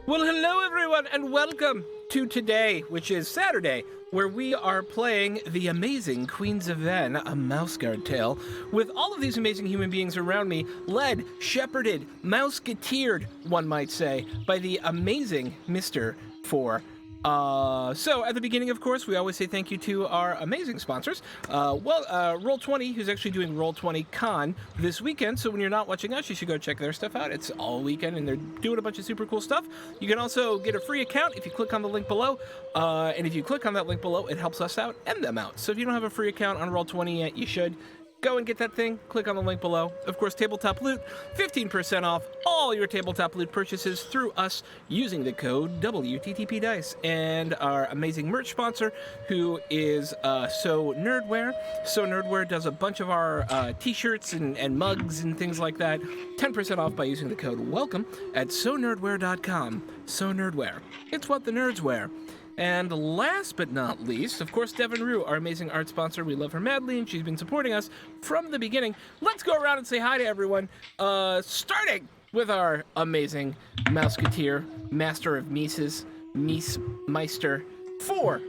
Well, hello everyone, and welcome to today, which is Saturday, where we are playing the amazing Queens of Venn, a mouse guard tale, with all of these amazing human beings around me, led, shepherded, mouse-gateered, one might say, by the amazing Mr. Four. So at the beginning, of course, we always say thank you to our amazing sponsors. Roll20, who's actually doing Roll20 Con this weekend. So when you're not watching us, you should go check their stuff out. It's all weekend, and they're doing a bunch of super cool stuff. You can also get a free account if you click on the link below. And if you click on that link below, it helps us out and them out. So if you don't have a free account on Roll20 yet, you should. Go and get that thing. Click on the link below. Of course, Tabletop Loot, 15% off all your Tabletop Loot purchases through us using the code WTTPDICE. And our amazing merch sponsor, who is So Nerdwear. So Nerdwear does a bunch of our t-shirts and mugs and things like that. 10% off by using the code WELCOME at SoNerdwear.com. So Nerdwear. It's what the nerds wear. And last but not least, of course, Devin Rue, our amazing art sponsor. We love her madly, and she's been supporting us from the beginning. Let's go around and say hi to everyone, starting with our amazing Mouseketeer, Master of Mises, Mies Meister 4.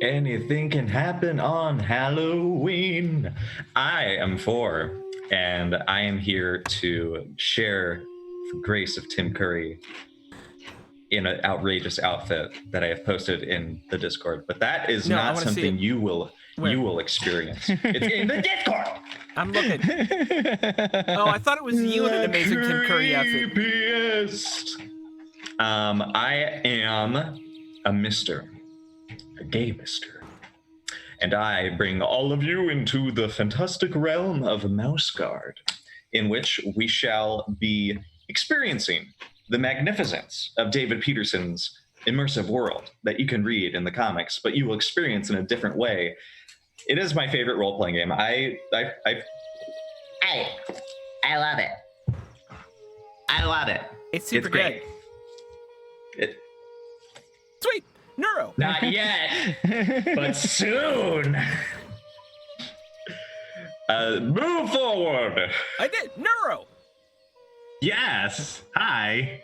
Anything can happen on Halloween. I am 4, and I am here to share the grace of Tim Curry in an outrageous outfit that I have posted in the Discord, but that is not something you will experience. It's in the Discord. I'm looking. Oh, I thought it was you in an amazing Tim Curry outfit. I am a gay mister, and I bring all of you into the fantastic realm of Mouse Guard, in which we shall be experiencing the magnificence of David Peterson's immersive world that you can read in the comics, but you will experience in a different way. It is my favorite role-playing game. I love it. I love it. It's super great. Sweet. Neuro. Not yet, but soon. Move forward. I did. Neuro. Yes. Hi.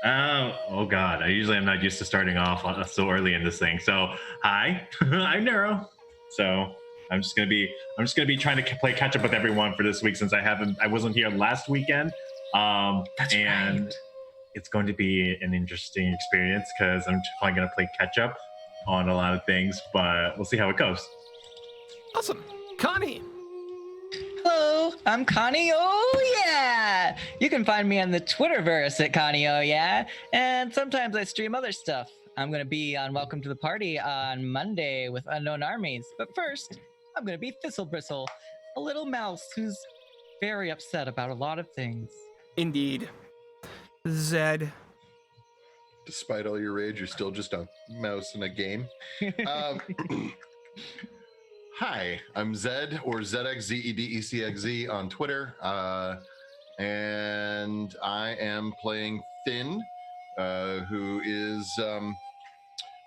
Oh God. I usually am not used to starting off so early in this thing. So hi, I'm Neuro. So I'm just gonna be trying to play catch up with everyone for this week since I wasn't here last weekend. That's and right. It's going to be an interesting experience because I'm probably gonna play catch up on a lot of things, but we'll see how it goes. Awesome. Connie. Hello, I'm Connie. Oh yeah! You can find me on the Twitterverse at Connie. Oh yeah, and sometimes I stream other stuff. I'm gonna be on Welcome to the Party on Monday with Unknown Armies. But first, I'm gonna be Thistlebristle, a little mouse who's very upset about a lot of things. Indeed. Zed. Despite all your rage, you're still just a mouse in a game. Hi, I'm Zed, or ZX, ZEDECXZ on Twitter, and I am playing Finn, who is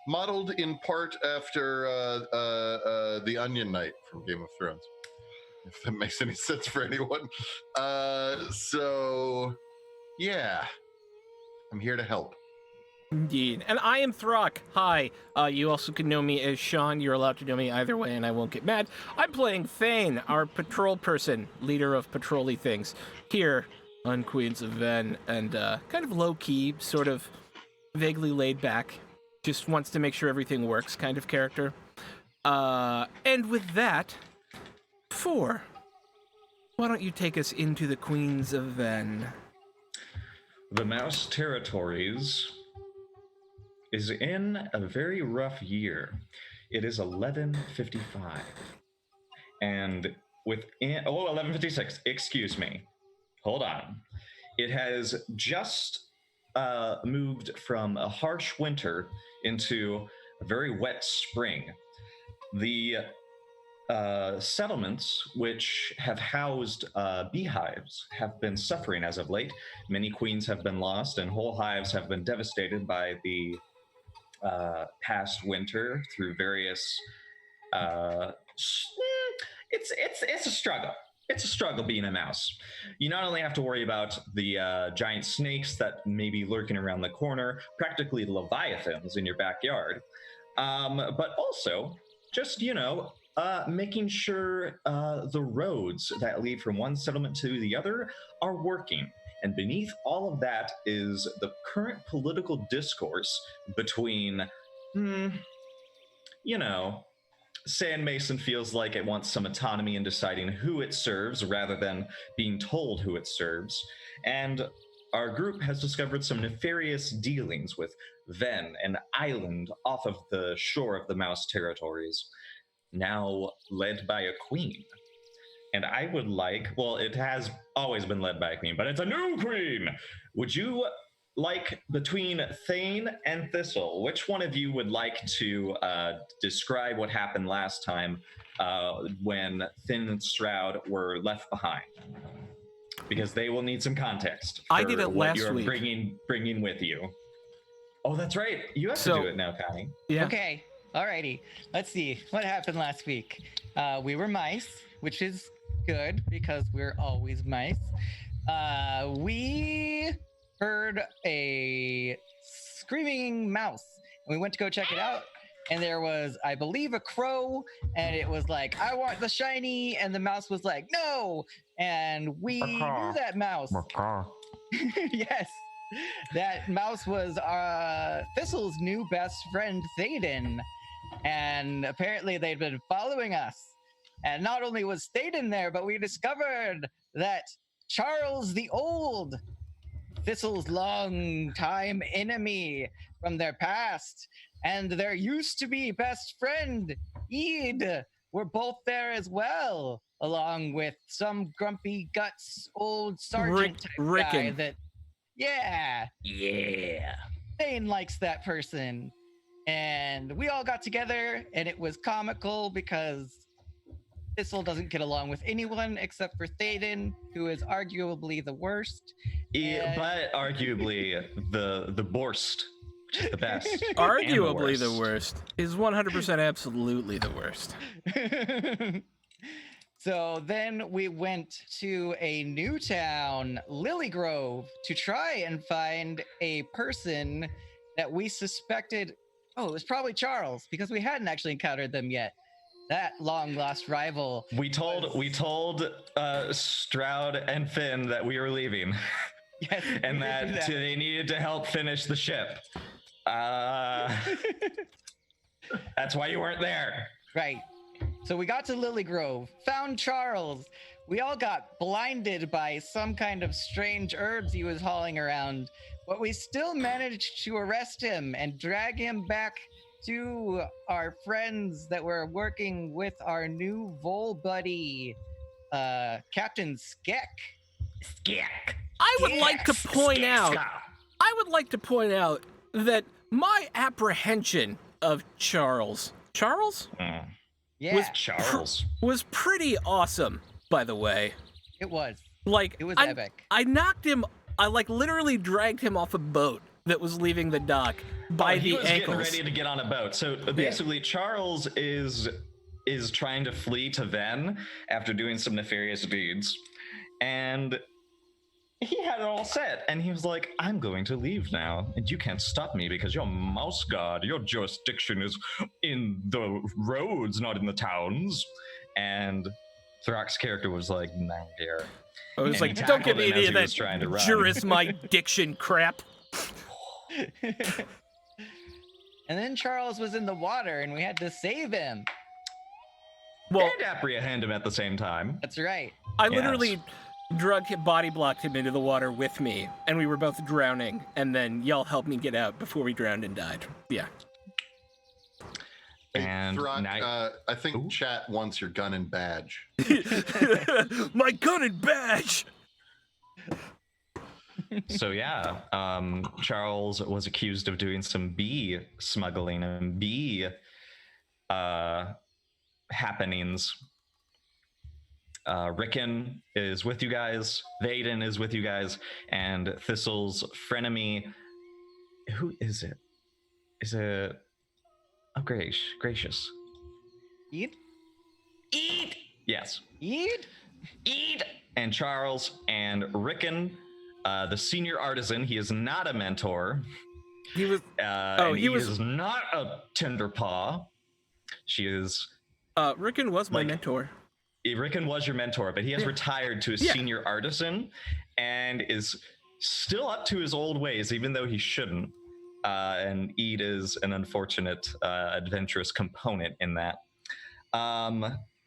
modeled in part after the Onion Knight from Game of Thrones, if that makes any sense for anyone. So, yeah, I'm here to help. Indeed. And I am Throck. Hi. You also can know me as Sean. You're allowed to know me either way, and I won't get mad. I'm playing Thane, our patrol person, leader of patrol-y things, here on Queens of Venn, and kind of low-key, sort of vaguely laid back, just wants to make sure everything works kind of character. And with that, 4, why don't you take us into the Queens of Venn? The Mouse Territories is in a very rough year. It is 1155. And within 1156, excuse me. Hold on. It has just moved from a harsh winter into a very wet spring. The settlements which have housed beehives have been suffering as of late. Many queens have been lost, and whole hives have been devastated by the past winter through various. It's a struggle. it's a struggle being a mouse. You not only have to worry about the giant snakes that may be lurking around the corner, practically leviathans in your backyard, but also just, making sure the roads that lead from one settlement to the other are working. And beneath all of that is the current political discourse between, Sand Mason feels like it wants some autonomy in deciding who it serves rather than being told who it serves. And our group has discovered some nefarious dealings with Venn, an island off of the shore of the Mouse territories, now led by a queen. And I would like, well, it has always been led by a queen, but it's a new queen. Would you like, between Thane and Thistle, which one of you would like to describe what happened last time when Thin and Stroud were left behind? Because they will need some context for I did it what last you're week. bringing with you. Oh, that's right. You have to do it now, Connie. Yeah. Okay, alrighty. Let's see what happened last week. We were mice, which is good because we're always mice. We heard a screaming mouse, and we went to go check it out. And there was, I believe, a crow, and it was like, "I want the shiny," and the mouse was like, "No!" And we knew that mouse. Yes, that mouse was Thistle's new best friend, Thaden. And apparently they'd been following us. And not only was Thaden there, but we discovered that Charles the Old, Thistle's long-time enemy from their past, and their used-to-be best friend, Eid, were both there as well, along with some grumpy guts old sergeant type guy Rickon. that, yeah, Thane likes that person. And we all got together, and it was comical because Thistle doesn't get along with anyone except for Thaden, who is arguably the worst. But arguably the worst, which is the best. Arguably the worst is 100% absolutely the worst. So then we went to a new town, Lily Grove, to try and find a person that we suspected. Oh, it was probably Charles, because we hadn't actually encountered them yet. That long-lost rival. We told Stroud and Finn that we were leaving. Yes, And that they needed to help finish the ship. That's why you weren't there. Right. So we got to Lily Grove, found Charles. We all got blinded by some kind of strange herbs he was hauling around, but we still managed to arrest him and drag him back to our friends that were working with our new Vol buddy, Captain Skek. I would like to point out that my apprehension of Charles Yeah, was pretty awesome, by the way. it was. Like, It was I, epic. I knocked him, I literally dragged him off a boat that was leaving the dock by he the was ankles. getting ready to get on a boat. So basically, Charles is trying to flee to Venn after doing some nefarious deeds, and he had it all set. And he was like, "I'm going to leave now, and you can't stop me because you're Mouse God. Your jurisdiction is in the roads, not in the towns." And Throck's character was like, "No, dear." I was And like, he don't give tackled me him any as of he was that trying to run. jurisdiction crap. And then Charles was in the water and we had to save him. Well, And apprehend him at the same time. That's right. I literally body blocked him into the water with me, and we were both drowning, and then y'all helped me get out before we drowned and died. Yeah. And Throck, now- I think chat wants your gun and badge. My gun and badge! So yeah, Charles was accused of doing some bee smuggling and bee happenings. Rickon is with you guys, Vaden is with you guys, and Thistle's frenemy. Who is it? Is it? Oh, gracious. Eid? Yes. Eid? Eid and Charles and Rickon, the senior artisan. He is not a mentor. He was. And he was. is not a Tinderpaw. She is. Rickon was my like- mentor. Rickon was your mentor, but he has Yeah. retired to a Yeah. senior artisan and is still up to his old ways, even though he shouldn't. And Eid is an unfortunate adventurous component in that.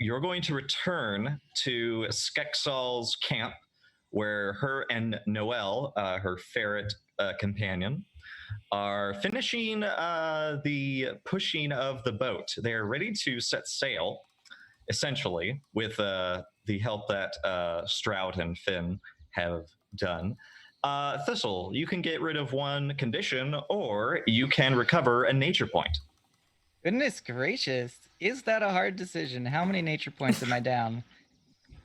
You're going to return to Skeksal's camp, where her and Noelle, her ferret companion, are finishing the pushing of the boat. They're ready to set sail, essentially, with the help that Stroud and Finn have done. Thistle, you can get rid of one condition, or you can recover a nature point. Goodness gracious. Is that a hard decision? How many nature points am I down?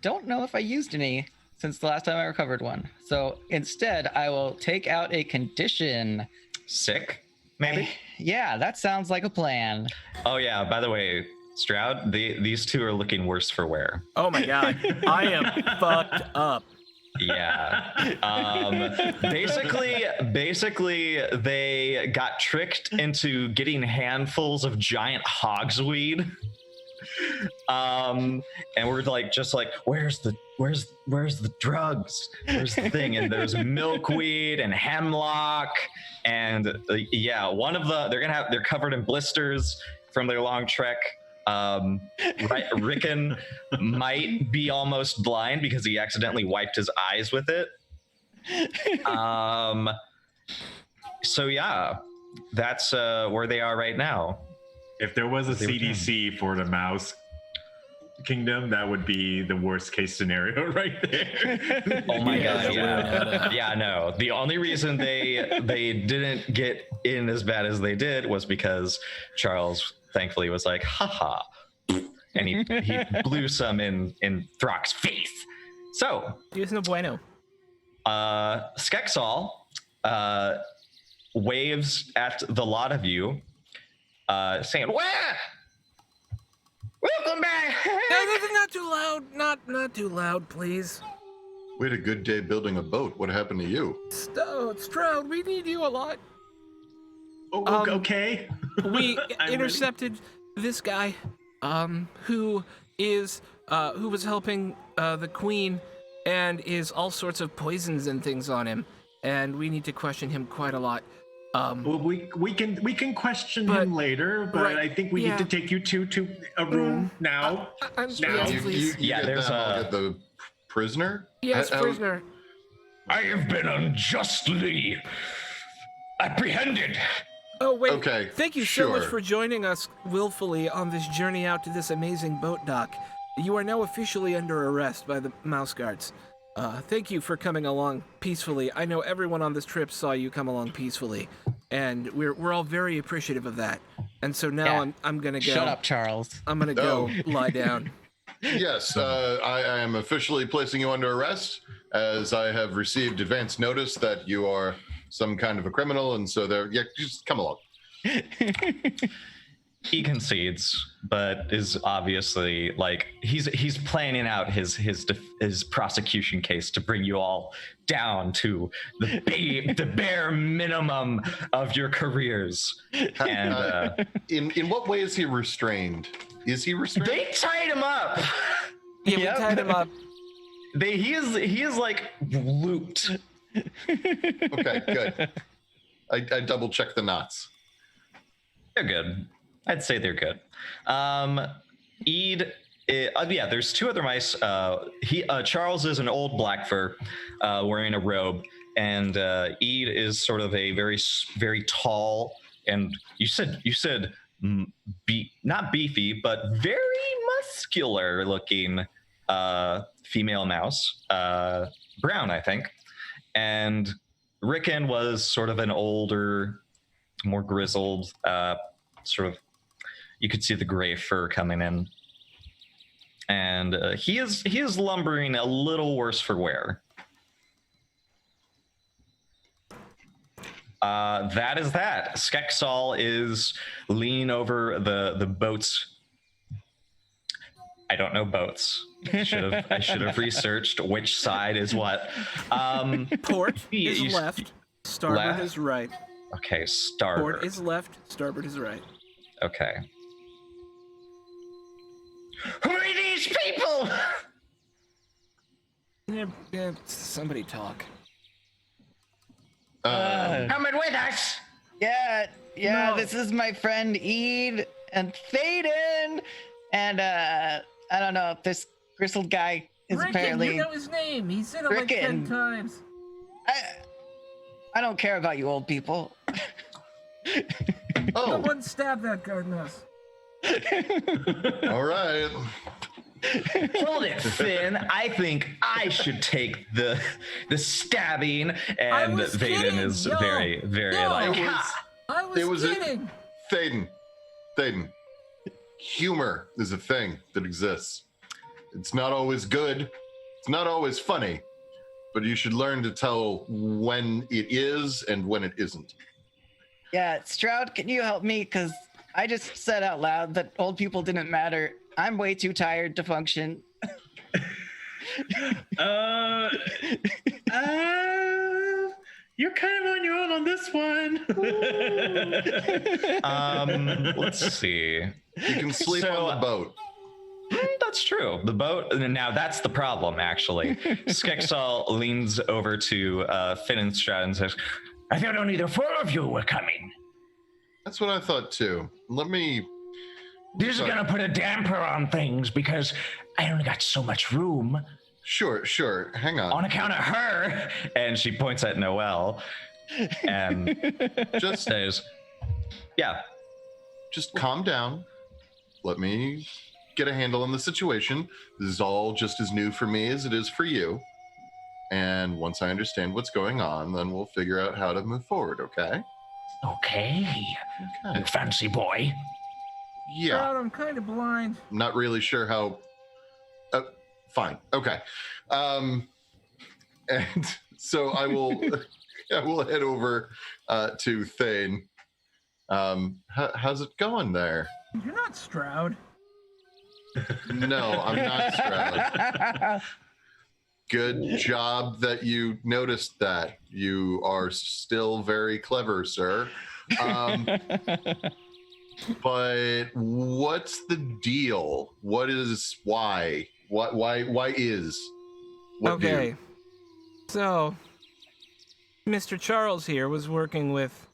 Don't know if I used any since the last time I recovered one. So instead, I will take out a condition. Sick, maybe? Yeah, that sounds like a plan. Oh yeah, by the way, Stroud, these two are looking worse for wear. Oh my god, I am fucked up. Yeah. Basically, they got tricked into getting handfuls of giant hogsweed. And we're just like, where's the drugs? Where's the thing? And there's milkweed and hemlock, and one of they're covered in blisters from their long trek. Rickon might be almost blind because he accidentally wiped his eyes with it. So yeah, that's where they are right now. If there was a CDC for the mouse kingdom, that would be the worst case scenario right there. Oh my Yeah, god, yeah. yeah, no. The only reason they didn't get in as bad as they did was because Charles thankfully was like, haha, and he blew some in Throck's face. So He's no bueno. Skeksal waves at the lot of you, saying, "Where? Welcome back." No, not too loud. Not too loud, please. We had a good day building a boat. What happened to you? Stroud, we need you a lot. Oh, okay. We I'm intercepted this guy, who was helping the queen, and is all sorts of poisons and things on him, and we need to question him quite a lot. Well, we can question But- him later, but right, I think we yeah. need to take you to a room now. I'm Now. yes, You please. Yeah, get there's them, I'll get the prisoner? Yes, How- prisoner. I have been unjustly apprehended. Oh wait. Okay, Thank you so much sure. for joining us willfully on this journey out to this amazing boat dock. You are now officially under arrest by the Mouse Guards. Thank you for coming along peacefully. I know everyone on this trip saw you come along peacefulully, and we're all very appreciative of that. And so now Yeah. I'm gonna go. Shut up, Charles. I'm gonna go Oh. lie down. Yes, I am officially placing you under arrest, as I have received advance notice that you are some kind of a criminal, and so there. Yeah, just come along. He concedes, but is obviously like he's planning out his prosecution case to bring you all down to the bare minimum of your careers. And In what way is he restrained? Is he restrained? they tied him up. Yeah, Yep. we tied him up. He is like looped. Okay, good. I double checked the knots. They're good. I'd say they're good. There's two other mice. Charles is an old black fur, wearing a robe, and Eid is sort of a very, very tall, and you said not beefy, but very muscular looking female mouse, brown, I think, and Rickon was sort of an older, more grizzled, sort of. You could see the gray fur coming in, and he is lumbering a little worse for wear. That is that. Skeksal is leaning over the boats. I don't know boats. I should have researched which side is what. Port You- is you- left. Starboard left? is right. Okay, starboard. Port is left. Starboard is right. Okay. Who are these people? Yeah, somebody talk. Coming with us. Yeah, No. this is my friend Eid and Thaden. And I don't know if this grizzled guy is Rickon, apparently. you know his name. He said it like 10 Rickon. times. I don't care about you old people. Oh, Someone stab that guy in us. all right. Hold it, Finn. I think I should take the stabbing, I and was Vaden kidding, is yo. very, very Yo. like. It was- "Ha!" I was It was a- kidding. Thaden. Humor is a thing that exists. It's not always good. It's not always funny, but you should learn to tell when it is and when it isn't. Yeah, Stroud, can you help me? Because I just said out loud that old people didn't matter. I'm way too tired to function. You're kind of on your own on this one. Let's see. You can sleep So- on the boat. That's true. The boat. Now that's the problem, actually. Skexal leans over to Finn and Stroud and says, "I thought only the four of you were coming. That's what I thought too. Let me. This is Sorry. gonna put a damper on things because I only got so much room Sure. Hang on. on account of her." And she points at Noelle and Just says, "Yeah, just calm down. Let me get a handle on the situation. This is all just as new for me as it is for you. And once I understand what's going on, then we'll figure out how to move forward, okay? okay, Okay. you fancy boy." Yeah. God, I'm kind of blind. I'm not really sure how. Fine. Okay. And so I will head over to Thane. How's it going there? You're not Stroud. No, I'm not Stroud. Good job that you noticed that. You are still very clever, sir. But what's the deal? Why is what do? Okay. So, Mr. Charles here was working with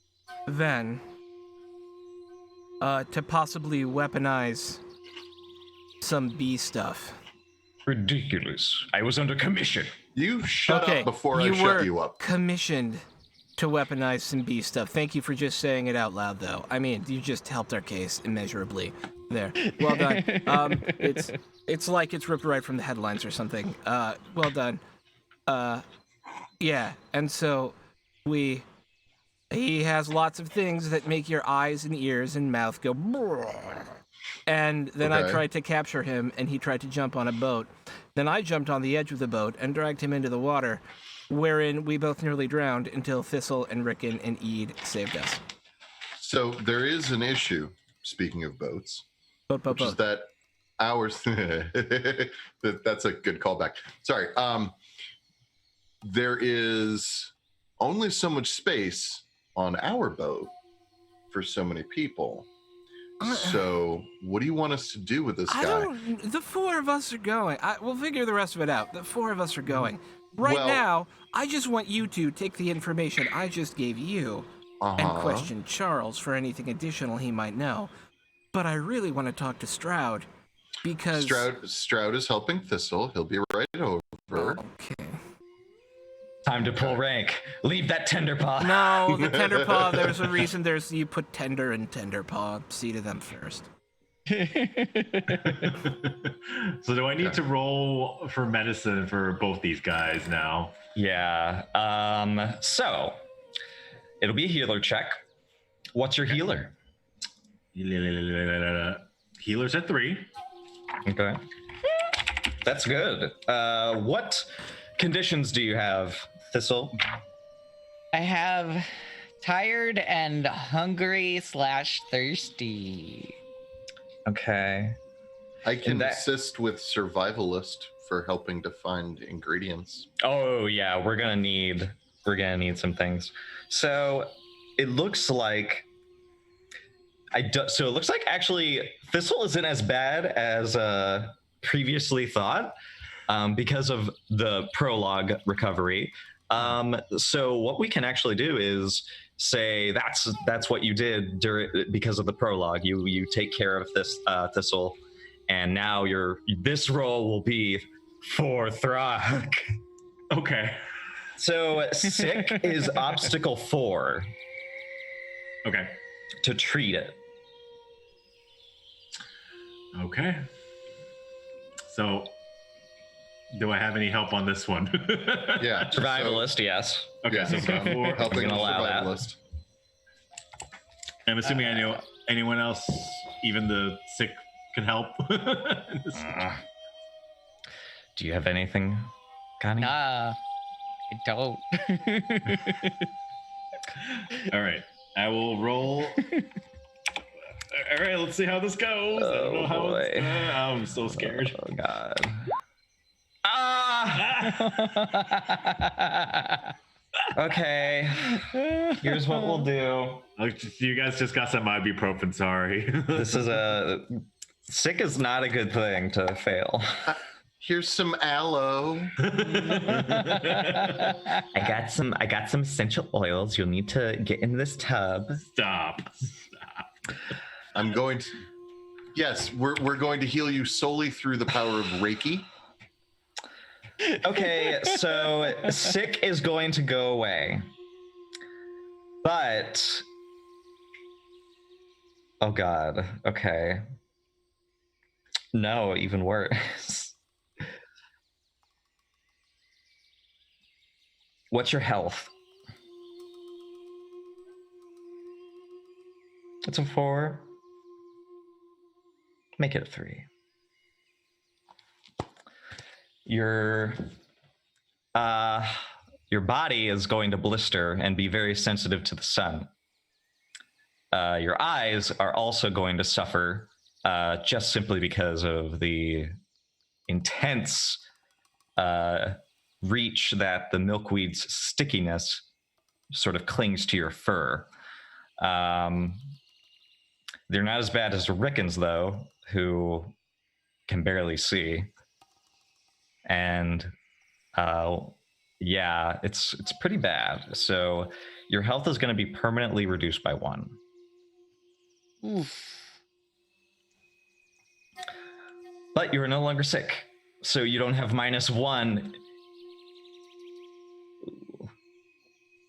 Venn to possibly weaponize some bee stuff. Ridiculous. I was under commission. You shut Okay, up before I you shut were you up. commissioned to weaponize some bee stuff. Thank you for just saying it out loud, though. I mean, you just helped our case immeasurably. There, well done. It's like it's ripped right from the headlines or something. Well done. Yeah, and so he has lots of things that make your eyes and ears and mouth go. And then I Okay. tried to capture him, and he tried to jump on a boat. Then I jumped on the edge of the boat and dragged him into the water, wherein we both nearly drowned until Thistle and Rickon and Eid saved us. So there is an issue, speaking of boats, Boat. which is that ours that's a good callback. Sorry. There is only so much space on our boat for so many people. So what do you want us to do with this guy? The four of us are going. We'll figure the rest of it out. The four of us are going. Right Well- now, I just want you to take the information I just gave you and question Charles for anything additional he might know. But I really want to talk to Stroud because... Stroud is helping Thistle. He'll be right over. Okay. Time to pull rank. Leave that tender paw. No, the tender paw, there's a reason you put tender and tender paw. See to them first. So do I need to roll for medicine for both these guys now? Yeah. So it'll be a healer check. What's your healer? Healers at 3. Okay. That's good. What conditions do you have, Thistle? I have tired and hungry / thirsty. Okay. I can that- assist with survivalist for helping to find ingredients. Oh yeah, we're gonna need some things. So it looks like so it looks like actually Thistle isn't as bad as previously thought, because of the prologue recovery. So what we can actually do is say that's what you did because of the prologue. You take care of this Thistle, and now this role will be for Throg. Okay. So sick is obstacle 4 Okay. to treat it. Okay. So, do I have any help on this one? Yeah. Survivalist, yes. Okay, Yeah, so so before, helping gonna the allow that. survivalist. I'm assuming I know anyone else, even the sick, can help. Do you have anything, Connie? Nah, I don't. All right, I will roll. All right, let's see how this goes. I don't know how boy. I'm so scared. Oh god. Ah! Okay. Here's what we'll do. You guys just got some ibuprofen. Sorry. This is sick is not a good thing to fail. Here's some aloe. I got some essential oils. You'll need to get in this tub. Stop. I'm going to. Yes, we're going to heal you solely through the power of Reiki. Okay, so sick is going to go away. But oh god, okay. No, even worse. What's your health? It's a 4. Make it a 3. Your body is going to blister and be very sensitive to the sun. Your eyes are also going to suffer, just simply because of the intense reach that the milkweed's stickiness sort of clings to your fur. They're not as bad as Rickon's, though, who can barely see. And yeah, it's pretty bad. So your health is going to be permanently reduced by 1. Oof. But you are no longer sick, so you don't have -1.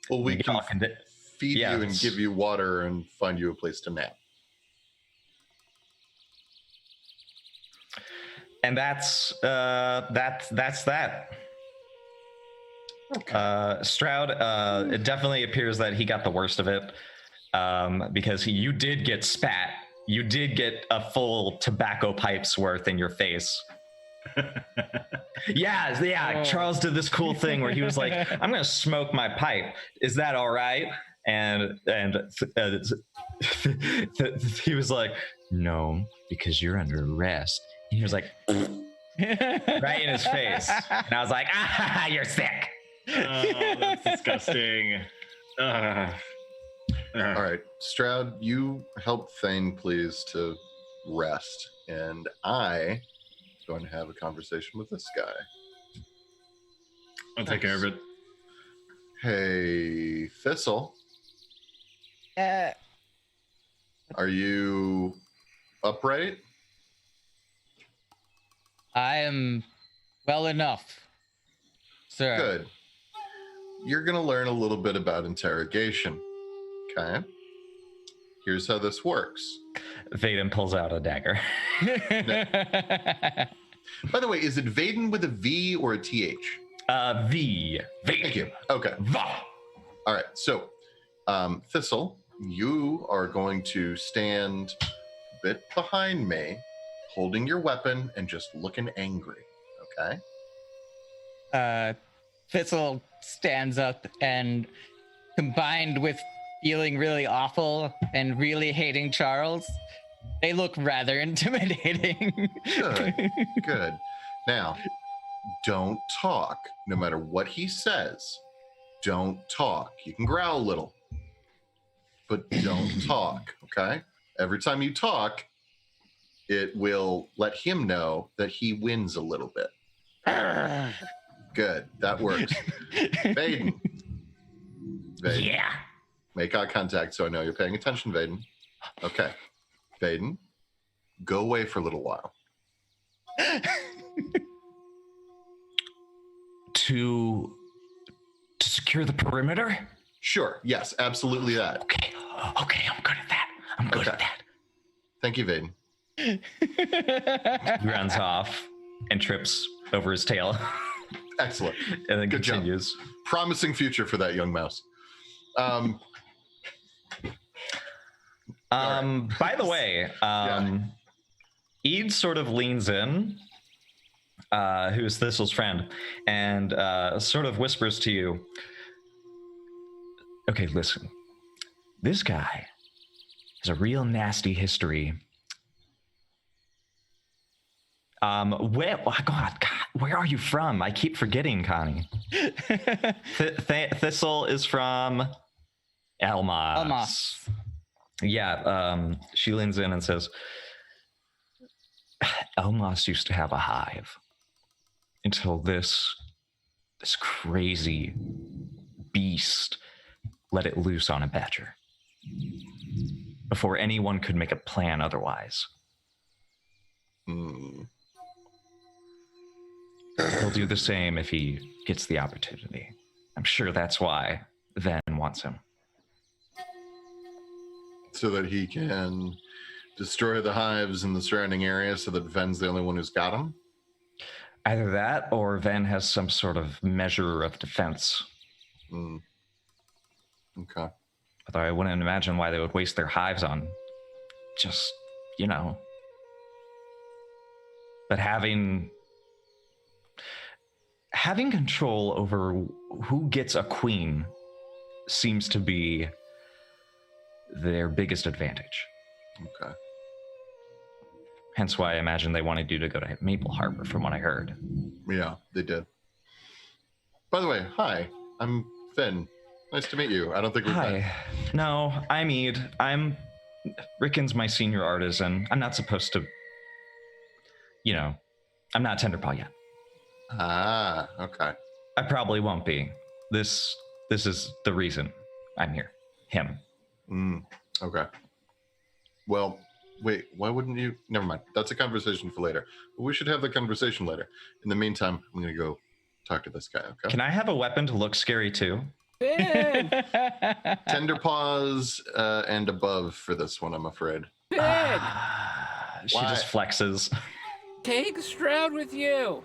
Well, we You can all can di- feed you and Yes. give you water and find you a place to nap. And that's that. Stroud, it definitely appears that he got the worst of it, because you did get spat. You did get a full tobacco pipe's worth in your face. Yeah. Oh. Charles did this cool thing where he was like, "I'm gonna smoke my pipe. Is that all right?" And he was like, "No, because you're under arrest." And he was like, right in his face, and I was like, "Ah, you're sick." Oh, that's disgusting. All right, Stroud, you help Thane, please, to rest, and I going to have a conversation with this guy. I'll take care of it. Hey, Thistle, Uh, are you upright? I am well enough, sir. Good. You're going to learn a little bit about interrogation. Okay. Here's how this works. Vaden pulls out a dagger. By the way, is it Vaden with a V or a TH? V. Thank you. Okay. Va. All right. So, Thistle, you are going to stand a bit behind me, holding your weapon and just looking angry. Okay. Thistle stands up and, combined with feeling really awful and really hating Charles, They look rather intimidating. Good. Now, don't talk. No matter what he says, don't talk. You can growl a little, but don't talk, okay? Every time you talk, it will let him know that he wins a little bit. Good. That works. Vaden. Yeah. Make eye contact so I know you're paying attention, Vaden. Okay. Vaden, go away for a little while. To secure the perimeter? Sure. Yes, absolutely that. Okay, I'm good at that. I'm good at that. Thank you, Vaden. He runs off and trips over his tail Excellent. and then Good job. continues. Promising future for that young mouse. By the way, Eid sort of leans in, who's Thistle's friend, and sort of whispers to you, okay, listen, this guy has a real nasty history. Where are you from? I keep forgetting, Connie. Thistle is from Elmas. Yeah, she leans in and says, Elmas used to have a hive until this crazy beast let it loose on a badger before anyone could make a plan otherwise. He'll do the same if he gets the opportunity. I'm sure that's why Venn wants him. So that he can destroy the hives in the surrounding area so that Venn's the only one who's got them? Either that or Venn has some sort of measure of defense. Okay. Although I wouldn't imagine why they would waste their hives on just, But having control over who gets a queen seems to be their biggest advantage. Okay. Hence why I imagine they wanted you to go to Maple Harbor, from what I heard. Yeah, they did. By the way, hi, I'm Finn. Nice to meet you. I don't think we've met. Hi. No, I'm Eid. Rickon's my senior artisan. I'm not supposed to, I'm not Tenderpaw yet. Ah, okay. I probably won't be. This is the reason I'm here. Him. Okay. Well, wait, why wouldn't you? Never mind. That's a conversation for later. But we should have the conversation later. In the meantime, I'm going to go talk to this guy, okay? Can I have a weapon to look scary too? Ben! Tender paws and above for this one, I'm afraid. Ben! She Why? just flexes. Take Stroud with you.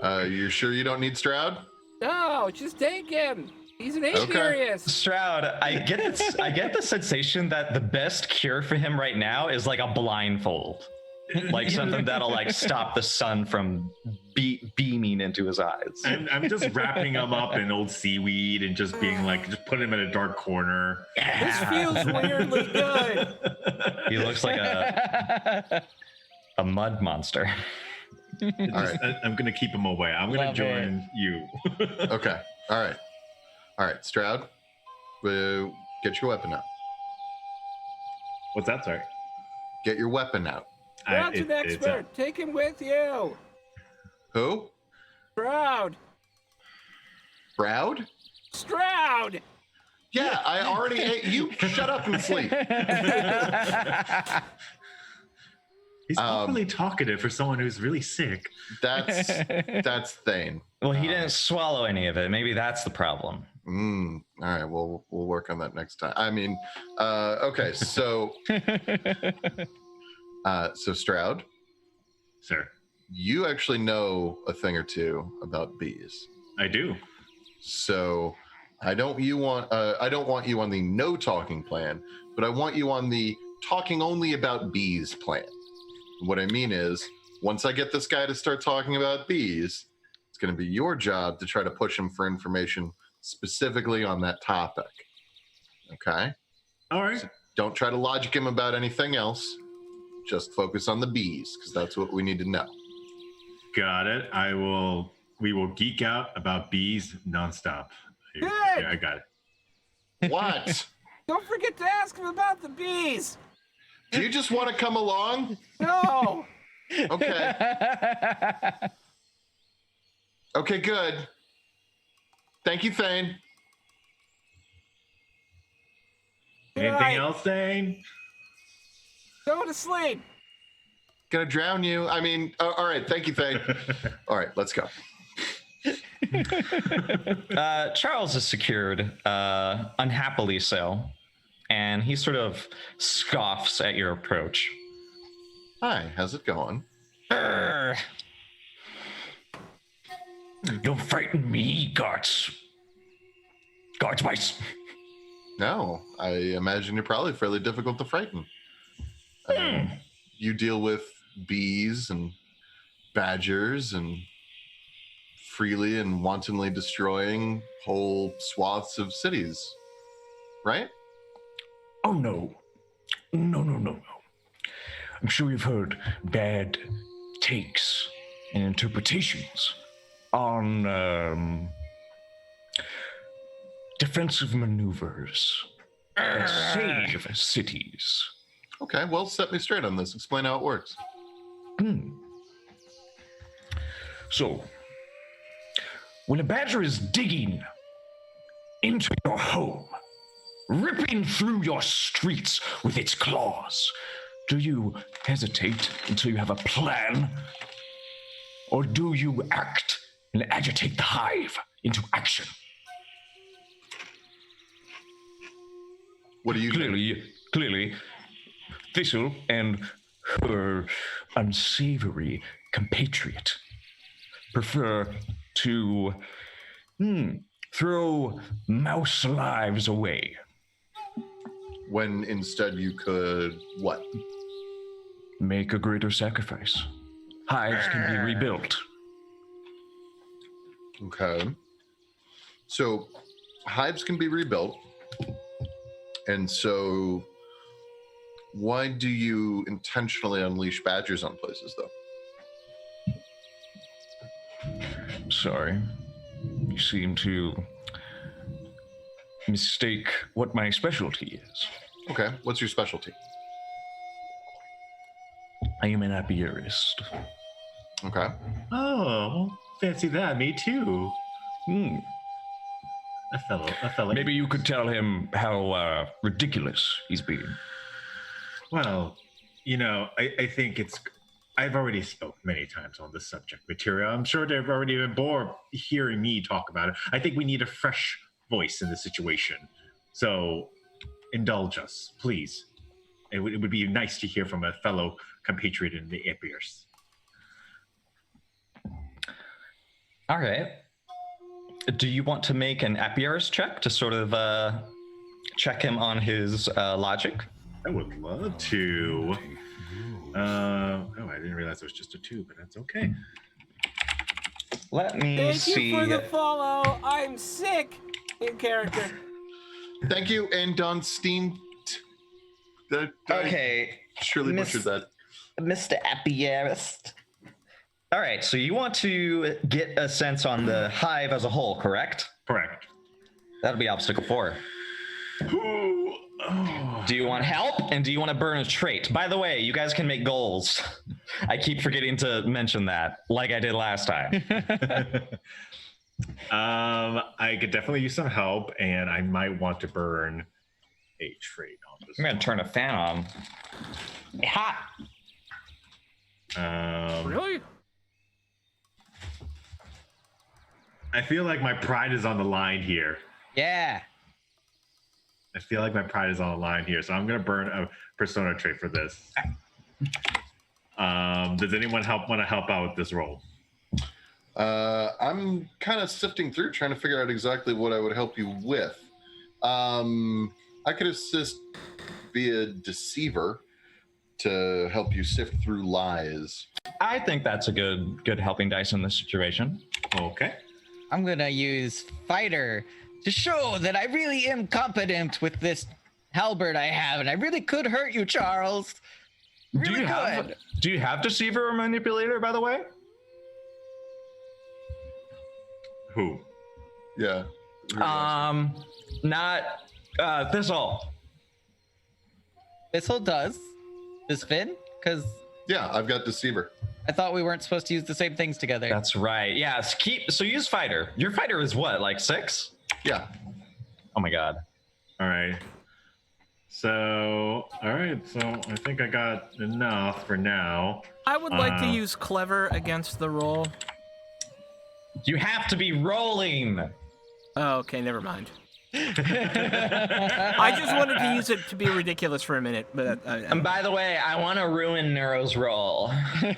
You're sure you don't need Stroud? No, just take him. He's an Okay. Aquarius. Stroud, I get the sensation that the best cure for him right now is like a blindfold. Like something that'll like stop the sun from beaming into his eyes. I'm just wrapping him up in old seaweed and just being like, just put him in a dark corner. This feels weirdly good. He looks like a mud monster. All right. I'm gonna keep him away. I'm gonna Love join you. Okay. All right, Stroud, get your weapon out. What's that? Sorry. Get your weapon out. Stroud's an expert. Take him with you. Who? Stroud. Stroud? Stroud. Yeah, I already ate. You shut up and sleep. He's awfully talkative for someone who's really sick. That's Thane. Well, he didn't swallow any of it. Maybe that's the problem. All right, we'll work on that next time. I mean, okay, so Stroud, Sir, you actually know a thing or two about bees. I do. So I don't want you on the no talking plan, but I want you on the talking only about bees plan. What I mean is, once I get this guy to start talking about bees, it's going to be your job to try to push him for information specifically on that topic. Okay? All right. Don't try to logic him about anything else. Just focus on the bees, because that's what we need to know. Got it. We will geek out about bees nonstop. Good. Yeah, I got it. What? Don't forget to ask him about the bees. Do you just want to come along? No. Okay. Okay, good. Thank you, Thane. Anything Right. else, Dane? Go to sleep. Gonna drown you. I mean, all right. Thank you, Thane. All right, let's go. Charles is secured, unhappily so, and he sort of scoffs at your approach. Hi, how's it going? Don't frighten me, guards. Guards mice. No, I imagine you're probably fairly difficult to frighten. I mean, you deal with bees and badgers and freely and wantonly destroying whole swaths of cities, right? Oh, no. No. I'm sure you've heard bad takes and interpretations on defensive maneuvers that save cities. Okay, well, set me straight on this. Explain how it works. So, when a badger is digging into your home, ripping through your streets with its claws, do you hesitate until you have a plan? Or do you act and agitate the hive into action? What do you do? Clearly, Thistle and her unsavory compatriot prefer to throw mouse lives away. When instead you could what? Make a greater sacrifice. Hives can be rebuilt. Okay. So hives can be rebuilt. And so why do you intentionally unleash badgers on places, though? Sorry. You seem to mistake what my specialty is. Okay. What's your specialty? I am an apiarist. Okay. Oh, fancy that. Me too. A fellow. Maybe you could tell him how ridiculous he's being. Well, I think I've already spoke many times on this subject material. I'm sure they've already been bored hearing me talk about it. I think we need a fresh voice in this situation. So indulge us, please. It would be nice to hear from a fellow compatriot in the apiarist. All right. Do you want to make an apiarist check to sort of check him on his logic? I would love to. I didn't realize it was just a 2, but that's okay. Let me Thank see. you for the follow. I'm sick. In character. Thank you, and Don Steen. Okay. Surely butchered that. Mr. Apiarist. All right, so you want to get a sense on the hive as a whole, correct? Correct. That'll be obstacle 4. Do you want help, and do you want to burn a trait? By the way, you guys can make goals. I keep forgetting to mention that, like I did last time. I could definitely use some help, and I might want to burn a trait on this. I'm going to turn a fan on. Hot. Really? I feel like my pride is on the line here. Yeah. I feel like my pride is on the line here, so I'm going to burn a persona trait for this. Does anyone want to help out with this roll? I'm kind of sifting through, trying to figure out exactly what I would help you with. I could assist via deceiver to help you sift through lies. I think that's a good helping dice in this situation. Okay. I'm gonna use fighter to show that I really am competent with this halberd I have, and I really could hurt you, Charles. Really could. Do you have deceiver or manipulator, by the way? Who? Yeah. Not Thistle. Thistle does. Does Finn? Because Yeah, I've got deceiver. I thought we weren't supposed to use the same things together. That's right. Yeah. So use fighter. Your fighter is what, like 6? Yeah. Oh my god. All right. So, all right. So I think I got enough for now. I would like to use clever against the roll. You have to be rolling. Oh, okay, never mind. I just wanted to use it to be ridiculous for a minute, but And by the way, I want to ruin Neuro's roll.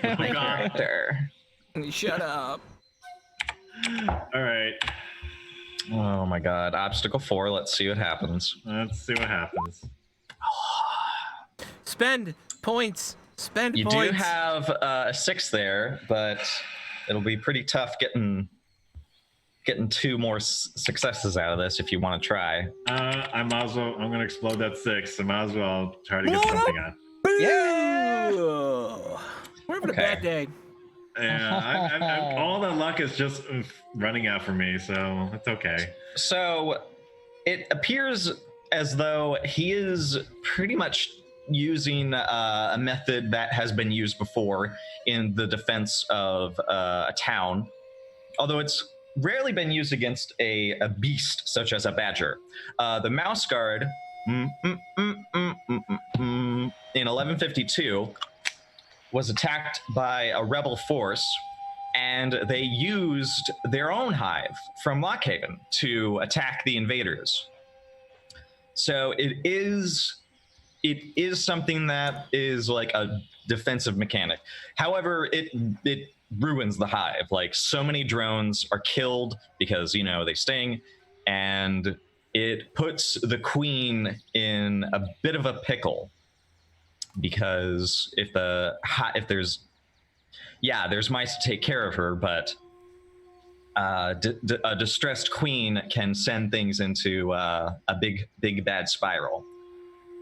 My character. shut up. All right. Oh my god. Obstacle 4. Let's see what happens. Let's see what happens. Spend points. Spend You points. do have a 6 there, but it'll be pretty tough getting 2 more successes out of this if you want to try. I might as well. I'm gonna explode that 6. I might as well try to get something on. Yeah. We're having a bad day. Yeah, all the luck is just running out for me, so it's okay. So it appears as though he is pretty much using a method that has been used before in the defense of a town, although it's rarely been used against a beast such as a badger. The Mouse Guard in 1152 was attacked by a rebel force, and they used their own hive from Lockhaven to attack the invaders. So it is something that is like a defensive mechanic. However, it ruins the hive. Like, so many drones are killed because, they sting, and it puts the queen in a bit of a pickle, because there's mice to take care of her, but a distressed queen can send things into a big bad spiral.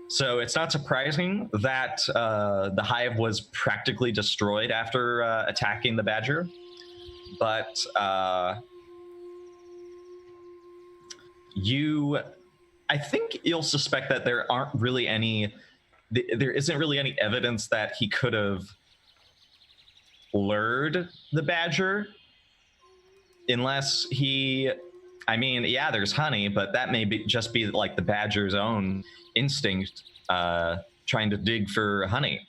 So it's not surprising that the hive was practically destroyed after attacking the badger, but I think you'll suspect that there isn't really any evidence that he could have lured the badger, unless there's honey, but that may just be like the badger's own instinct trying to dig for honey.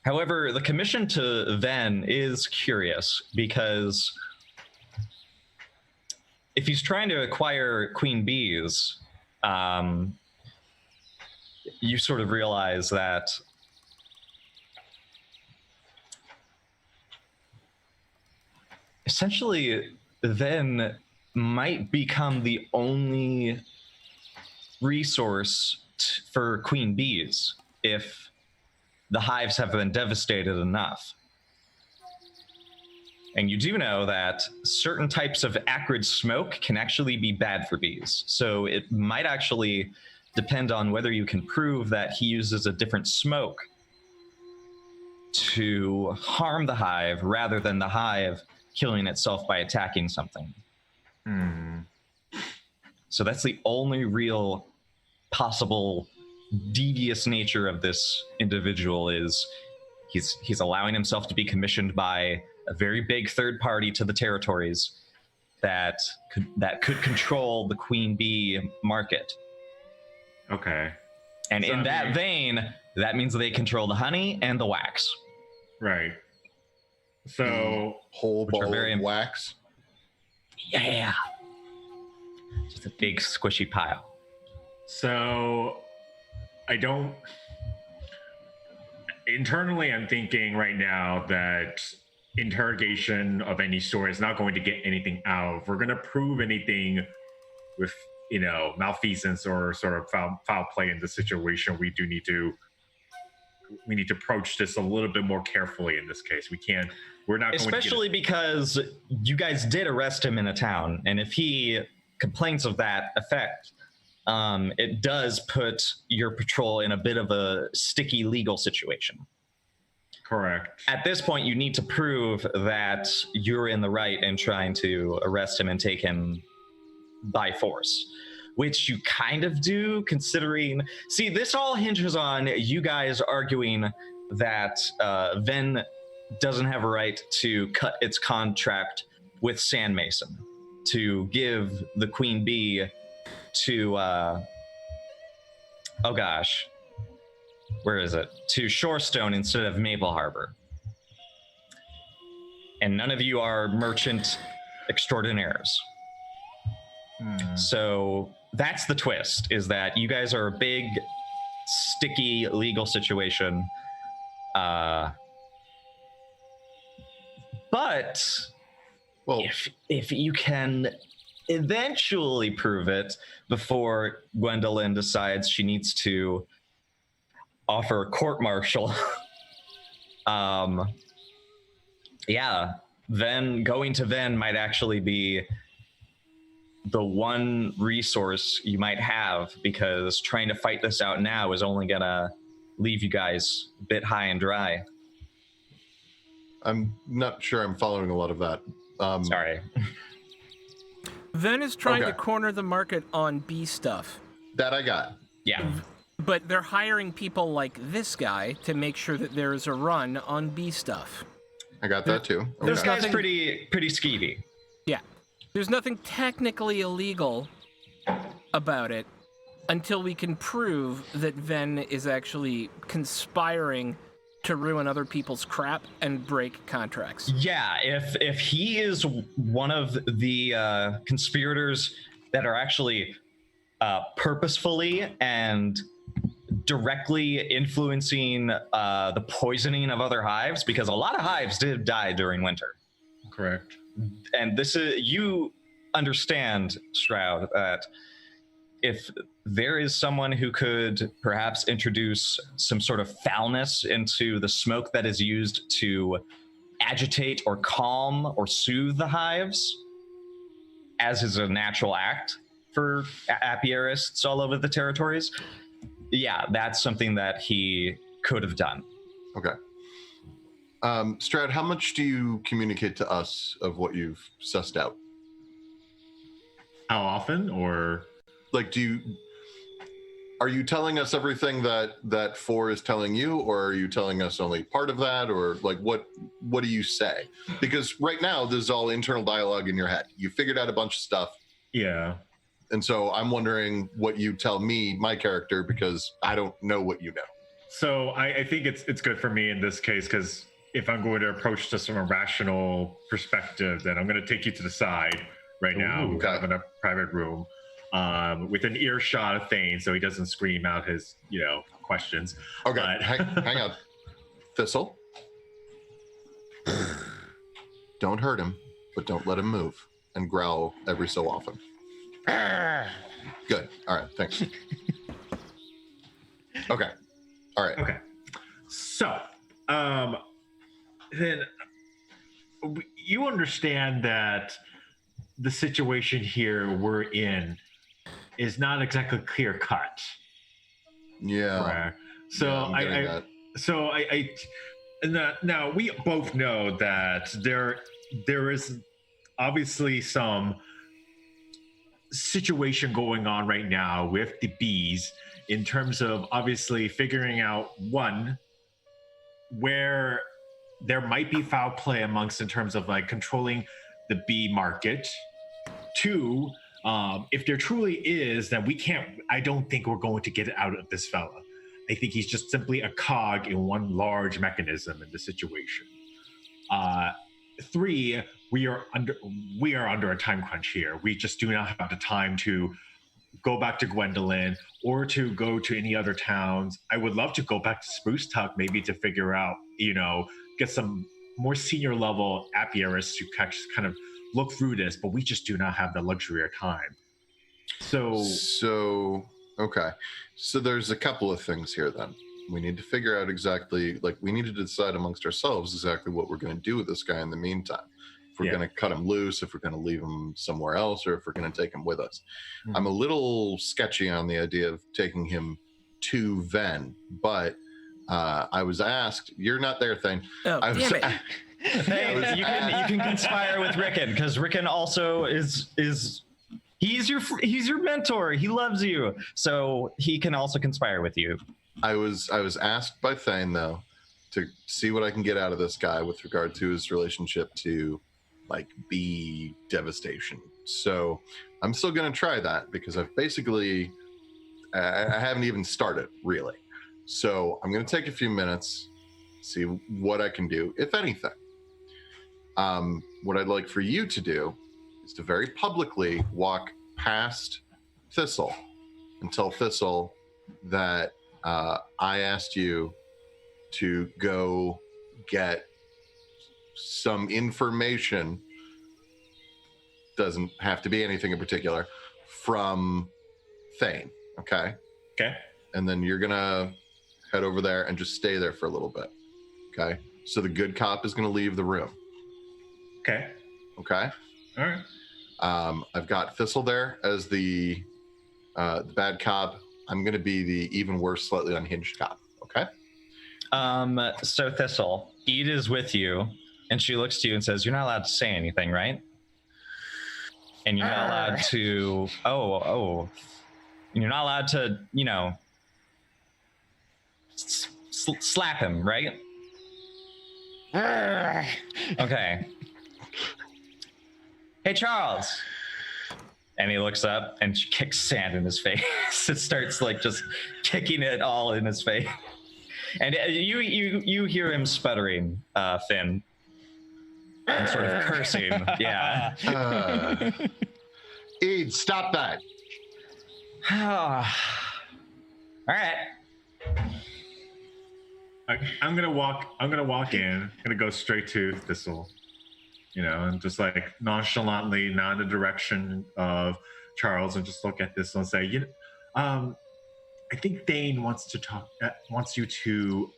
However, the commission to Venn is curious, because if he's trying to acquire queen bees, you sort of realize that essentially Venn might become the only resource for queen bees if the hives have been devastated enough. And you do know that certain types of acrid smoke can actually be bad for bees. So it might actually depend on whether you can prove that he uses a different smoke to harm the hive rather than the hive killing itself by attacking something. So that's the only real possible devious nature of this individual, is he's allowing himself to be commissioned by a very big third party to the territories that could control the queen bee market. Okay. And So in that means- vein, that means they control the honey and the wax. Right. So Whole Which are ball very of wax. Yeah. Just a big squishy pile. So I don't. Internally, I'm thinking right now that interrogation of any sort is not going to get anything out. If we're going to prove anything with, malfeasance or sort of foul play in the situation, we need to approach this a little bit more carefully in this case. We're not going Especially because you guys did arrest him in a town, and if he complains of that effect, it does put your patrol in a bit of a sticky legal situation. Correct. At this point, you need to prove that you're in the right in trying to arrest him and take him by force, which you kind of do, considering... See, this all hinges on you guys arguing that Venn doesn't have a right to cut its contract with Sandmason, to give the Queen Bee to... oh gosh. Where is it? To Shorestone instead of Maple Harbor. And none of you are merchant extraordinaires. So that's the twist, is that you guys are a big, sticky legal situation. But Well, if you can eventually prove it before Gwendolyn decides she needs to offer a court-martial, then going to Venn might actually be the one resource you might have, because trying to fight this out now is only gonna leave you guys a bit high and dry. I'm not sure I'm following a lot of that. Sorry. Venn is trying Okay. to corner the market on bee stuff, That I got. Yeah. but they're hiring people like this guy to make sure that there is a run on bee stuff. I got that too. There's Okay. This guy's nothing- pretty skeevy. Yeah. There's nothing technically illegal about it until we can prove that Venn is actually conspiring to ruin other people's crap and break contracts. Yeah, if he is one of the conspirators that are actually purposefully and directly influencing the poisoning of other hives, because a lot of hives did die during winter. Correct. And this is, you understand, Stroud, that if there is someone who could perhaps introduce some sort of foulness into the smoke that is used to agitate or calm or soothe the hives, as is a natural act for apiarists all over the territories, yeah, that's something that he could have done. Okay. Strad, how much do you communicate to us of what you've sussed out? How often, or Like, are you telling us everything that Four is telling you, or are you telling us only part of that, or like what do you say? Because right now this is all internal dialogue in your head. You figured out a bunch of stuff, yeah? and so I'm wondering what you tell me, my character, because I don't know what you know. So I think it's good for me in this case, because if I'm going to approach this from a rational perspective, then I'm going to take you to the side right now. Ooh, We're kind of in a private room, with an earshot of Thane, so he doesn't scream out his, questions. Okay, But- hang on. Thistle. Don't hurt him, but don't let him move, and growl every so often. Good. All right, thanks. Okay. All right. Okay. So, then you understand that the situation here we're in is not exactly clear cut. Yeah. Correct. So yeah, I'm getting that. Now we both know that there is obviously some situation going on right now with the bees in terms of obviously figuring out, one, where there might be foul play amongst in terms of like controlling the bee market. Two, if there truly is, then I don't think we're going to get it out of this fella. I think he's just simply a cog in one large mechanism in the situation. Three, we are under a time crunch here. We just do not have the time to go back to Gwendolyn or to go to any other towns. I would love to go back to Spruce Tuck maybe to figure out, get some more senior level apiarists who kind of look through this, but we just do not have the luxury or time. So, okay. So there's a couple of things here then. We need to figure out exactly, we need to decide amongst ourselves exactly what we're going to do with this guy in the meantime. if we're going to cut him loose, if we're going to leave him somewhere else, or if we're going to take him with us. I'm a little sketchy on the idea of taking him to Venn, but I was asked, you're not there, Thane. Oh, damn it. Hey, you can conspire with Rickon, because Rickon also is he's your mentor. He loves you, so he can also conspire with you. I was asked by Thane, though, to see what I can get out of this guy with regard to his relationship to like bee devastation. So I'm still going to try that, because I've basically I haven't even started really. So I'm going to take a few minutes, see what I can do, if anything. What I'd like for you to do is to very publicly walk past Thistle and tell Thistle that I asked you to go get some information, doesn't have to be anything in particular, from Thane, okay? Okay. And then you're gonna head over there and just stay there for a little bit, okay? So the good cop is gonna leave the room, Okay. okay? All right. I've got Thistle there as the bad cop. I'm gonna be the even worse, slightly unhinged cop, okay? So Thistle, Ede is with you, and she looks to you and says, "You're not allowed to say anything, right? And you're not allowed to. Oh, you're not allowed to, slap him, right? Okay. Hey, Charles." And he looks up and she kicks sand in his face. It starts like just kicking it all in his face. And you hear him sputtering, Finn, and sort of cursing. Yeah. Ede, stop that. All right. I'm gonna walk in. I'm gonna go straight to Thistle, and just like nonchalantly nod in the direction of Charles, and just look at Thistle and say, I think Thane wants you to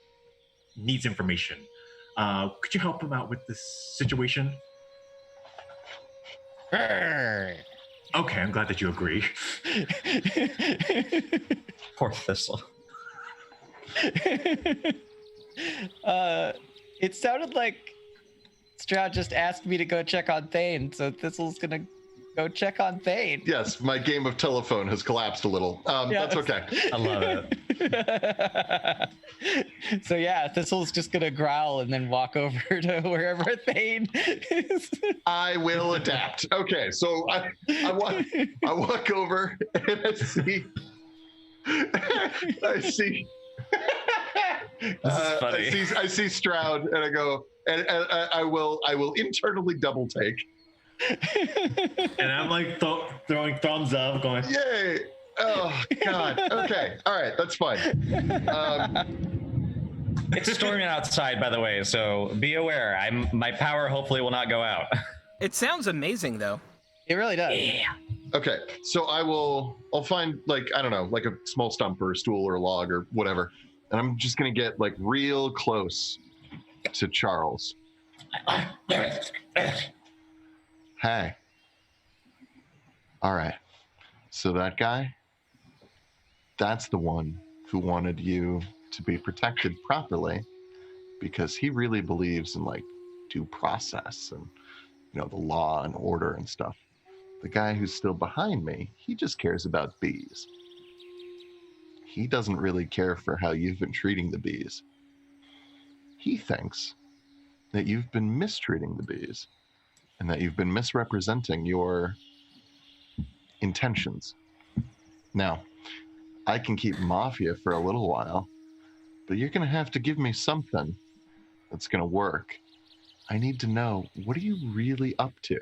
needs information. Could you help him out with this situation? Okay, I'm glad that you agree. Poor Thistle. It sounded like Stroud just asked me to go check on Thane, so Thistle's gonna go check on Thane. Yes, my game of telephone has collapsed a little. That's okay. I love it. So yeah, Thistle's just gonna growl and then walk over to wherever Thane is. I will adapt. Okay, so I walk over and I see This is funny. I see Stroud and I go, and I will internally double take. And I'm like throwing thumbs up, going, Yay! Oh God. Okay. All right. That's fine. It's storming outside, by the way, so be aware. My power hopefully will not go out. It sounds amazing, though. It really does. Yeah. Okay. So I'll find like, I don't know, like a small stump or a stool or a log or whatever, and I'm just gonna get like real close to Charles. Hey. All right. So that guy, that's the one who wanted you to be protected properly, because he really believes in like due process and, the law and order and stuff. The guy who's still behind me, he just cares about bees. He doesn't really care for how you've been treating the bees. He thinks that you've been mistreating the bees and that you've been misrepresenting your intentions. Now, I can keep Mafia for a little while, but you're going to have to give me something that's going to work. I need to know, what are you really up to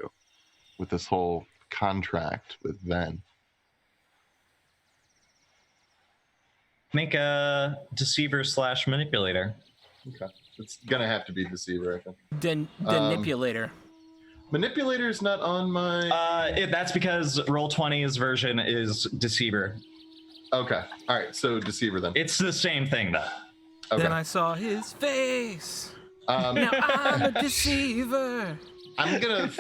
with this whole contract with Venn? Make a deceiver / manipulator. Okay. It's going to have to be Deceiver, I think. Manipulator. Manipulator is not on my... That's because Roll20's version is deceiver. Okay. All right. So Deceiver then. It's the same thing, though. Okay. Then I saw his face. Now I'm a deceiver. I'm gonna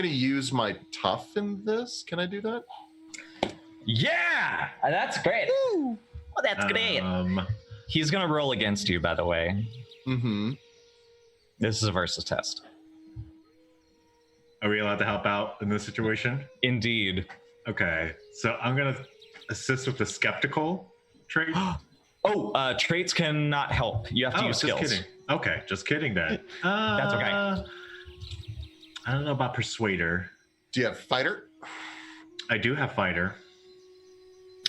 use my tough in this. Can I do that? Yeah! That's great. Oh, that's great. He's gonna roll against you, by the way. Mm-hmm. This is a versus test. Are we allowed to help out in this situation? Indeed. Okay, so I'm gonna assist with the skeptical trait. Traits cannot help. You have to use just skills. kidding. Okay, just kidding then. That's okay. I don't know about persuader. Do you have fighter? I do have fighter.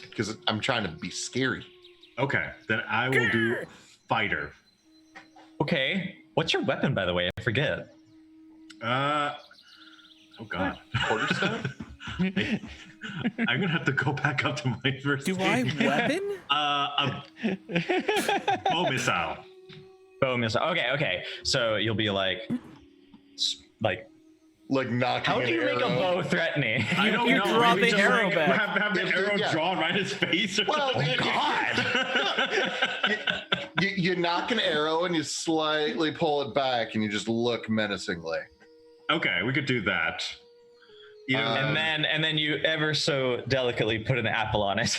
Because I'm trying to be scary. Okay, then I will do fighter. Okay. What's your weapon, by the way? I forget. Oh god. Quarterstaff? I'm gonna have to go back up to my first. Do I weapon? A bow missile. Bow missile. Okay. So you'll be like, Like knocking how do you make a bow threatening? I don't You know. draw Maybe the just, arrow like, back. Have the arrow drawn right in his face. Or Well, something. you knock an arrow and you slightly pull it back and you just look menacingly. Okay, we could do that. And then you ever so delicately put an apple on it.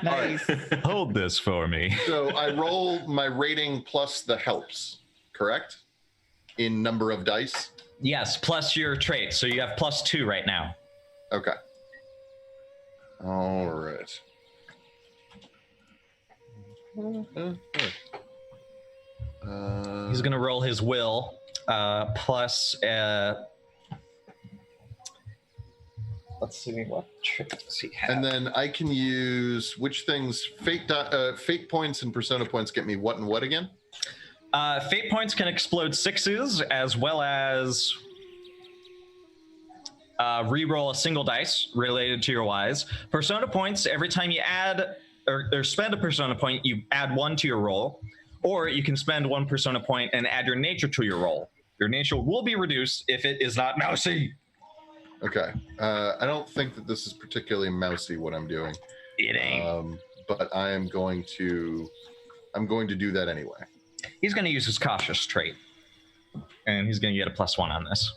Nice. Hold this for me. So I roll my rating plus the helps, correct? In number of dice. Yes, plus your trait. So you have +2 right now. Okay. All right. He's gonna roll his will plus. Let's see what trait does he have. And then I can use which things? Fate points and persona points get me what and what again? Fate points can explode 6s, as well as re-roll a single dice related to your wise. Persona points, every time you add or spend a persona point, you add 1 to your roll, or you can spend 1 persona point and add your nature to your roll. Your nature will be reduced if it is not mousy. Okay. I don't think that this is particularly mousy what I'm doing. It ain't. But I'm going to do that anyway. He's going to use his cautious trait, and he's going to get a +1 on this.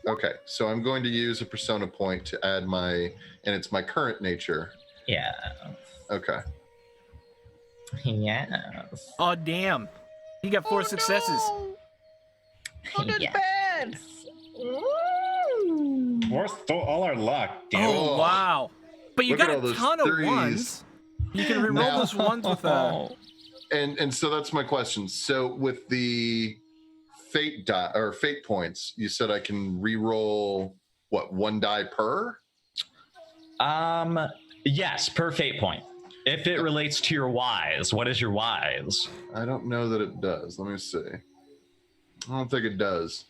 Okay, so I'm going to use a persona point to add and it's my current nature. Yeah. Okay. Yes. Oh, damn. He got 4 successes. Yeah. Bad. Worth all our luck. Damn. Oh, wow. But you Look at got all a those ton of threes. ones. You can reroll Now- those ones with And so that's my question. So with the fate points, you said I can re-roll what, 1 die per? Yes, per fate point. If it relates to your wise, what is your wise? I don't know that it does. Let me see. I don't think it does.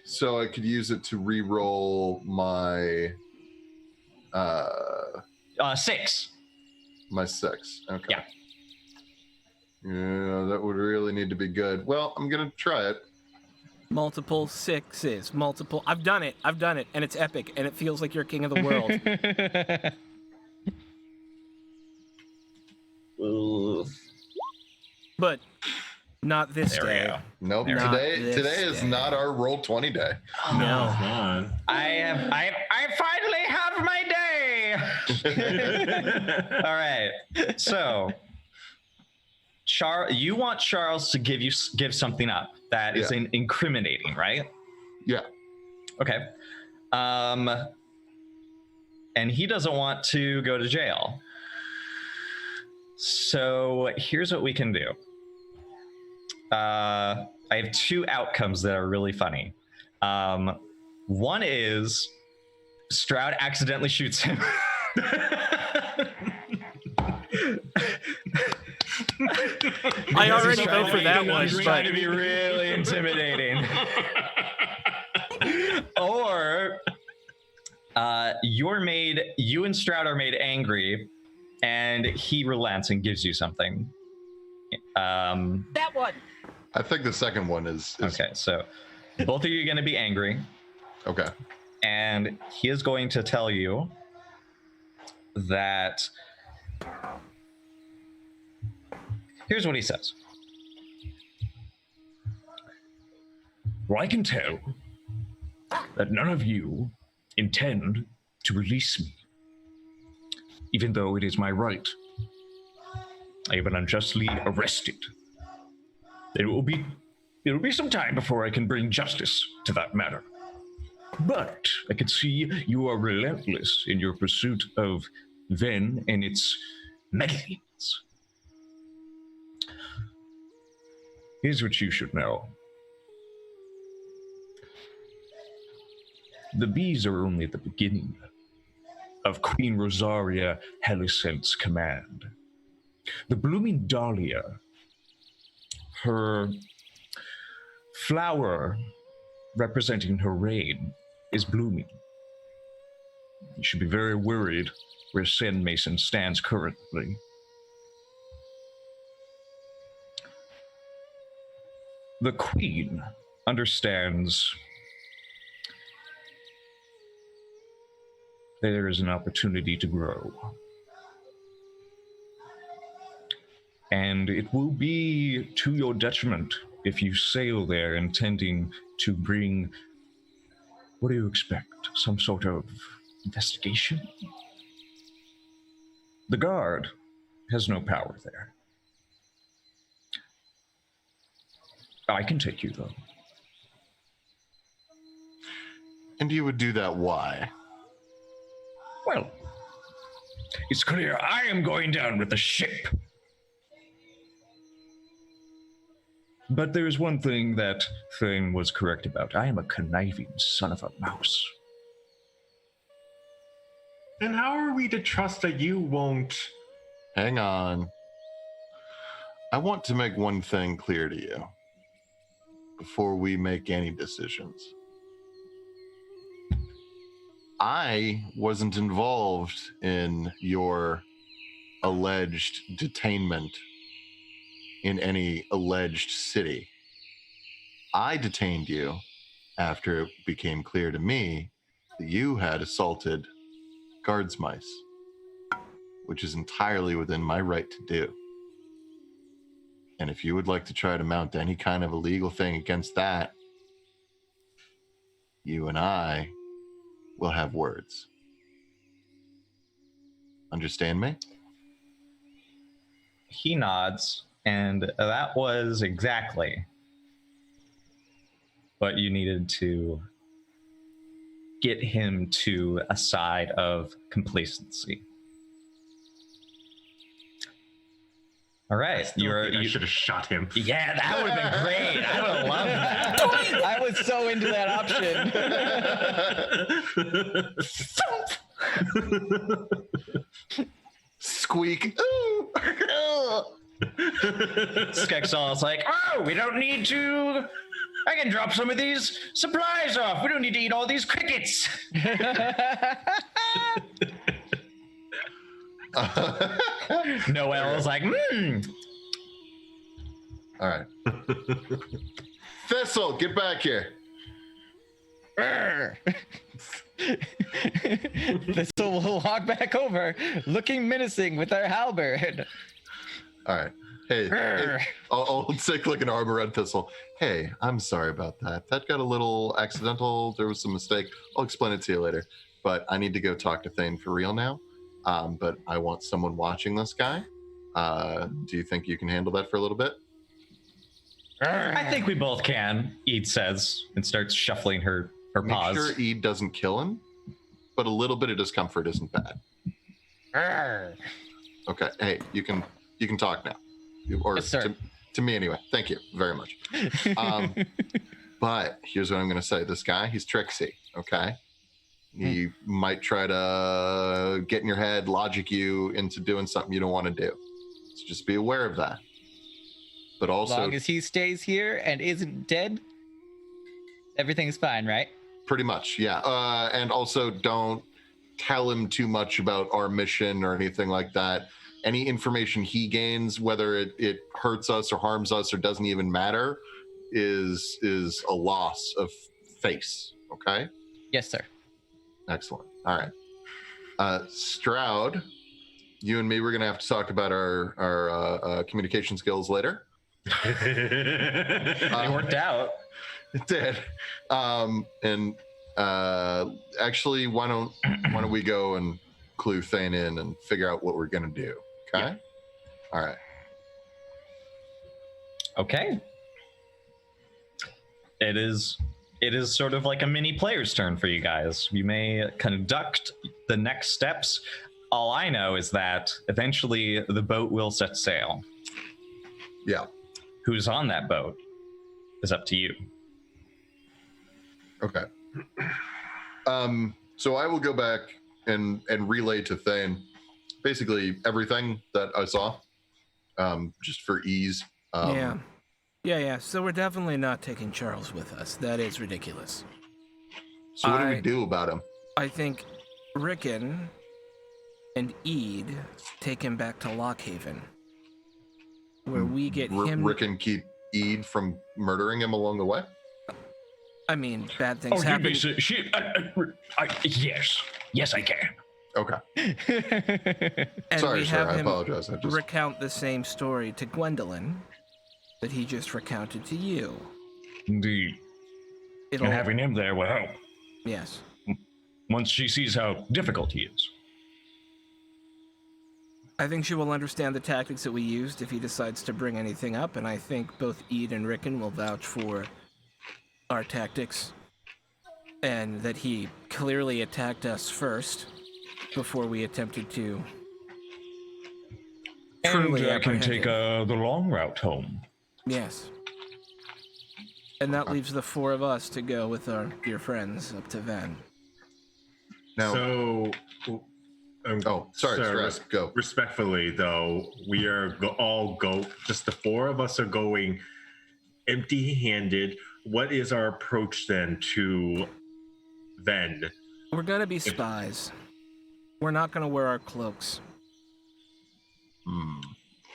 So I could use it to re-roll my 6. my 6. Okay. Yeah. Yeah, that would really need to be good. Well, I'm gonna try it. multiple 6s. Multiple. I've done it, and it's epic, and it feels like you're king of the world. But not this There we day. go. Nope. Not Today this is day. not our roll 20 day. No. Come on. I finally have my day. All right. So, you want Charles to give something up that is Yeah. incriminating, right? Yeah. Okay. And he doesn't want to go to jail. So here's what we can do. I have 2 outcomes that are really funny. One is Stroud accidentally shoots him. I already go for that one, He's trying to but be really intimidating. Or you and Stroud are made angry, and he relents and gives you something. that one. I think the second one is Okay, so both of you are going to be angry, okay. and he is going to tell you that. Here's what he says. Well, I can tell that none of you intend to release me, even though it is my right. I have been unjustly arrested. It will be some time before I can bring justice to that matter. But I can see you are relentless in your pursuit of Venn and its meddlings. Here's what you should know. The bees are only the beginning of Queen Rosaria Helicent's command. The blooming dahlia, her flower representing her reign, is blooming. You should be very worried where Sand Mason stands currently. The Queen understands there is an opportunity to grow. And it will be to your detriment if you sail there intending to bring, what do you expect? Some sort of investigation? The guard has no power there. I can take you, though. And you would do that why? Well, it's clear I am going down with the ship. But there's one thing that Thane was correct about. I am a conniving son of a mouse. And how are we to trust that you won't? Hang on. I want to make one thing clear to you before we make any decisions. I wasn't involved in your alleged detainment in any alleged city. I detained you after it became clear to me that you had assaulted guards mice, which is entirely within my right to do. And if you would like to try to mount any kind of illegal thing against that, you and I will have words. Understand me? He nods, and that was exactly what you needed to get him to a side of complacency. All right, I should have shot him. Yeah, that would have been great. I would have loved that. I was so into that option. Squeak. Ooh. Skexal's like, oh, we don't need to. I can drop some of these supplies off. We don't need to eat all these crickets. Noel's like, All right. Thistle, get back here. Thistle will walk back over, looking menacing with our halberd. All right. Hey, I'll take like an armor-red Thistle. Hey, I'm sorry about that. That got a little accidental. There was some mistake. I'll explain it to you later. But I need to go talk to Thane for real now. But I want someone watching this guy. Do you think you can handle that for a little bit? I think we both can, Ede says, and starts shuffling her Make paws. sure Ede doesn't kill him, but a little bit of discomfort isn't bad. Okay, hey, you can talk now. Or yes, sir. To me anyway. Thank you very much. But here's what I'm going to say. This guy, he's tricksy, okay? He might try to get in your head, logic you into doing something you don't want to do. So just be aware of that. But also, as long as he stays here and isn't dead, everything's fine, right? Pretty much, yeah. And also don't tell him too much about our mission or anything like that. Any information he gains, whether it hurts us or harms us or doesn't even matter, is a loss of face, okay? Yes, sir. Excellent. All right. Stroud, you and me, we're going to have to talk about our communication skills later. It worked out. It did. Actually, why don't we go and clue Thane in and figure out what we're gonna do? Okay. Yeah. All right. Okay. It is sort of like a mini player's turn for you guys. You may conduct the next steps. All I know is that eventually the boat will set sail. Yeah. Who's on that boat is up to you. Okay. So I will go back and relay to Thane basically everything that I saw, just for ease. Yeah. So we're definitely not taking Charles with us. That is ridiculous. So what do we do about him? I think Rickon and Ede take him back to Lockhaven, where we get him. Rickon keep Ede from murdering him along the way? I mean, bad things happen. Yes, I can. Okay. And Sorry, we sir. have I him apologize. recount the same story to Gwendolyn that he just recounted to you. Indeed. And having him there will help. Yes. Once she sees how difficult he is. I think she will understand the tactics that we used if he decides to bring anything up, and I think both Ede and Rickon will vouch for our tactics, and that he clearly attacked us first before we attempted to truly And I can apprehend take him. the long route home. Yes. And that leaves the four of us to go with our dear friends up to Venn. Now, So, sorry, sir, Stress, go. respectfully, though, we are just the four of us are going empty-handed. What is our approach then to Venn? We're gonna be spies. We're not gonna wear our cloaks.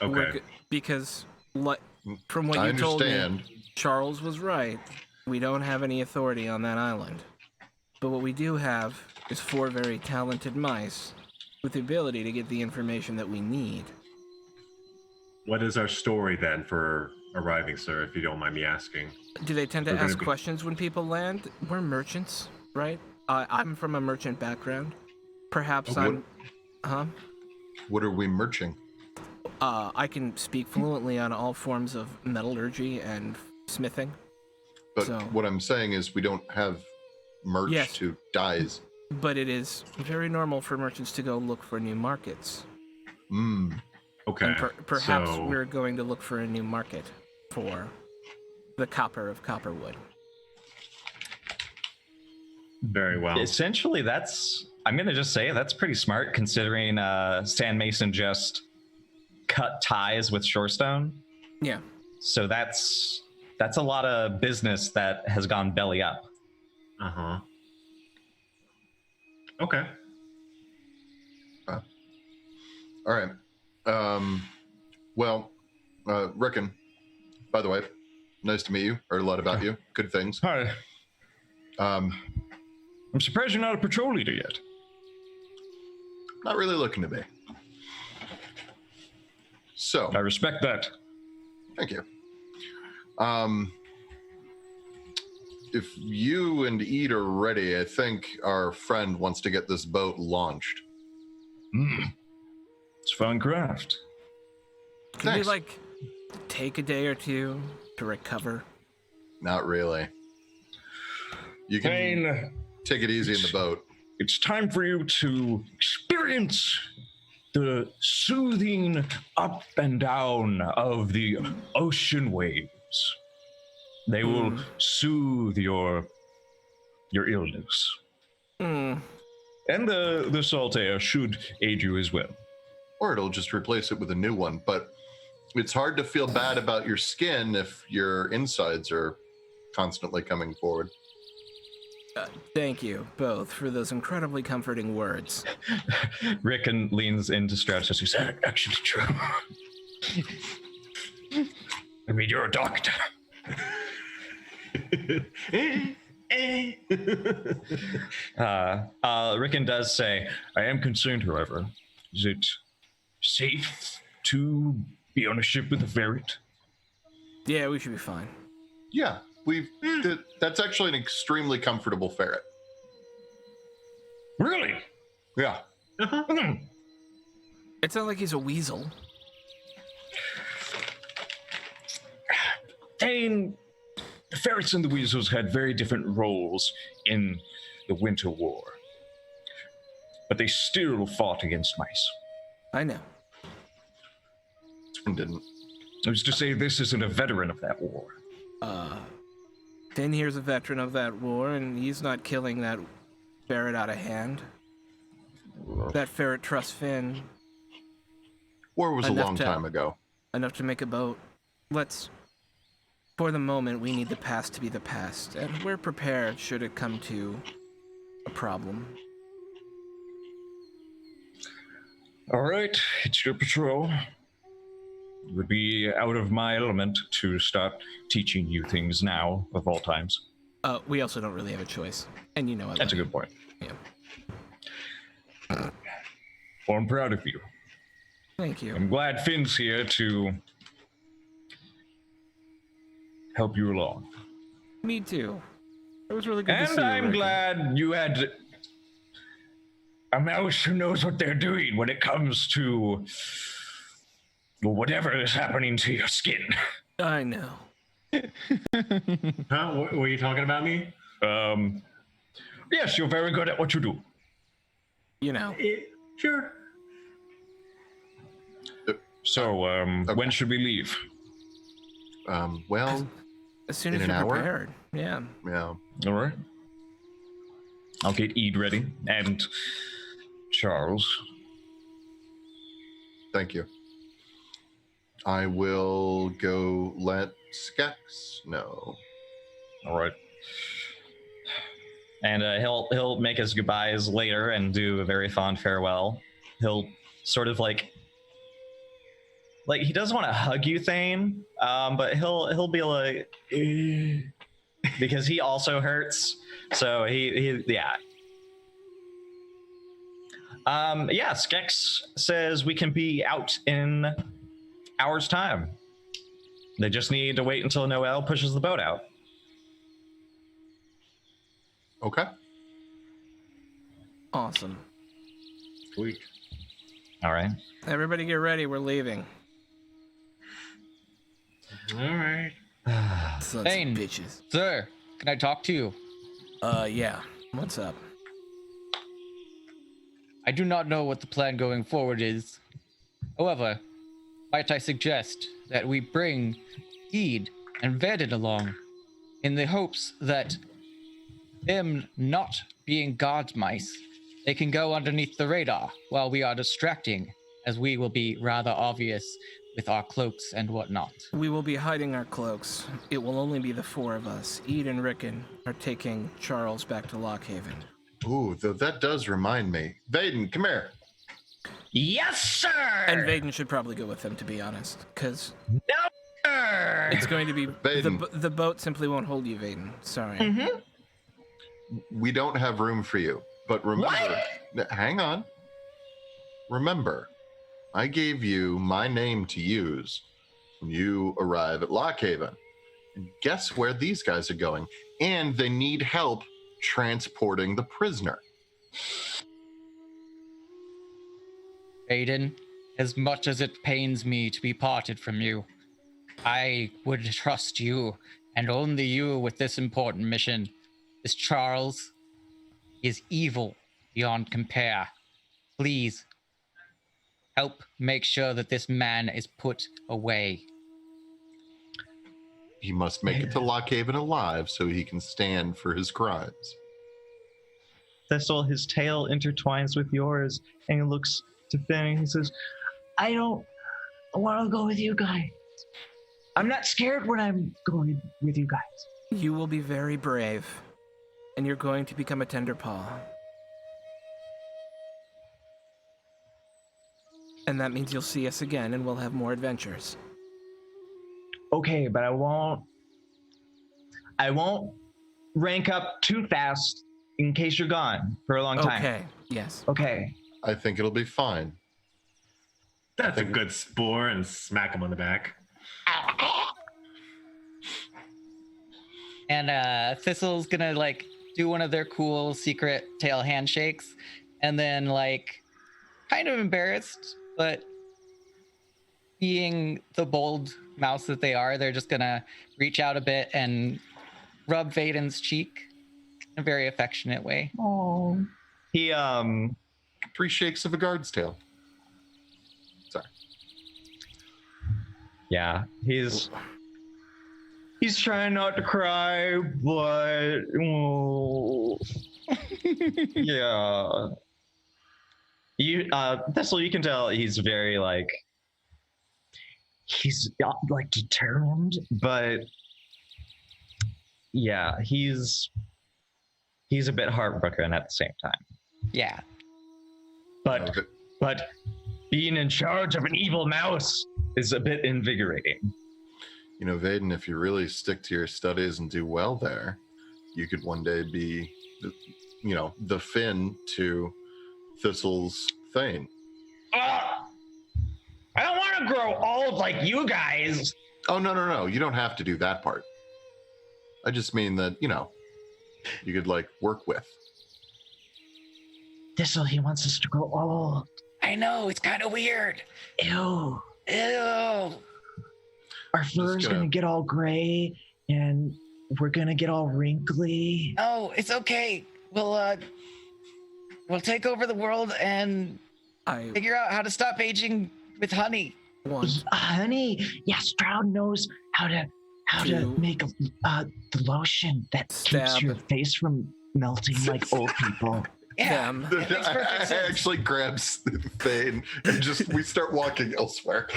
Okay. Because from what I you told understand. me, Charles was right. We don't have any authority on that island. But what we do have is four very talented mice with the ability to get the information that we need. What is our story then for arriving, sir, if you don't mind me asking? Do they tend to We're gonna ask be- questions when people land? We're merchants, right? I'm from a merchant background. Perhaps Okay. What are we merching? I can speak fluently on all forms of metallurgy and smithing. But So- what I'm saying is we don't have merch Yes. to dyes. But it is very normal for merchants to go look for new markets. Okay. And perhaps so, we're going to look for a new market for the copper of Copperwood. very well. Essentially, I'm going to just say that's pretty smart considering Sand Mason just cut ties with Shorestone. Yeah. So that's a lot of business that has gone belly up. Uh-huh. Okay. All right. Rickon, by the way, nice to meet you. Heard a lot about you. Good things. Hi. Um, I'm surprised you're not a patrol leader yet. not really looking to be. So, I respect that. thank you. If you and Ede are ready, I think our friend wants to get this boat launched. It's fun craft. Can we, Thanks. take a day or two to recover? Not really. You can Thane, take it easy in the boat. it's time for you to experience the soothing up and down of the ocean waves. They will soothe your illness. Hmm. And the salt air should aid you as well. Or it'll just replace it with a new one. But it's hard to feel bad about your skin if your insides are constantly coming forward. Thank you both for those incredibly comforting words. Rickon leans into Strauss as he said, Actually true. I mean, you're a doctor. Rickon does say, I am concerned, however. Is it safe to be on a ship with a ferret? Yeah, we should be fine. Yeah, That's actually an extremely comfortable ferret. Really? Yeah. Hmm. It's not like he's a weasel. And the ferrets and the weasels had very different roles in the Winter War. But they still fought against mice. I know. This one didn't. Who's to say this isn't a veteran of that war? Finn here's a veteran of that war, and he's not killing that ferret out of hand. That ferret trusts Finn War was a Enough long to- time ago. enough to make a boat. For the moment, we need the past to be the past, and we're prepared should it come to a problem. All right, it's your patrol. It would be out of my element to start teaching you things now, of all times. We also don't really have a choice, and you know I That's a love good point. Yeah. Well, I'm proud of you. Thank you. I'm glad Finn's here to help you along. Me too. It was really good to see And you, I'm Rick. glad you had a mouse who knows what they're doing when it comes to whatever is happening to your skin. I know. Huh? Were you talking about me? Yes, you're very good at what you do. You know. Sure. So, when should we leave? Well, As soon In as an you're hour? prepared. Yeah. yeah. All right. I'll get Ede ready and Charles. Thank you. I will go let Skex know. All right. And he'll make his goodbyes later and do a very fond farewell. He'll sort of like he doesn't want to hug you, Thane, but he'll be like because he also hurts. So he yeah. Yeah, Skex says we can be out in hour's time. They just need to wait until Noel pushes the boat out. Okay. Awesome. Sweet. All right. Everybody get ready. We're leaving. All right. Sons of Thane. bitches. Sir, can I talk to you? Yeah. What's up? I do not know what the plan going forward is. However, might I suggest that we bring Ede and Verdon along in the hopes that them not being guard mice, they can go underneath the radar while we are distracting, as we will be rather obvious with our cloaks and whatnot. We will be hiding our cloaks. It will only be the four of us. Ede and Rickon are taking Charles back to Lockhaven. Ooh, though that does remind me. Vaden, come here. Yes, sir. And Vaden should probably go with them, to be honest, because No, sir. it's going to be Vaden. the boat simply won't hold you, Vaden. Sorry. We don't have room for you. But remember, hang on. Remember, I gave you my name to use when you arrive at Lockhaven. And guess where these guys are going? And they need help transporting the prisoner. Aiden, as much as it pains me to be parted from you, I would trust you and only you with this important mission. This Charles is evil beyond compare. Please help make sure that this man is put away. He must make it to Lockhaven alive so he can stand for his crimes. Thistle, his tail intertwines with yours, and he looks to Finn and he says, I don't want to go with you guys. I'm not scared when I'm going with you guys. You will be very brave, and you're going to become a tender paw. And that means you'll see us again, and we'll have more adventures. Okay, but I won't rank up too fast in case you're gone for a long time. Okay, yes. Okay. I think it'll be fine. That's a good spore, and smack him on the back. And Thistle's gonna like do one of their cool secret tail handshakes, and then like kind of embarrassed, but being the bold mouse that they are, they're just gonna reach out a bit and rub Vaden's cheek in a very affectionate way. Oh. He 3 shakes of a guard's tail. Sorry. Yeah, he's trying not to cry, but yeah. You Thistle, you can tell he's very like he's like determined, but yeah, he's a bit heartbroken at the same time. Yeah. But being in charge of an evil mouse is a bit invigorating. You know, Vaden, if you really stick to your studies and do well there, you could one day be, the Finn to Thistle's Thane. I don't want to grow old like you guys. Oh, no. You don't have to do that part. I just mean that, you could, like, work with. Thistle, he wants us to grow old. I know, it's kind of weird. Ew. Ew. Our fur's gonna get all gray and we're gonna get all wrinkly. Oh, it's okay. We'll take over the world and figure out how to stop aging with honey. Honey, yeah, Stroud knows how to make the lotion that keeps your face from melting like old people. Yeah, I actually grabs Thane and we start walking elsewhere.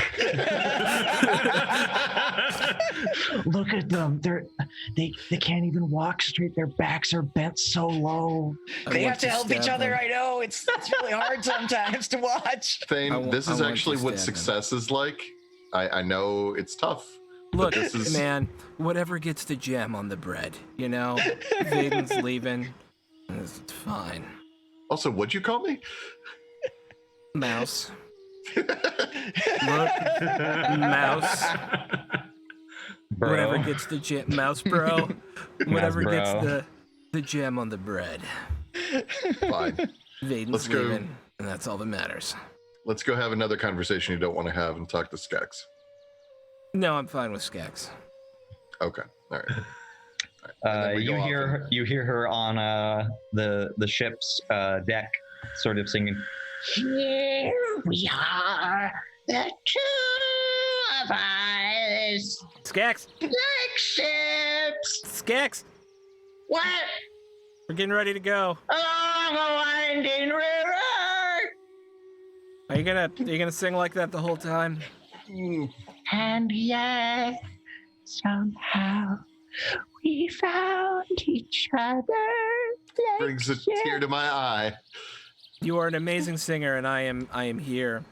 Look at them. They can't even walk straight. Their backs are bent so low. They have to help each other. I know. It's really hard sometimes to watch. Thane, this is actually what success is like. I know it's tough. Look, man, whatever gets the gem on the bread, Vaden's leaving. It's fine. Also, what'd you call me? Mouse. Look, mouse. Bro. Whatever gets the gem, mouse bro. Whatever Mouse gets bro. the gem on the bread. Fine. Vaden's leaving, and that's all that matters. Let's go have another conversation you don't want to have and talk to Skex. No, I'm fine with Skex. Okay. All right. You hear her on the ship's deck, sort of singing. Here we are, the two of us, Skex! like ships. Skex! What? We're getting ready to go. Along a winding river. Are you gonna sing like that the whole time? And yet, somehow, we found each other. Like Brings a tear to my eye. You are an amazing singer, and I am here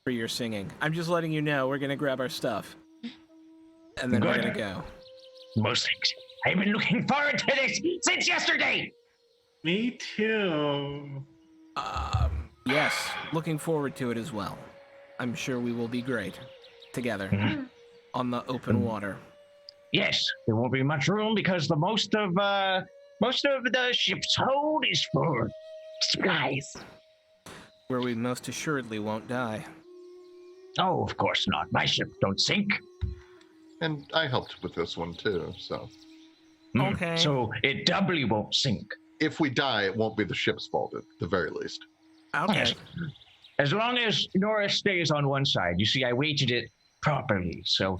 for your singing. I'm just letting you know we're gonna grab our stuff, and then we're gonna go. Most things. I've been looking forward to this since yesterday. Me too. Yes, looking forward to it as well. I'm sure we will be great together on the open water. Yes, there won't be much room because the most of the ship's hold is for supplies. Where we most assuredly won't die. Oh, of course not. My ship don't sink. And I helped with this one too, so. Okay. So it doubly won't sink. If we die, it won't be the ship's fault at the very least. Okay. Yes. As long as Nora stays on one side. You see, I weighted it properly, so,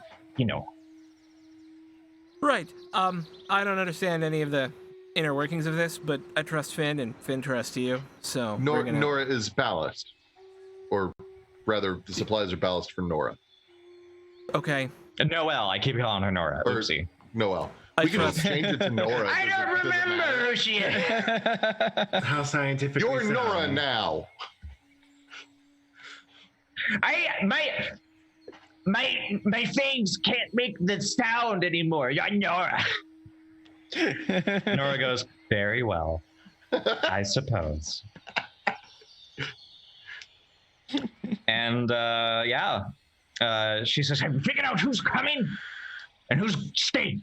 Right. I don't understand any of the inner workings of this, but I trust Finn, and Finn trusts you. So Nora is ballast, or rather, the supplies are ballast for Nora. Okay. Noelle, I keep calling her Nora. Or Oopsie. Noelle. I We can just trust- change it to Nora. I don't remember who she is. How scientific. You're Nora now. My fangs can't make the sound anymore. You're Nora. Nora goes, very well, I suppose. And she says, Have you figured out who's coming and who's staying?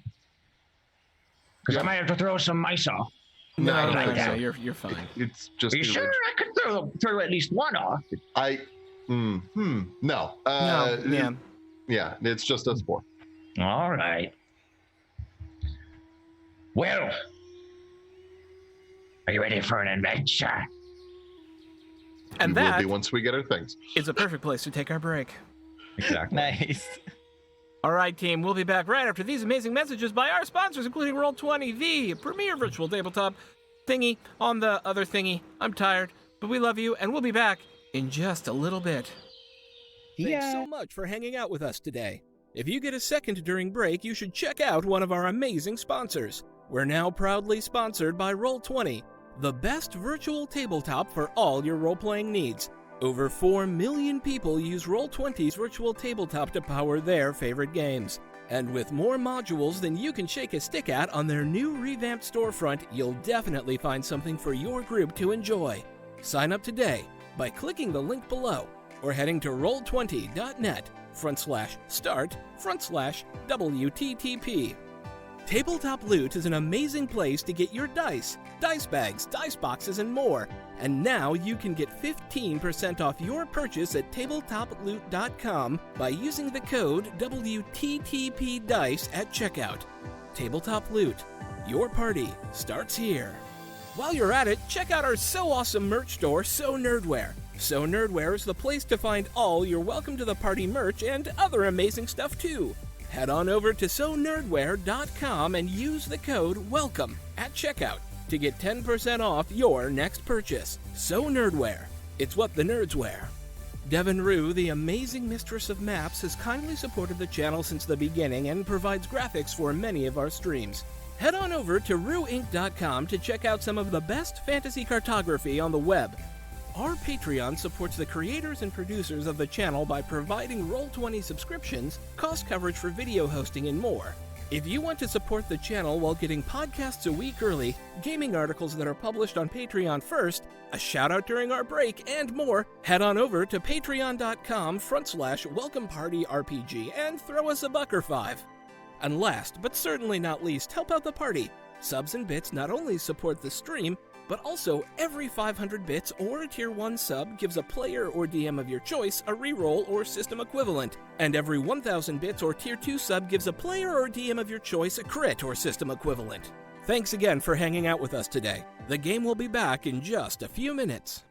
Because Yeah. I might have to throw some mice off. No, I don't no, think no, so. you're fine. It's just Are you the sure? I could throw at least one off. No. No, yeah. Yeah, it's just us four. All right. Well, are you ready for an adventure? And We will that be once we get our things. is a perfect place to take our break. Exactly. Nice. All right, team, we'll be back right after these amazing messages by our sponsors, including Roll20, the premier virtual tabletop thingy on the other thingy. I'm tired, but we love you, and we'll be back in just a little bit. Thanks so much for hanging out with us today. If you get a second during break, you should check out one of our amazing sponsors. We're now proudly sponsored by Roll20, the best virtual tabletop for all your role-playing needs. Over 4 million people use Roll20's virtual tabletop to power their favorite games. And with more modules than you can shake a stick at on their new revamped storefront, you'll definitely find something for your group to enjoy. Sign up today by clicking the link below or heading to roll20.net/start/WTTP. Tabletop Loot is an amazing place to get your dice bags, dice boxes, and more. And now you can get 15% off your purchase at tabletoploot.com by using the code WTTPDICE at checkout. Tabletop Loot, your party starts here. While you're at it, check out our so awesome merch store, So Nerdware. So Nerdware is the place to find all your Welcome to the Party merch and other amazing stuff too. Head on over to sonerdware.com and use the code WELCOME at checkout to get 10% off your next purchase. So Nerdware, it's what the nerds wear. Devin Rue, the amazing mistress of maps, has kindly supported the channel since the beginning and provides graphics for many of our streams. Head on over to rueinc.com to check out some of the best fantasy cartography on the web. Our Patreon supports the creators and producers of the channel by providing Roll20 subscriptions, cost coverage for video hosting, and more. If you want to support the channel while getting podcasts a week early, gaming articles that are published on Patreon first, a shout out during our break, and more, head on over to patreon.com/welcomepartyrpg and throw us $1 or $5. And last, but certainly not least, help out the party. Subs and bits not only support the stream, but also every 500 bits or a tier 1 sub gives a player or DM of your choice a reroll or system equivalent, and every 1000 bits or tier 2 sub gives a player or DM of your choice a crit or system equivalent. Thanks again for hanging out with us today. The game will be back in just a few minutes.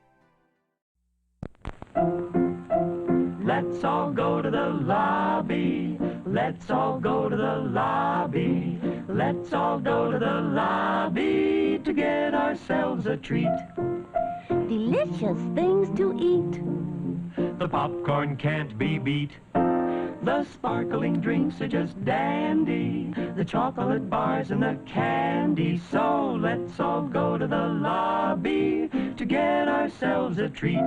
Let's all go to the lobby. Let's all go to the lobby. Let's all go to the lobby to get ourselves a treat. Delicious things to eat. The popcorn can't be beat. The sparkling drinks are just dandy. The chocolate bars and the candy. So let's all go to the lobby to get ourselves a treat.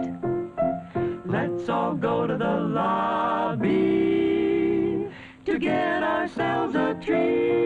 Let's all go to the lobby to get ourselves a treat.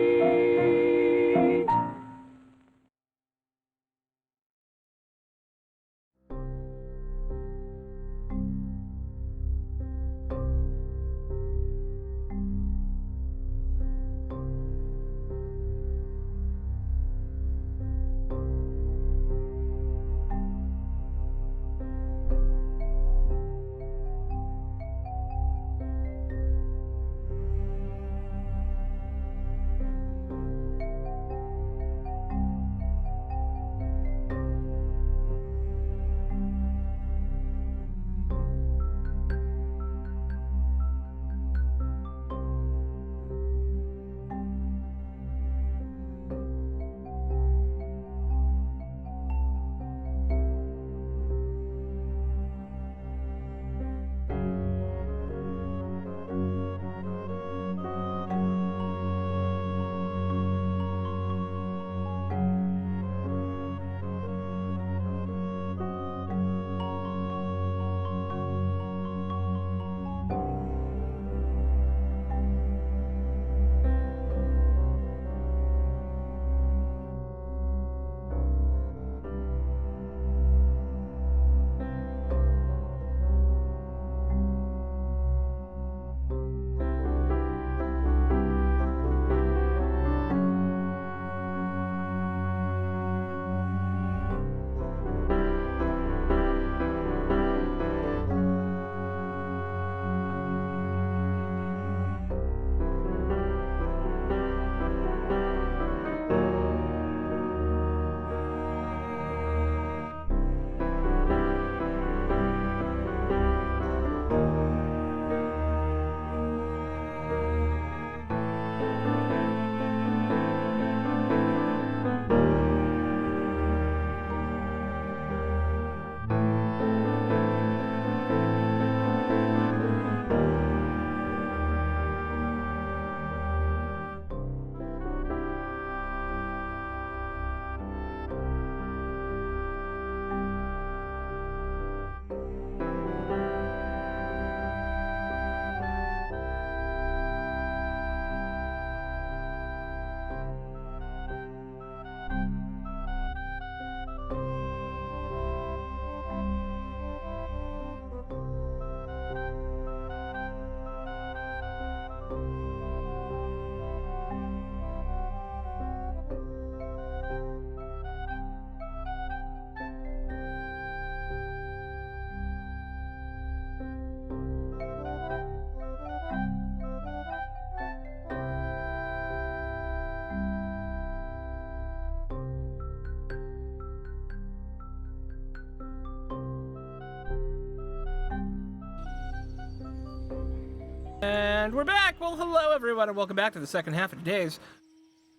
And we're back. Well, hello, everyone, and welcome back to the second half of today's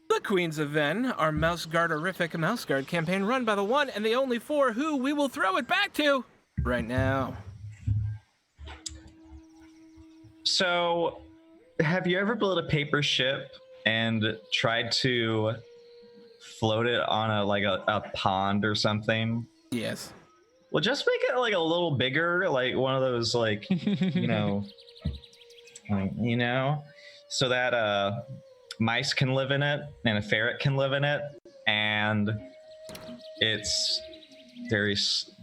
The Queens of Venn, our Mouse Guard-orific Mouse Guard campaign run by the one and the only four who we will throw it back to right now. So, have you ever built a paper ship and tried to float it on a pond or something? Yes. Well, just make it like a little bigger, like one of those so that mice can live in it and a ferret can live in it, and it's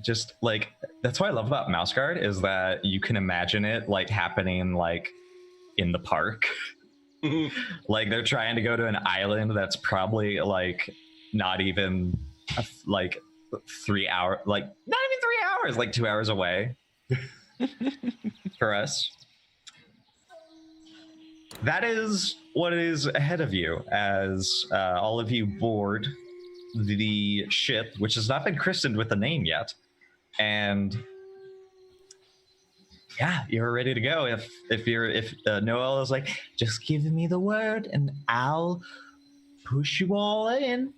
just like, that's what I love about Mouse Guard, is that you can imagine it like happening like in the park. Like they're trying to go to an island that's probably like not even like 3 hours, like not even 3 hours, like 2 hours away for us. That is what is ahead of you as all of you board the ship, which has not been christened with a name yet. And yeah, you're ready to go. If Noel is like, just give me the word and I'll push you all in.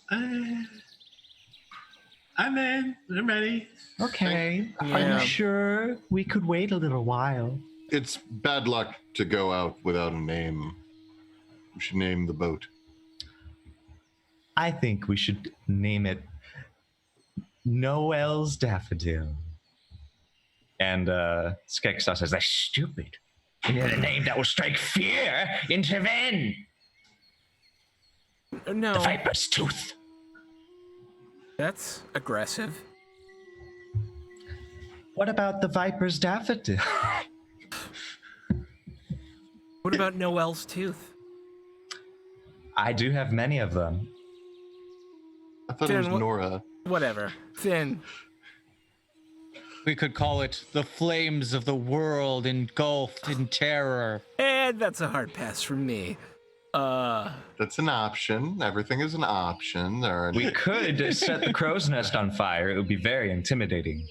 I'm in. I'm ready. Okay. Yeah. Are you sure we could wait a little while? It's bad luck to go out without a name. We should name the boat. I think we should name it Noel's Daffodil. And Skeksaw says, that's stupid. We need a name that will strike fear into Venn. No, The Viper's Tooth. that's aggressive. What about the Viper's Daffodil? What about Noel's tooth? I do have many of them. I thought it was Finn, Nora. Whatever. Finn. We could call it the flames of the world engulfed in terror. And that's a hard pass from me. That's an option. Everything is an option. We could set the crow's nest on fire. It would be very intimidating.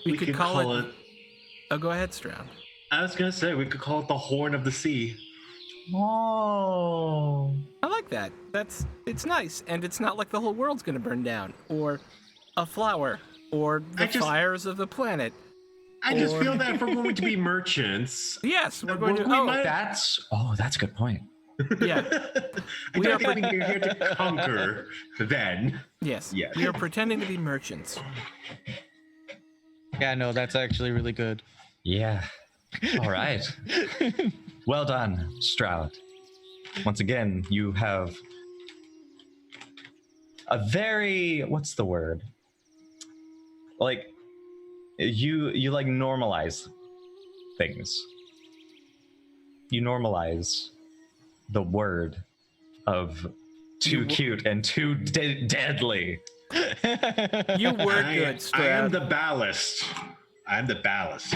We could call it... Oh, go ahead, Stroud. I was gonna say we could call it the Horn of the Sea. Oh. I like that. It's nice, and it's not like the whole world's gonna burn down, or a flower, or the fires of the planet. I just feel that if we're going to be merchants, Yes, we're That going to. we Oh, might- That's a good point. yeah. I We don't are think we're here to conquer Venn. Yes. Yes. We are pretending to be merchants. Yeah, no, that's actually really good. Yeah. All right. Well done, Stroud. Once again, you have a very, what's the word? Like, you like normalize things. You normalize the word of too cute and too deadly. You were good, I am Stroud. the ballast. I'm the ballast.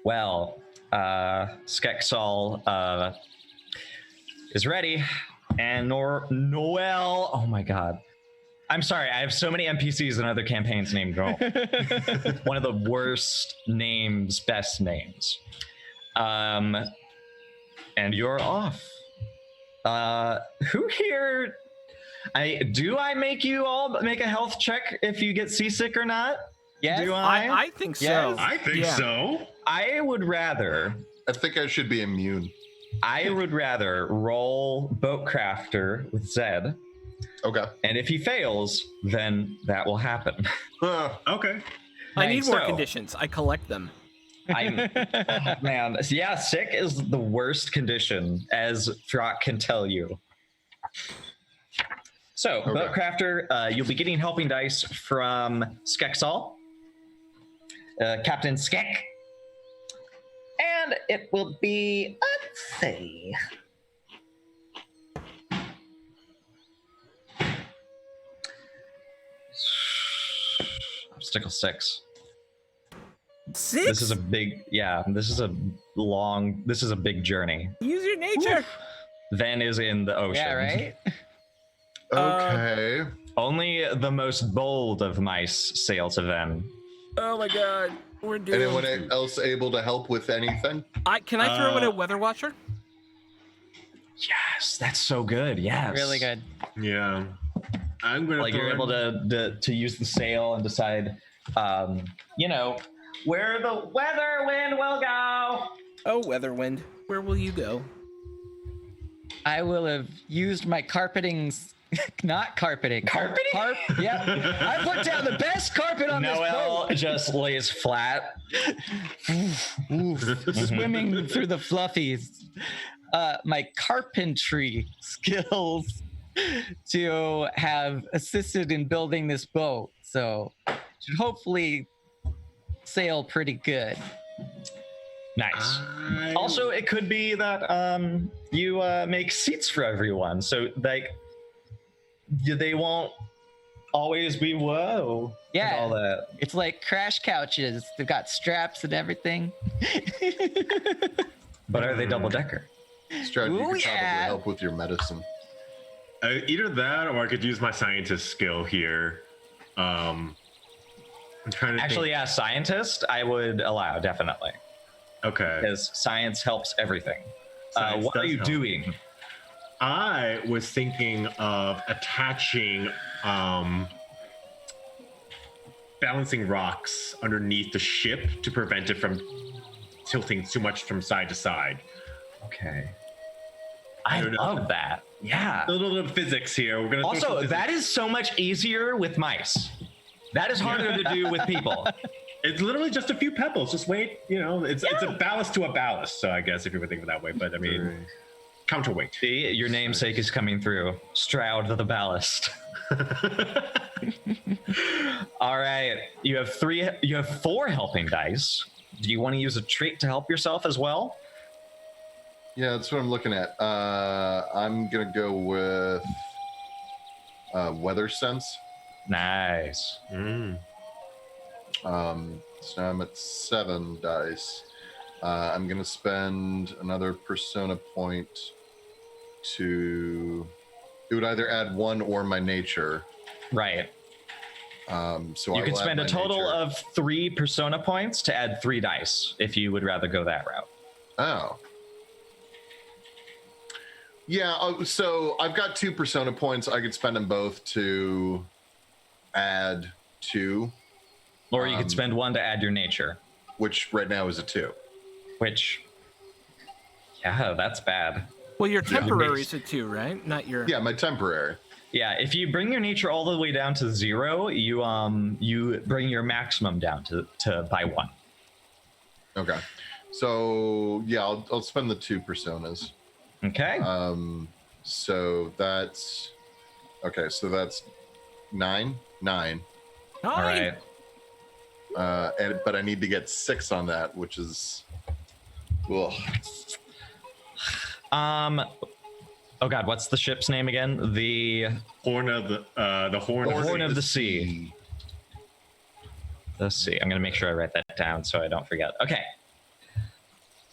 Well, Skeksol is ready, and Noel. Oh my God, I'm sorry. I have so many NPCs in other campaigns named Noel. One of the worst names, best names. And you're off. Who here? I make you all make a health check if you get seasick or not? Yes. Do I think so. Yes. I think Yeah. so. I would rather. I think I should be immune. I would rather roll Boatcrafter with Zed, Okay. and if he fails, then that will happen. Okay. I need more So- conditions. I collect them. Man, yeah, sick is the worst condition, as Frock can tell you. So, Okay. Boatcrafter, you'll be getting helping dice from Skeksol, Captain Skek, and it will be, let's see. Obstacle 6. 6? This is a big, this is a big journey. Use your nature. Venn is in the ocean. Yeah, right? Okay. Only the most bold of mice sail to Venn. Oh my god, we're doomed. Anyone else able to help with anything? Can I throw in a weather watcher? Yes, that's so good. Yes. Really good. Yeah. I'm gonna Like you're able to use the sail and decide, where the weather wind will go. Oh, weather wind, where will you go? I will have used my carpeting. Not carpeting. Carpeting? Yeah. I put down the best carpet on this Noel boat. just lays flat. Swimming through the fluffies. My carpentry skills to have assisted in building this boat. So should hopefully sail pretty good. Nice. Also, it could be that you make seats for everyone, so like they won't always be whoa. Yeah. And all that. It's like crash couches. They've got straps and everything. But are they double decker? Stroud, you Ooh, could probably yeah. help with your medicine. Either that, or I could use my scientist skill here. I'm trying to Actually, think. yeah, scientist I would allow definitely Okay. because science helps everything. Science What are does you help. doing? I was thinking of attaching balancing rocks underneath the ship to prevent it from tilting too much from side to side. Okay. I don't know. love that. Yeah. A little bit of physics here. We're gonna throw some Also, physics. that is so much easier with mice. That is harder to do with people. It's literally just a few pebbles. Just wait. It's a ballast to a ballast. So I guess if you would think of it that way, but I mean, counterweight. See, your namesake is coming through. Stroud the ballast. All right. You have 4 helping dice. Do you want to use a trait to help yourself as well? Yeah, that's what I'm looking at. I'm gonna go with weather sense. Nice. Mm. So now I'm at 7 dice. I'm gonna spend another persona point to. It would either add 1 or my nature. Right. So You I can will add spend a my total nature. of 3 persona points to add 3 dice if you would rather go that route. Oh. Yeah, so I've got 2 persona points. I could spend them both to add 2, Or you could spend 1 to add your nature, which right now is a 2. which, yeah, that's bad. Well, your temporary's a 2, right? Not your. Yeah, my temporary. Yeah, if you bring your nature all the way down to 0, you bring your maximum down to by 1. Okay. So yeah, I'll spend the 2 personas. Okay. So that's okay. So that's 9. All right. But I need to get 6 on that, which is. Ugh. Oh God, what's the ship's name again? The Horn of the Horn of the Sea. Let's see. I'm gonna make sure I write that down so I don't forget. Okay.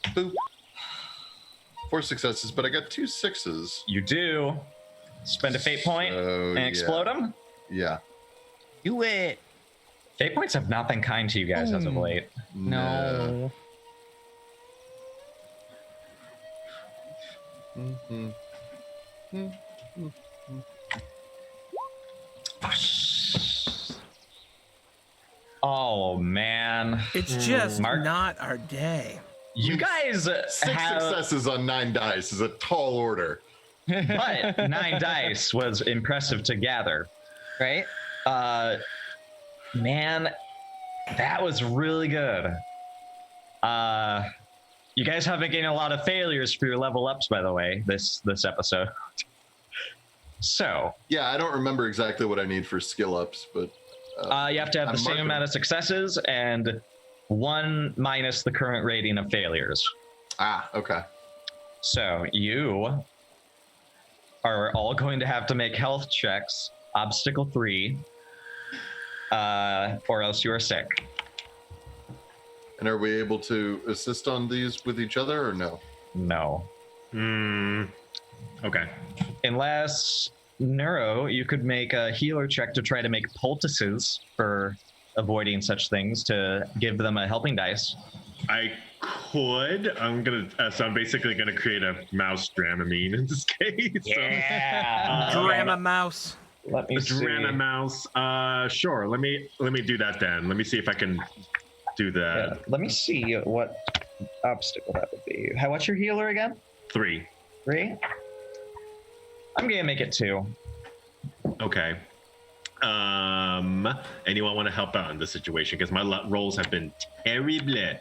Boop. 4 successes, but I got 2 6s. You do. Spend a fate point So, and explode them. Yeah. Do it. Fate points have not been kind to you guys as of late. No. Mhm. Oh man, It's just Mark? not our day. you guys 6 have, successes on 9 dice is a tall order. but 9 dice was impressive to gather. Right? Man, that was really good. You guys have been getting a lot of failures for your level ups, by the way, this episode. So, Yeah, I don't remember exactly what I need for skill ups, but you have to have I'm the same marking amount it. of successes and 1 minus the current rating of failures. Okay. So you are all going to have to make health checks, obstacle 3, or else you are sick. And are we able to assist on these with each other or no? No. Okay. Unless, Neuro, you could make a healer check to try to make poultices for avoiding such things to give them a helping dice. I could. I'm basically gonna create a mouse Dramamine in this case. Yeah. Drama mouse. Let me see. Drama mouse. Sure. Let me do that then. Let me see if I can do that. Yeah, let me see what obstacle that would be. What's your healer again? 3. 3? I'm gonna make it 2. Okay. Anyone want to help out in this situation? Because my rolls have been terrible.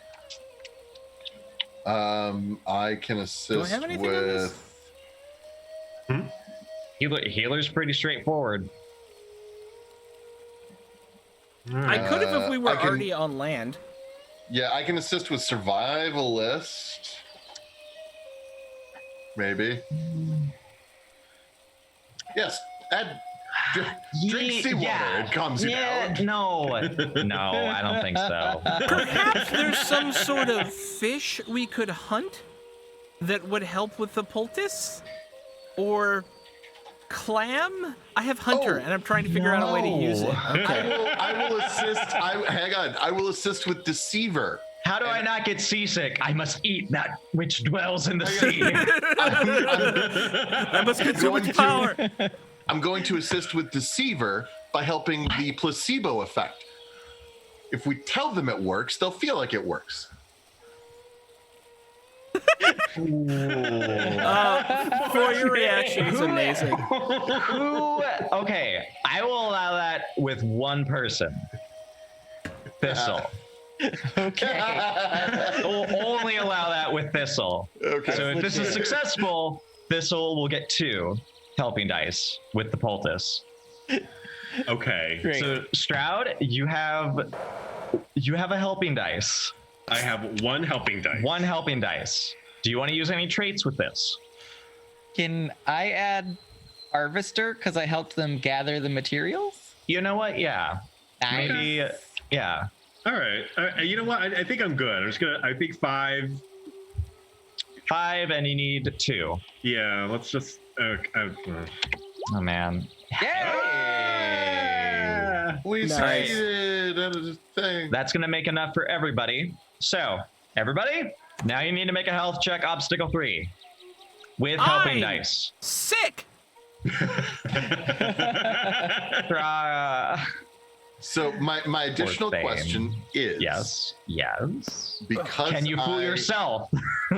I can assist have anything in this? with. Healer's pretty straightforward. I could have if we were I can- already on land. Yeah, I can assist with survivalist. Maybe. Yes. Add. Drink seawater. It calms you down. No, I don't think so. Perhaps there's some sort of fish we could hunt that would help with the poultice? Or clam? I have hunter, and I'm trying to figure out a way to use it. Okay. I will assist. Hang on. I will assist with deceiver. How do I not get seasick? I must eat that which dwells in the sea. I must get so much power. I'm going to assist with deceiver by helping the placebo effect. If we tell them it works, they'll feel like it works. For your reaction is amazing. Okay, I will allow that with one person. Thistle. Okay. We'll only allow that with Thistle. Okay. So if this is successful, Thistle will get 2 helping dice with the poultice. Okay. Great. So Stroud, you have a helping dice. I have 1 helping dice. 1 helping dice. Do you want to use any traits with this? Can I add harvester because I helped them gather the materials? You know what? Yeah. Nice. Maybe. Yeah. All right. You know what? I think I'm good. I'm just gonna. I think 5. 5, and you need 2. Yeah. Let's just. Oh man. Yeah. We Nice. succeeded at a thing. That's gonna make enough for everybody. So, everybody, now you need to make a health check, obstacle 3, with helping I'm dice. Sick. So my additional Fame. question is Yes. because Can you fool yourself?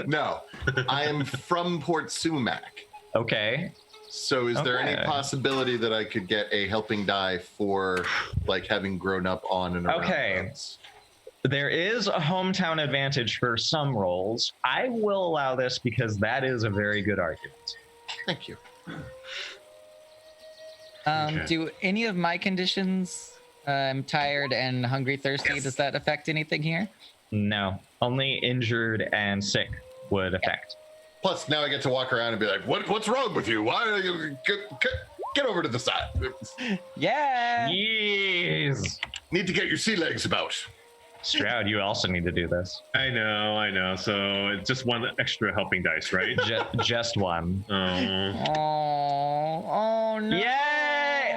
No, I am from Port Sumac. Okay. So is there any Okay. possibility that I could get a helping die for like having grown up on and around Okay. boats? There is a hometown advantage for some roles. I will allow this because that is a very good argument. Thank you. Okay. Do any of my conditions, I'm tired and hungry, thirsty, does that affect anything here? No, only injured and sick would affect. Plus, now I get to walk around and be like, "What's wrong with you? Why are you get over to the side? Yeah. Yes. Need to get your sea legs about." Stroud, you also need to do this. I know. So it's just 1 extra helping dice, right? Just 1. Oh. Oh no. Yay!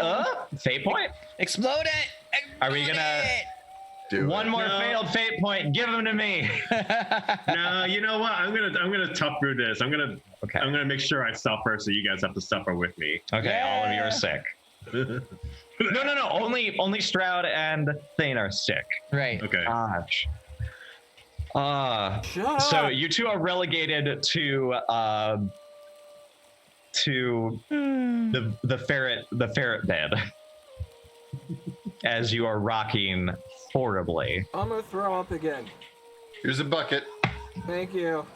Fate point? Explode it. Are we gonna- Do One it. more No. failed fate point. Give them to me. No, you know what? I'm gonna tough through this. I'm Okay. gonna make sure I suffer, so you guys have to suffer with me. Okay, all of you Yeah. are sick. No. Only Stroud and Thane are sick. Right. Okay. Gosh. Shut So up. you two are relegated to the ferret bed as you are rocking horribly. I'm gonna throw up again. Here's a bucket. Thank you.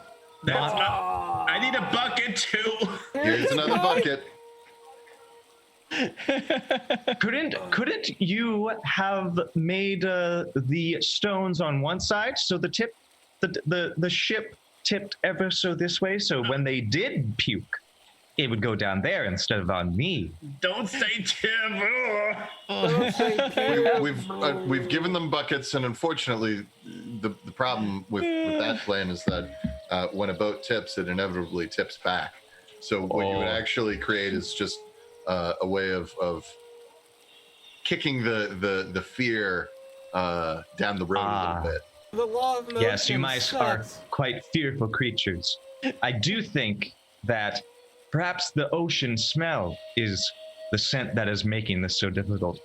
That's not. I need a bucket too. Here's another bucket. Couldn't you have made the stones on one side so the ship tipped ever so this way, so when they did puke, it would go down there instead of on me? Don't say Tim. We've given them buckets, and unfortunately, the problem with that plan is that when a boat tips, it inevitably tips back. So what you would actually create is just a way of kicking the fear down the road a little bit. The law of motion Yes, you mice are sucks. quite fearful creatures. I do think that perhaps the ocean smell is the scent that is making this so difficult.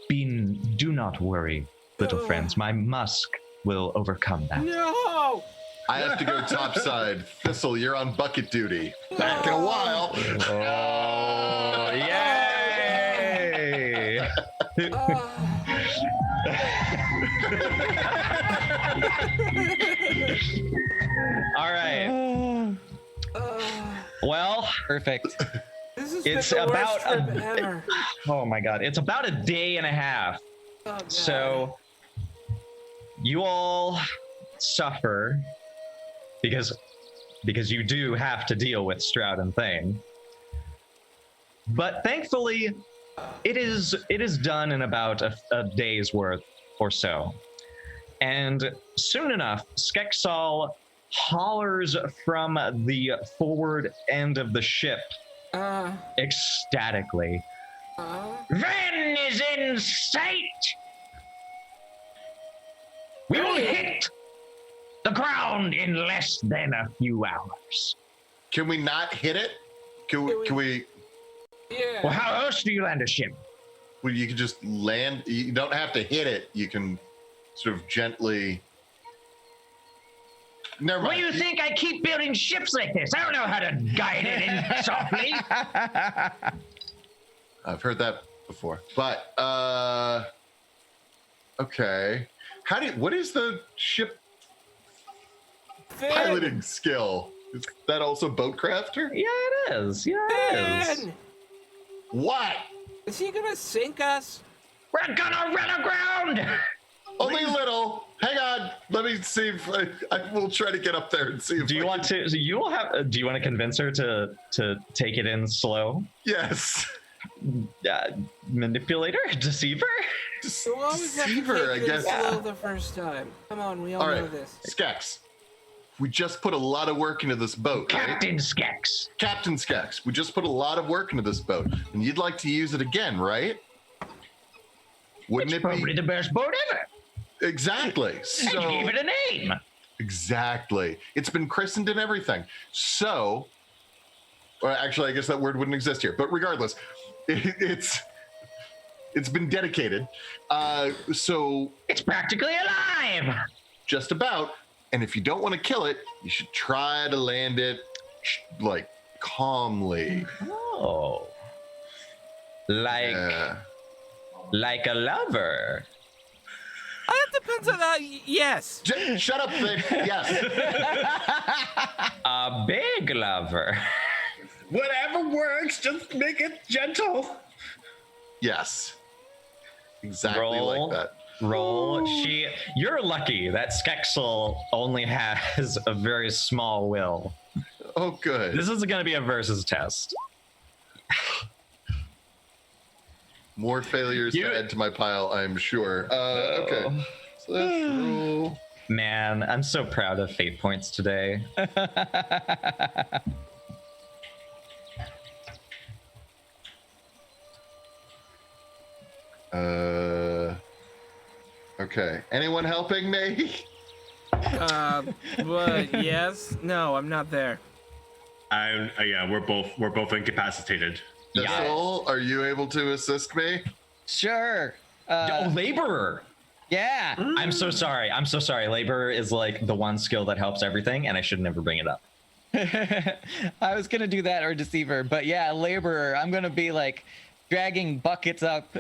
Do not worry, little friends. My musk will overcome that. No! I have to go topside. Thistle, you're on bucket duty. Back in a while. Oh, yay! All right. Well, Perfect. This has it's been the about worst trip ever. oh my god, it's about a day and a half. Oh, God. So you all suffer because you do have to deal with Stroud and Thane. But thankfully, it is done in about a day's worth or so. And soon enough, Skexal hollers from the forward end of the ship ecstatically. Venn is in sight! We will hit the ground in less than a few hours. Can we not hit it? Can we? Yeah. Well, how else do you land a ship? Well, you can just land. You don't have to hit it. You can sort of gently. Never What mind. do you think I keep building ships like this? I don't know how to guide it in softly. I've heard that before. But okay. What is the ship Finn! piloting skill? Is that also boatcrafter? Yeah, it is. Yeah, it is. Finn! What? Is he gonna sink us? We're gonna run aground! Only a little. Hang on. Let me see if I will try to get up there and see if Do you want to? So you will have. Do you want to convince her to take it in slow? Yes. Manipulator, deceiver. We'll always have to Deceiver, I take things guess. slow the first time. Come on, we all All know right. this. Skex. We just put a lot of work into this boat, right? Captain Skex. Captain Skex. We just put a lot of work into this boat, and you'd like to use it again, right? Wouldn't It's it probably be? the best boat ever. Exactly. And So you gave it a name. exactly. It's been christened and everything. So, well, actually, I guess that word wouldn't exist here. But regardless, it's been dedicated. So It's practically alive. just about. And if you don't want to kill it, you should try to land it like calmly. Oh, like a lover. That depends on that. Yes. Shut up, Vic. Yes. A big lover. Whatever works, just make it gentle. Yes. Exactly Roll. like that. Roll. You're lucky that Skexel only has a very small will. Oh, good. This is going to be a versus test. More failures to add to my pile, I'm sure. Okay. So let's roll. Man, I'm so proud of fate points today. Okay. Anyone helping me? But yes. No, I'm not there. Yeah, we're both incapacitated. Thistle, are you able to assist me? Sure. Laborer. Yeah. I'm so sorry. Laborer is like the one skill that helps everything, and I should never bring it up. I was gonna do that or deceiver, but yeah, laborer. I'm gonna be like dragging buckets up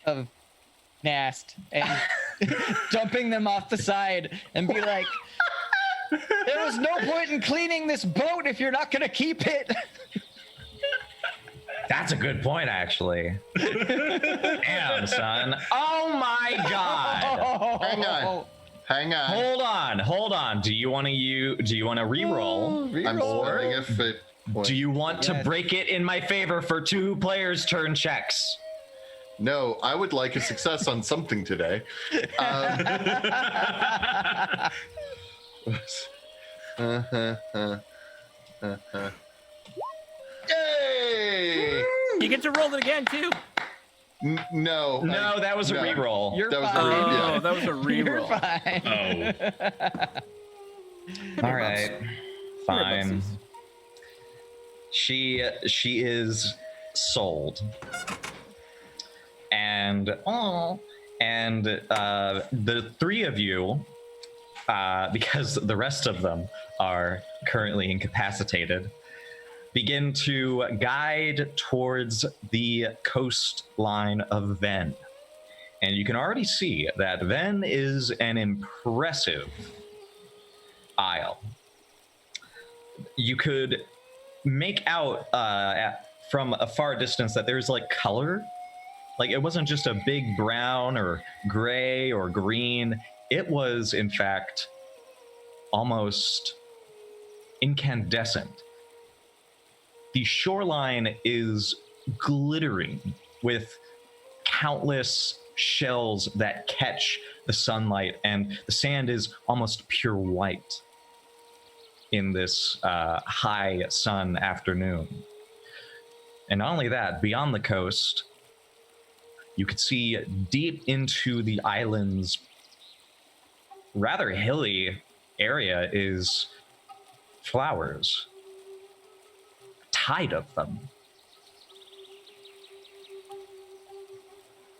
of nast and dumping them off the side and be like, there was no point in cleaning this boat if you're not gonna keep it. That's a good point, actually. Damn, son. Oh my god. Hang on. Hold on. Do you want to re-roll? I'm spending a fate point. Do you want to Yes. break it in my favor for 2 players' turn checks? No, I would like a success on something today. Yay! You get to roll it again too. No. No, that was a no. reroll. You're That was a fine. yeah. Oh, that was a You're reroll. fine. All right, fine. Whereabouts? She is sold, and the three of you, because the rest of them are currently incapacitated, begin to guide towards the coastline of Venn. And you can already see that Venn is an impressive isle. You could make out from a far distance that there's like color. Like it wasn't just a big brown or gray or green. It was, in fact, almost incandescent. The shoreline is glittering with countless shells that catch the sunlight, and the sand is almost pure white in this high sun afternoon. And not only that, beyond the coast, you could see deep into the island's rather hilly area is flowers. A tide of them.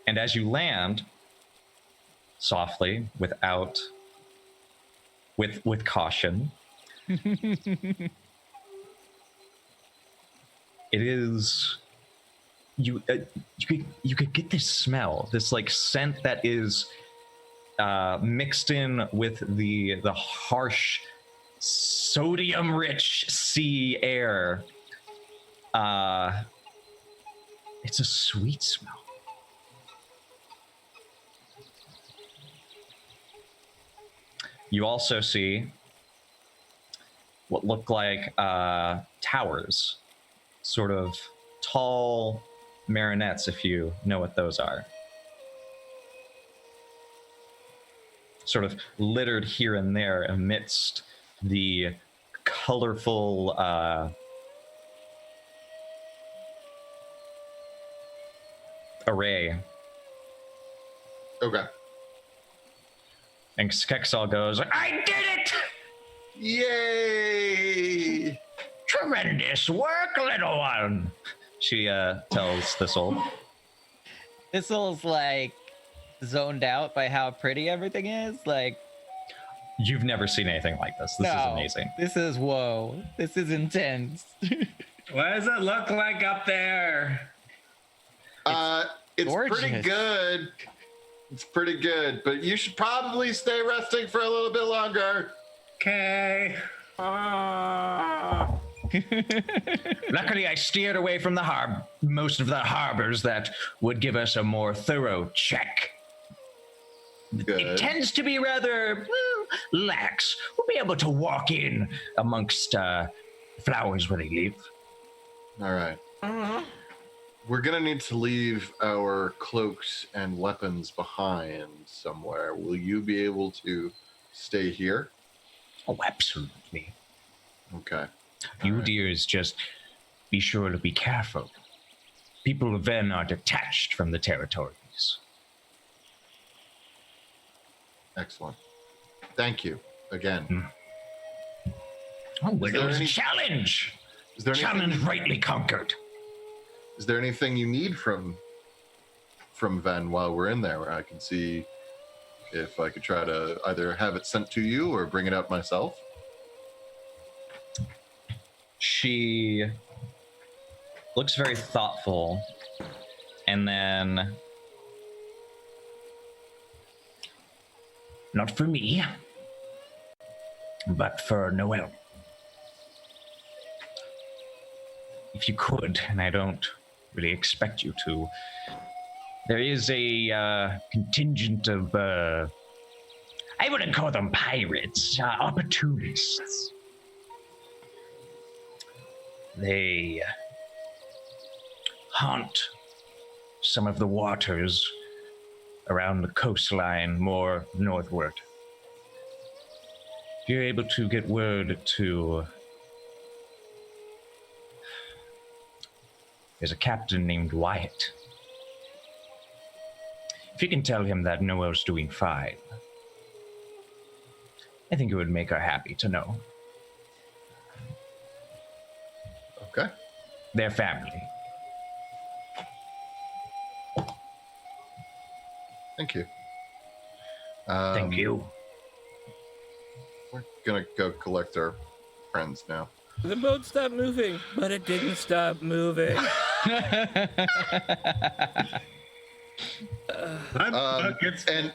And as you land, softly, with caution, it is you could get this smell, this like scent that is mixed in with the harsh sodium rich sea air. It's a sweet smell. You also see what look like towers, sort of tall marionettes, if you know what those are. Sort of littered here and there amidst the colorful array. Okay. And Skexal goes, I did it! Yay! Tremendous work, little one. She tells Thistle. Thistle's like zoned out by how pretty everything is. Like, You've never seen anything like this. This is no, amazing. This is whoa. This is intense. What does it look like up there? It's gorgeous. pretty good. It's pretty good, but you should probably stay resting for a little bit longer. Okay. Luckily, I steered away from the most of the harbors that would give us a more thorough check. It Good. tends to be rather lax. We'll be able to walk in amongst flowers when they leave. All right. We're gonna need to leave our cloaks and weapons behind somewhere. Will you be able to stay here? Oh, absolutely. Okay. You right. dears just be sure to be careful. People of Venn are detached from the territories. Excellent. Thank you again. Oh, well, Is there it was a any- challenge. Is there Challenge anything, rightly conquered. is there anything you need from Venn while we're in there, where I can see if I could try to either have it sent to you or bring it up myself? She looks very thoughtful, and then Not for me, but for Noel. If you could, and I don't really expect you to, there is a contingent of, I wouldn't call them pirates, opportunists. They haunt some of the waters around the coastline more northward. If you're able to get word to... There's a captain named Wyatt. If you can tell him that Noel's doing fine, I think it would make her happy to know. Okay. Their family. Thank you. Thank you. We're gonna go collect our friends now. The boat stopped moving, but it didn't stop moving. And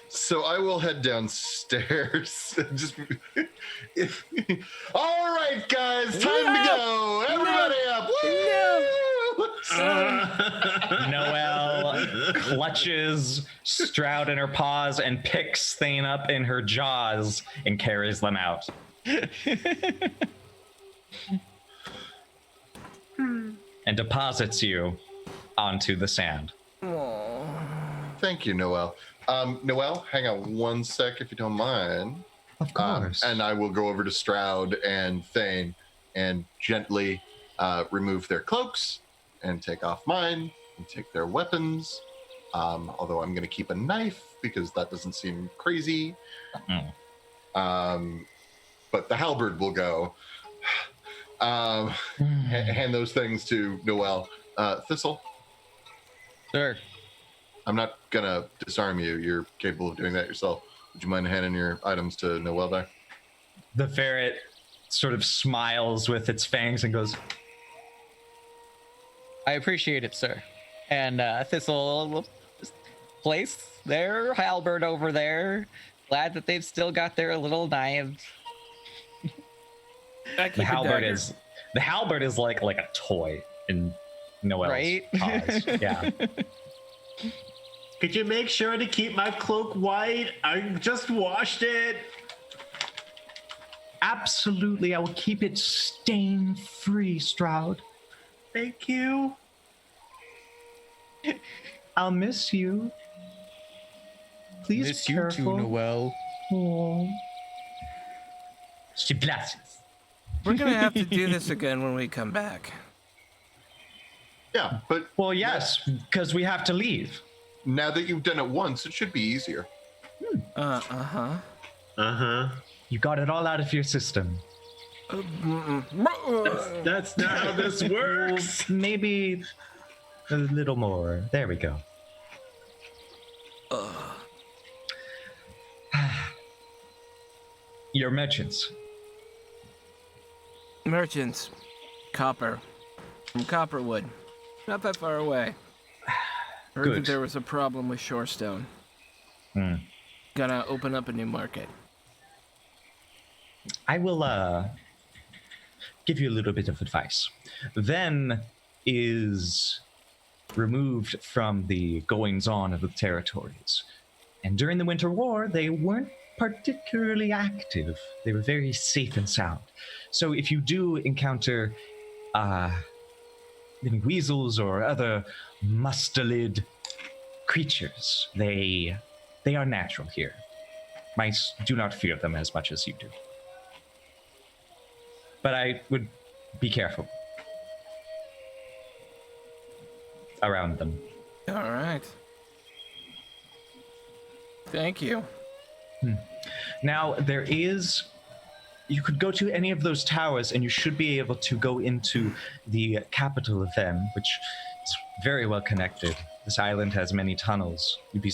so I will head downstairs. Just all right, guys, time to go. Everybody up! Woo! Noelle clutches Stroud in her paws and picks Thane up in her jaws and carries them out. And deposits you onto the sand. Thank you, Noelle. Noelle, hang on one sec if you don't mind. Of course. And I will go over to Stroud and Thane and gently remove their cloaks and take off mine and take their weapons. Although I'm going to keep a knife because that doesn't seem crazy. But the halberd will go. Hand those things to Noelle. Thistle. Sure. I'm not gonna disarm you. You're capable of doing that yourself. Would you mind handing your items to Noelle there? The ferret sort of smiles with its fangs and goes, I appreciate it, sir. And Thistle will just place their halberd over there. Glad that they've still got their little knives. the halberd is like a toy in Noelle's Right? paws. Yeah. Could you make sure to keep my cloak white? I just washed it. Absolutely, I will keep it stain-free, Stroud. Thank you. I'll miss you. Please Miss be you careful. too, Noelle. Oh. She blushes. We're gonna have to do this again when we come back. Yeah, but Well, yes, because we have to leave. now that you've done it once, it should be easier. Uh-huh. You got it all out of your system. That's not how this works. Maybe a little more. There we go. Your merchants. Merchants. Copper. From Copperwood. Not that far away. Heard Good. that there was a problem with Shorestone. Gonna open up a new market. I will give you a little bit of advice. Venn is removed from the goings-on of the territories. And during the Winter War, they weren't particularly active. They were very safe and sound. So if you do encounter any weasels or other mustelid creatures, they are natural here. Mice do not fear them as much as you do. But I would be careful around them. All right. Thank you. Now, you could go to any of those towers and you should be able to go into the capital of Venn, which is very well connected. This island has many tunnels. You'd be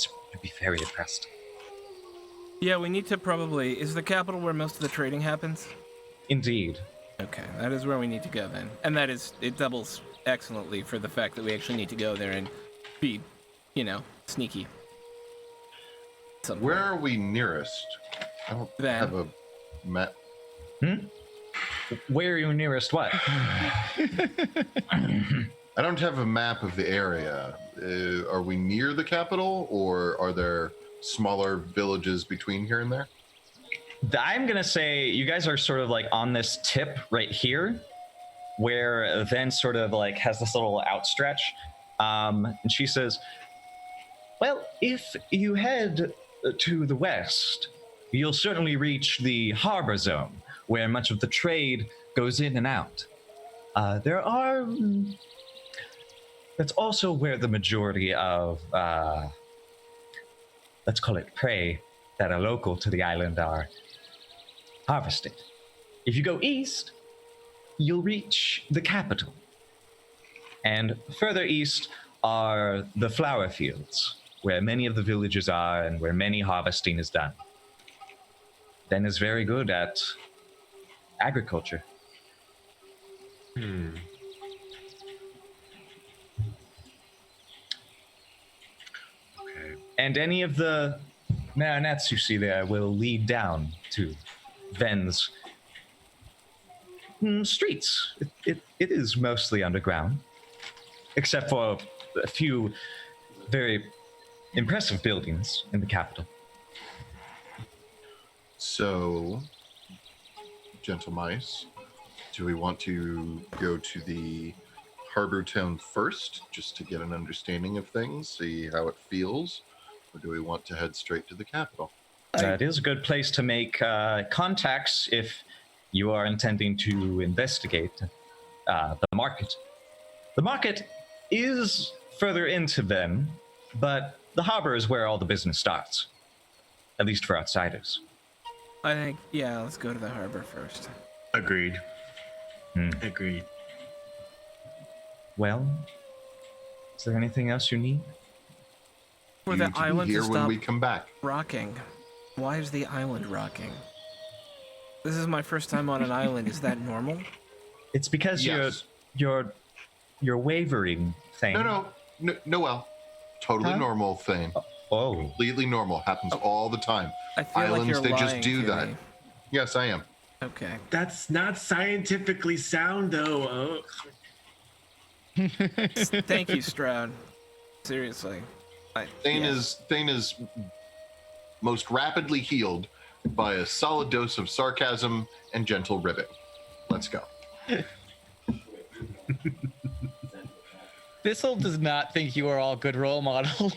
very impressed. Yeah, we need to probably... Is the capital where most of the trading happens? Indeed. Okay, that is where we need to go then. And that is... It doubles excellently for the fact that we actually need to go there and be, sneaky. Where are we nearest? I don't Then. have a map. Where are you nearest what? I don't have a map of the area. Are we near the capital, or are there smaller villages between here and there? I'm going to say you guys are sort of like on this tip right here, where Venn sort of like has this little outstretch. And she says, well, if you head to the west, you'll certainly reach the harbor zone, where much of the trade goes in and out. That's also where the majority of let's call it prey, that are local to the island are harvested. If you go east, you'll reach the capital. And further east are the flower fields, where many of the villages are and where many harvesting is done. Venn is very good at agriculture. Okay. And any of the marionettes you see there will lead down to Venn's streets. It is mostly underground, except for a few very impressive buildings in the capital. So, gentle mice, do we want to go to the harbor town first, just to get an understanding of things, see how it feels, or do we want to head straight to the capital? It is a good place to make contacts if you are intending to investigate the market. The market is further into Venn, but the harbor is where all the business starts, at least for outsiders. I think, yeah, let's go to the harbor first. Agreed. Agreed. Well, is there anything else you need? For You the need to be island to here when stop we come back. rocking. Why is the island rocking? This is my first time on an island. Is that normal? It's because Yes. you're wavering thing. No, Noel. Totally Huh? normal thing. Oh. Completely normal. Happens all the time. I feel Islands, like you're they just lying do to that. me. Yes, I am. Okay. That's not scientifically sound, though. Thank you, Stroud. Seriously. Thane yeah. is most rapidly healed by a solid dose of sarcasm and gentle ribbing. Let's go. Thistle does not think you are all good role models.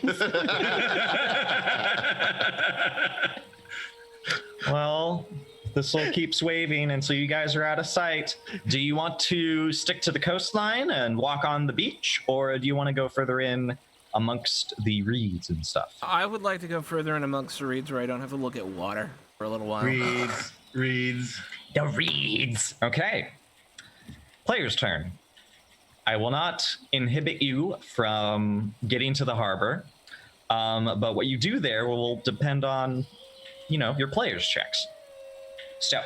Well, this all keeps waving until you guys are out of sight. Do you want to stick to the coastline and walk on the beach, or do you want to go further in amongst the reeds and stuff? I would like to go further in amongst the reeds where I don't have to look at water for a little while. Reeds. The reeds. Okay. Player's turn. I will not inhibit you from getting to the harbor, but what you do there will depend on, your player's checks. So,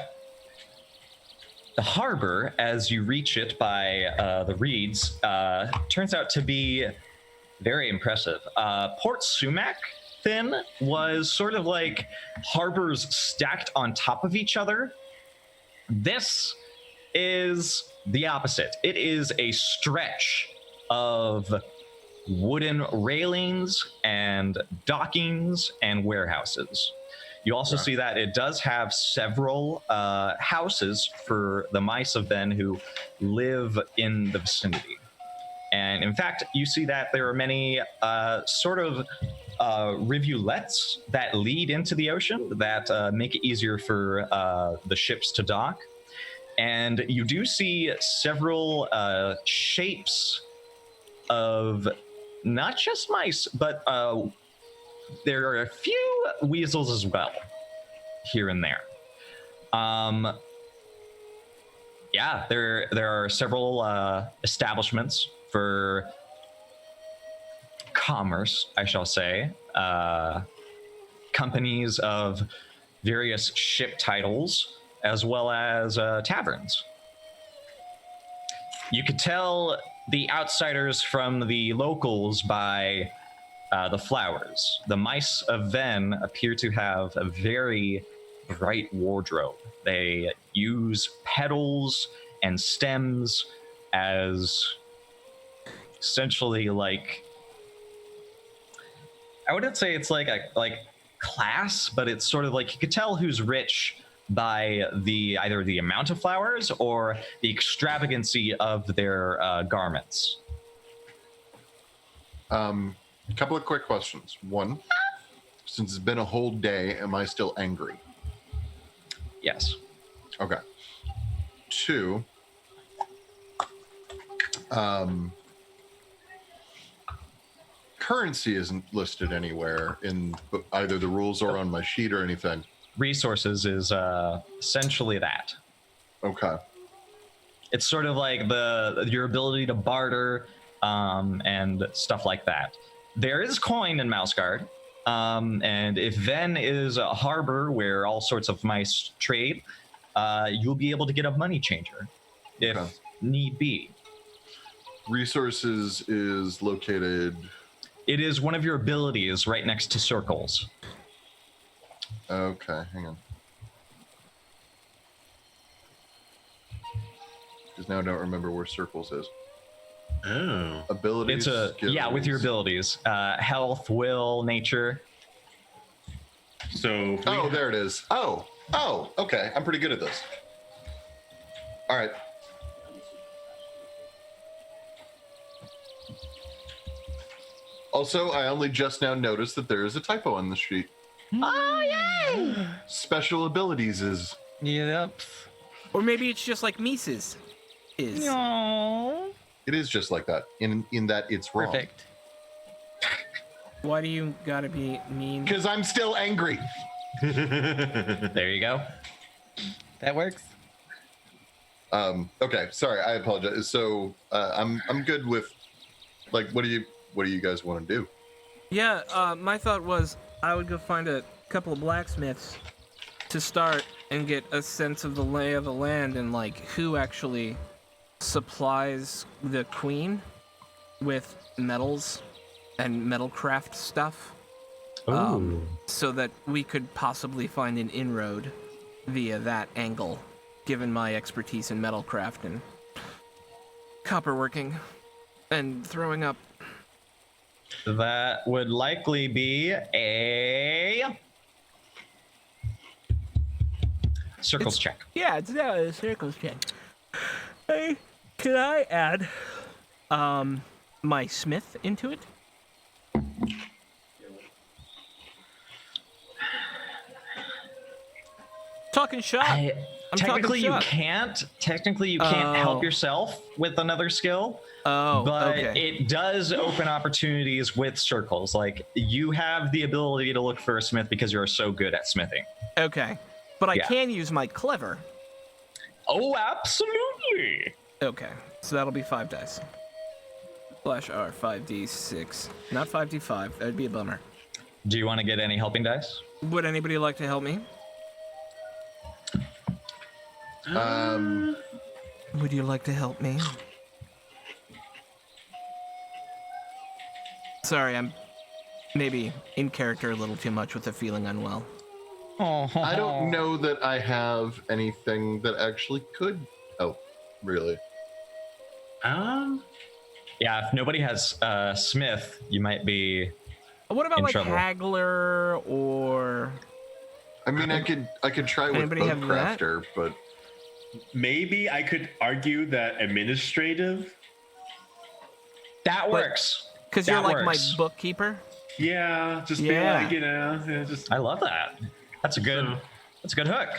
the harbor, as you reach it by the reeds, turns out to be very impressive. Port Sumac, Finn, was sort of like harbors stacked on top of each other. This is the opposite. It is a stretch of wooden railings and dockings and warehouses. You also see that it does have several houses for the mice of Venn who live in the vicinity. And in fact, you see that there are many sort of rivulets that lead into the ocean that make it easier for the ships to dock. And you do see several shapes of not just mice, but there are a few weasels as well, here and there. Yeah, there are several establishments for commerce, I shall say. Companies of various ship titles, as well as taverns. You could tell the outsiders from the locals by the flowers. The mice of Venn appear to have a very bright wardrobe. They use petals and stems as essentially like, I wouldn't say it's like a class, but it's sort of like you could tell who's rich by either the amount of flowers or the extravagancy of their garments. A couple of quick questions. One, since it's been a whole day, am I still angry? Yes. Okay. Two, currency isn't listed anywhere in either the rules or on my sheet or anything. Resources is essentially that. Okay. It's sort of like your ability to barter and stuff like that. There is coin in Mouseguard, and if Venn is a harbor where all sorts of mice trade, you'll be able to get a money changer if need be. Resources is located. It is one of your abilities right next to circles. Okay, hang on. Because now I don't remember where circles is. Oh. Abilities. Yeah, with your abilities, health, will, nature. So. There it is. Oh, okay. I'm pretty good at this. All right. Also, I only just now noticed that there is a typo on the sheet. Oh, yay! Special abilities is. Yep. Or maybe it's just like Mises is. No. It is just like that. In that it's wrong. Perfect. Why do you gotta be mean? Because I'm still angry. There you go. That works. Okay, sorry, I apologize. So I'm good with, like, what do you guys want to do? Yeah, my thought was I would go find a couple of blacksmiths to start and get a sense of the lay of the land and like who actually supplies the queen with metals and metalcraft stuff. So that we could possibly find an inroad via that angle, given my expertise in metalcraft and copperworking and throwing up. That would likely be a circles check. Yeah, it's a circles check. Hey, can I add my smith into it? Talking shop. Technically, you can't. Technically, you can't help yourself with another skill. But it does open opportunities with circles. Like, you have the ability to look for a smith because you're so good at smithing. Okay. But I can use my clever. Oh, absolutely. Okay. So that'll be 5 dice. Slash R, 5d6. Not 5d5. That'd be a bummer. Do you want to get any helping dice? Would anybody like to help me? Would you like to help me? Sorry, I'm maybe in character a little too much with the feeling unwell. I don't know that I have anything that actually could help, really. Yeah, if nobody has smith, you might be What about in like trouble. haggler or... I mean, I could try with Anybody have that? boatcrafter, but Maybe I could argue that administrative. That works. Because you're That like my works. bookkeeper? Yeah, just Yeah. be like, just. I love that. That's a good hook.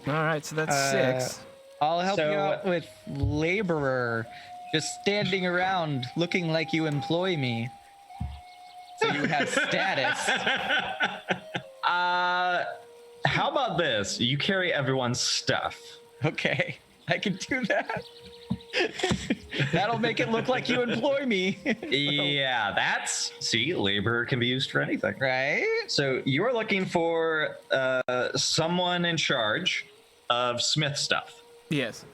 All right, so that's 6. I'll help you So- out with laborer, just standing around looking like you employ me. So you have status. How about this? You carry everyone's stuff. Okay, I can do that. That'll make it look like you employ me. Yeah, see, labor can be used for anything. Right? So you're looking for someone in charge of smith stuff. Yes.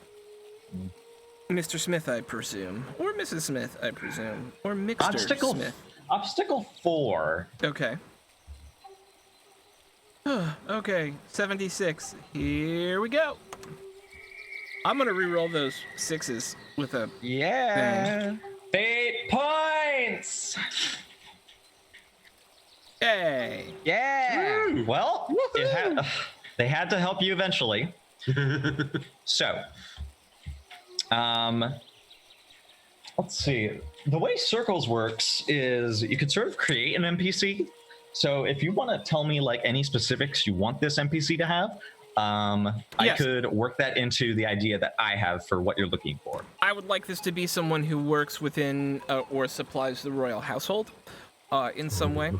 Mr. Smith, I presume. Or Mrs. Smith, I presume. Or Mixter Smith. Obstacle 4. Okay. Okay, 76. Here we go. I'm gonna re-roll those 6s with a... Yeah. 8 points! Yay! Yeah. Well, they had to help you eventually. So, let's see. The way circles works is you could sort of create an NPC. So if you want to tell me like any specifics you want this NPC to have, I could work that into the idea that I have for what you're looking for. I would like this to be someone who works within or supplies the royal household. in some way.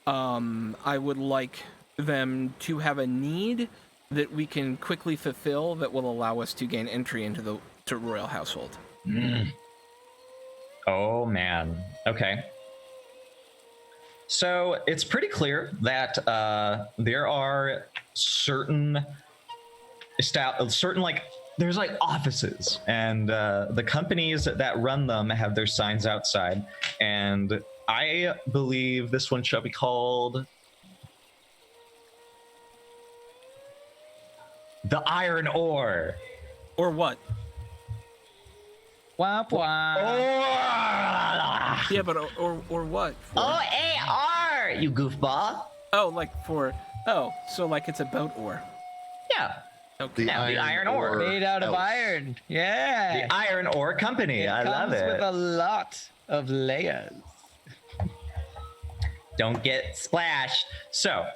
I would like them to have a need that we can quickly fulfill that will allow us to gain entry into the royal household. Oh man. Okay. So it's pretty clear that there are certain like there's like offices, and the companies that run them have their signs outside, and I believe this one shall be called the Iron Ore. Or what? Womp womp. Yeah, but or what? For? OAR, you goofball. Oh, like for so like it's a boat ore. Yeah. Okay. The Iron Ore. Made out of else. iron. Yeah. The Iron Ore Company. I love it. With a lot of layers. Don't get splashed. So,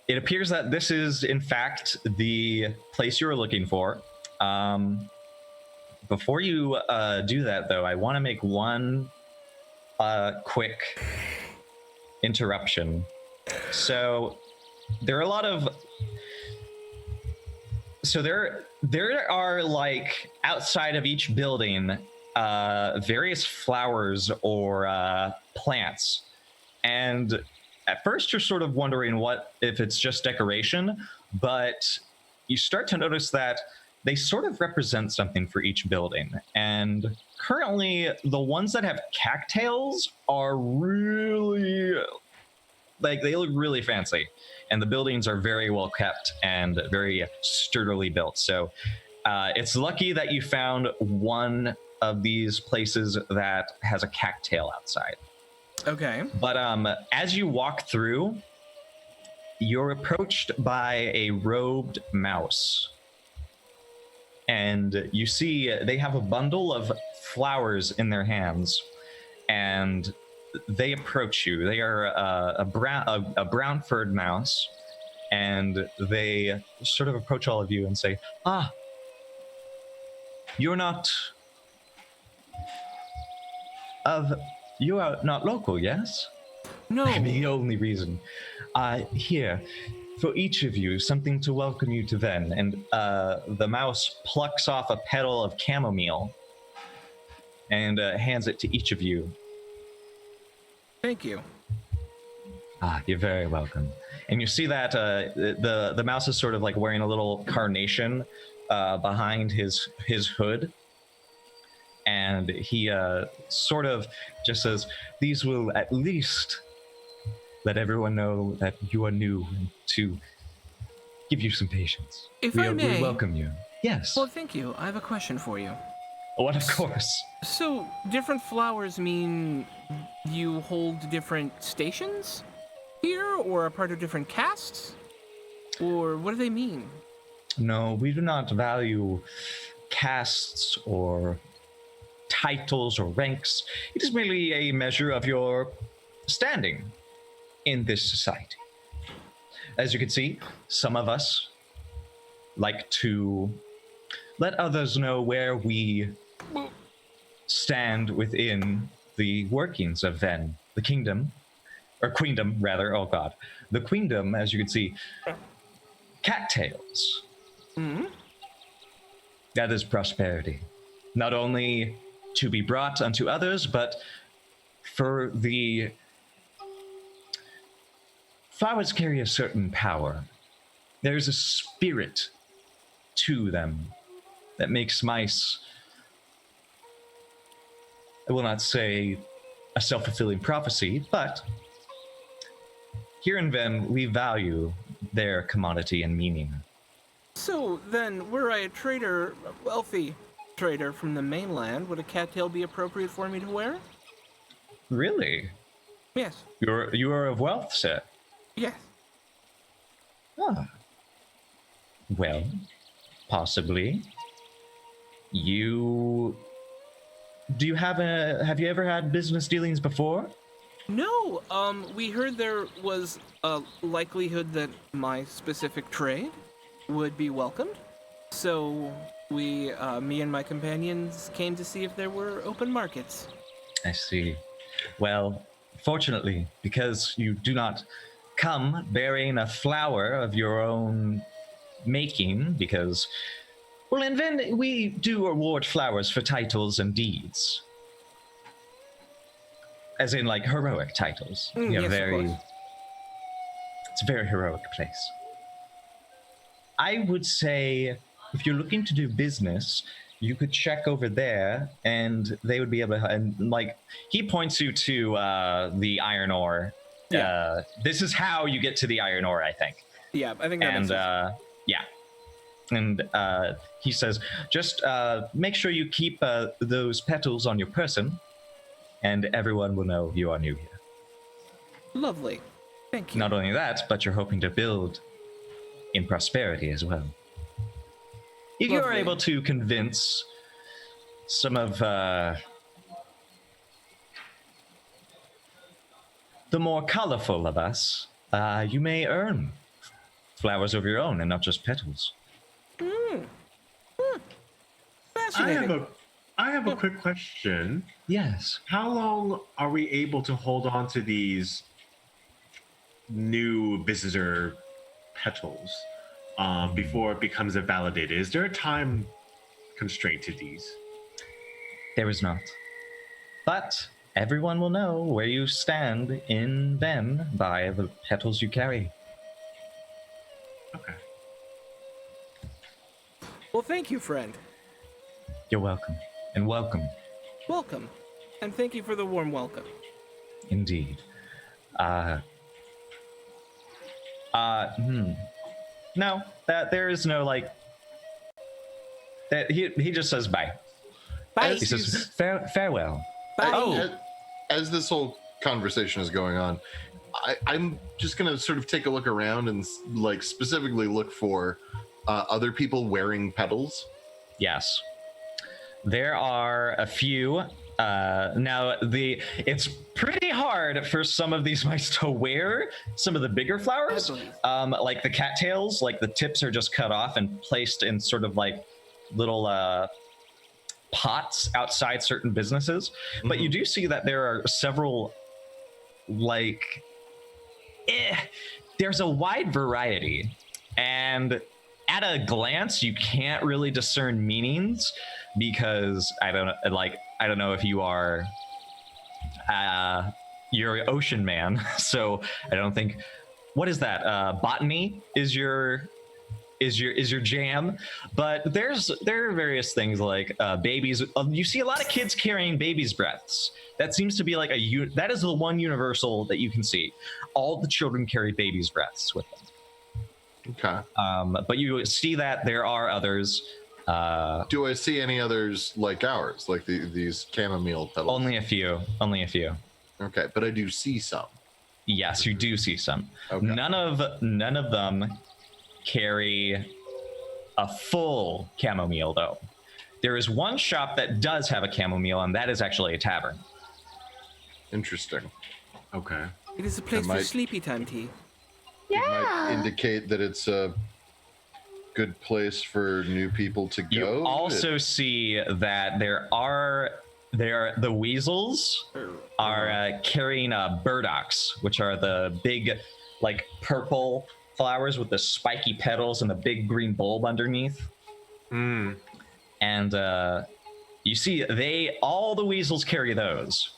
it appears that this is, in fact, the place you were looking for. Before you do that, though, I want to make one quick interruption. So, there are a lot of... So there are, like, outside of each building, various flowers or plants. And at first you're sort of wondering if it's just decoration, but you start to notice that they sort of represent something for each building. And currently the ones that have cattails are really, like, they look really fancy. And the buildings are very well kept and very sturdily built. So it's lucky that you found one of these places that has a cattail outside. Okay. But as you walk through, you're approached by a robed mouse. And you see they have a bundle of flowers in their hands. And they approach you. They are a brown furred mouse. And they sort of approach all of you and say, you're not... You are not local, yes? No. The only reason. Here, for each of you, something to welcome you to Venn. And the mouse plucks off a petal of chamomile and hands it to each of you. Thank you. You're very welcome. And you see that the mouse is sort of like wearing a little carnation behind his hood. And he sort of just says, these will at least let everyone know that you are new, to give you some patience. If I may. We welcome you. Yes. Well, thank you. I have a question for you. What, of course. So, different flowers mean you hold different stations here, or are part of different castes? Or what do they mean? No, we do not value castes or titles or ranks. It is merely a measure of your standing in this society. As you can see, some of us like to let others know where we stand within the workings of Venn, the kingdom, or queendom, rather. Oh God, the queendom, as you can see, cattails. Mm-hmm. That is prosperity, not only to be brought unto others, but for the flowers carry a certain power. There's a spirit to them that makes mice, I will not say a self-fulfilling prophecy, but here in Venn, we value their commodity and meaning. So then, were I a trader, a wealthy trader from the mainland, would a cattail be appropriate for me to wear? Really? Yes. You are of wealth, sir? Yes. Well, possibly. Have you ever had business dealings before? No, we heard there was a likelihood that my specific trade would be welcomed. So me and my companions came to see if there were open markets. I see. Well, fortunately, because you do not come bearing a flower of your own making, because, well, in Venn, we do award flowers for titles and deeds. As in, like, heroic titles. Yes, of course. It's a very heroic place. I would say, if you're looking to do business, you could check over there, and they would be able to. And like, he points you to the iron ore. Yeah. This is how you get to the iron ore, I think. Yeah, I think that makes sense. Yeah. And he says, just make sure you keep those petals on your person, and everyone will know you are new here. Lovely. Thank you. Not only that, but you're hoping to build in prosperity as well. If you are Lovely. able to convince some of the more colorful of us, you may earn flowers of your own and not just petals. Fascinating. I have a quick question. Yes. How long are we able to hold on to these new visitor petals before it becomes invalidated? Is there a time constraint to these? There is not. But everyone will know where you stand in Venn by the petals you carry. Okay. Well, thank you, friend. You're welcome. And welcome, Welcome. And thank you for the warm welcome. indeed. No, that there is no like. That he just says bye. Bye. He says farewell. Bye. Oh. As this whole conversation is going on, I'm just gonna sort of take a look around and like specifically look for other people wearing petals. Yes, there are a few. Now it's pretty hard for some of these mice to wear some of the bigger flowers, like the cattails. Like the tips are just cut off and placed in sort of like little pots outside certain businesses. Mm-hmm. But you do see that there are several, like, there's a wide variety, and at a glance you can't really discern meanings because I don't know if you are you're an ocean man, so I don't think. What is that? Botany is your jam, but there are various things like babies. You see a lot of kids carrying babies' breaths. That seems to be like that is the one universal that you can see. All the children carry babies' breaths with them. Okay. But you see that there are others. Do I see any others like ours, like these chamomile petals? Only a few. Okay, but I do see some. Yes, you do see some. Okay. None of them carry a full chamomile, though. There is one shop that does have a chamomile, and that is actually a tavern. Interesting. Okay. It is a place for sleepy time tea. It might indicate that it's a good place for new people to go. You also see that the weasels are carrying burdocks, which are the big, like, purple flowers with the spiky petals and the big green bulb underneath. And you see all the weasels carry those.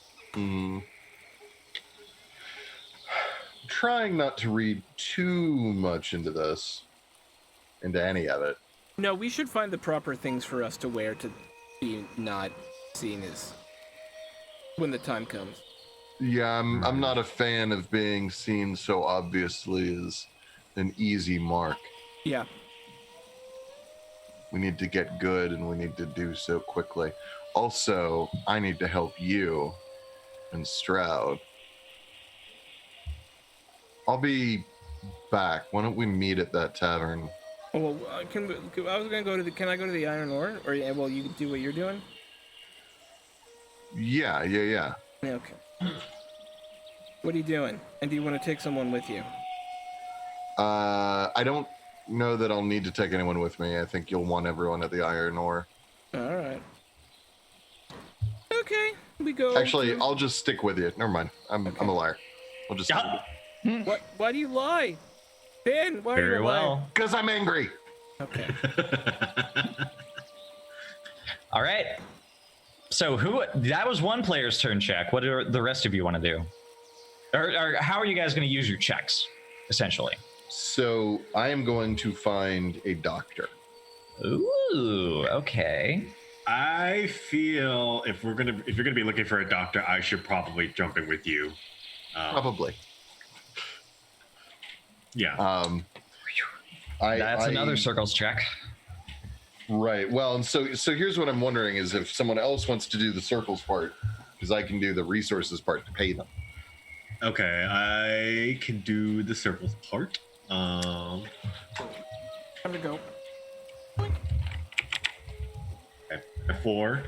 Trying not to read too much into any of it. No, we should find the proper things for us to wear to be not seen as when the time comes. Yeah, I'm not a fan of being seen so obviously as an easy mark. Yeah. We need to get good, and we need to do so quickly. Also, I need to help you and Stroud. I'll be back. Why don't we meet at that tavern? Oh, well, I was gonna go to can I go to the iron ore? Or will you do what you're doing? Yeah. Yeah, okay. What are you doing? And do you want to take someone with you? I don't know that I'll need to take anyone with me. I think you'll want everyone at the iron ore. All right. Okay, we we go. Actually, I'll just stick with you. Never mind. I'm a liar. I'll just. What? Why do you lie? Ben, why Very are you lying? well. Because I'm angry. Okay. All right. So that was one player's turn check. What do the rest of you want to do? Or how are you guys going to use your checks, essentially? So I am going to find a doctor. Ooh, okay. I feel if you're gonna be looking for a doctor, I should probably jump in with you. Probably. Yeah. That's another circles check. Right. Well, and so here's what I'm wondering is if someone else wants to do the circles part, because I can do the resources part to pay them. Okay, I can do the circles part. Time to go. Okay, four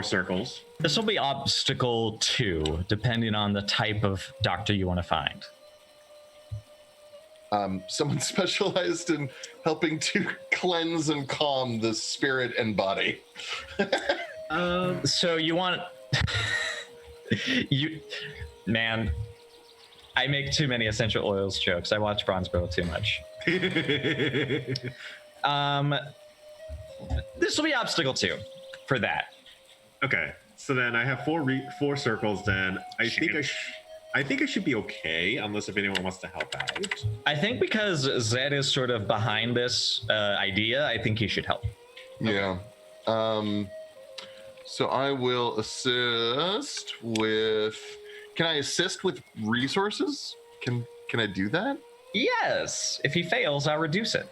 circles. This will be obstacle 2, depending on the type of doctor you want to find. Someone specialized in helping to cleanse and calm the spirit and body. So you want man, I make too many essential oils jokes. I watch Bronze Girl too much. This will be obstacle 2 for that. Okay, so then I have four circles. Then I think I should be okay, unless if anyone wants to help out. I think because Zed is sort of behind this idea, I think he should help. Yeah. So I will assist with. Can I assist with resources? Can I do that? Yes. If he fails, I'll reduce it.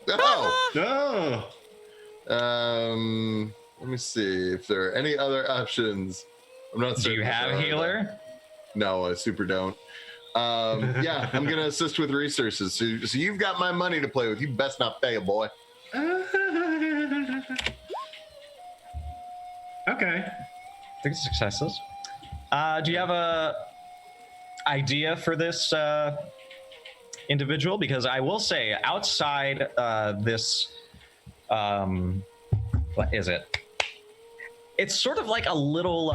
Oh. Oh. Let me see if there are any other options. I'm not. Do you have healer? No, I super don't. Yeah, I'm gonna assist with resources. So you've got my money to play with. You best not fail, boy. Okay. 6 successes. Do you have a idea for this individual? Because I will say, outside this, what is it? It's sort of like a little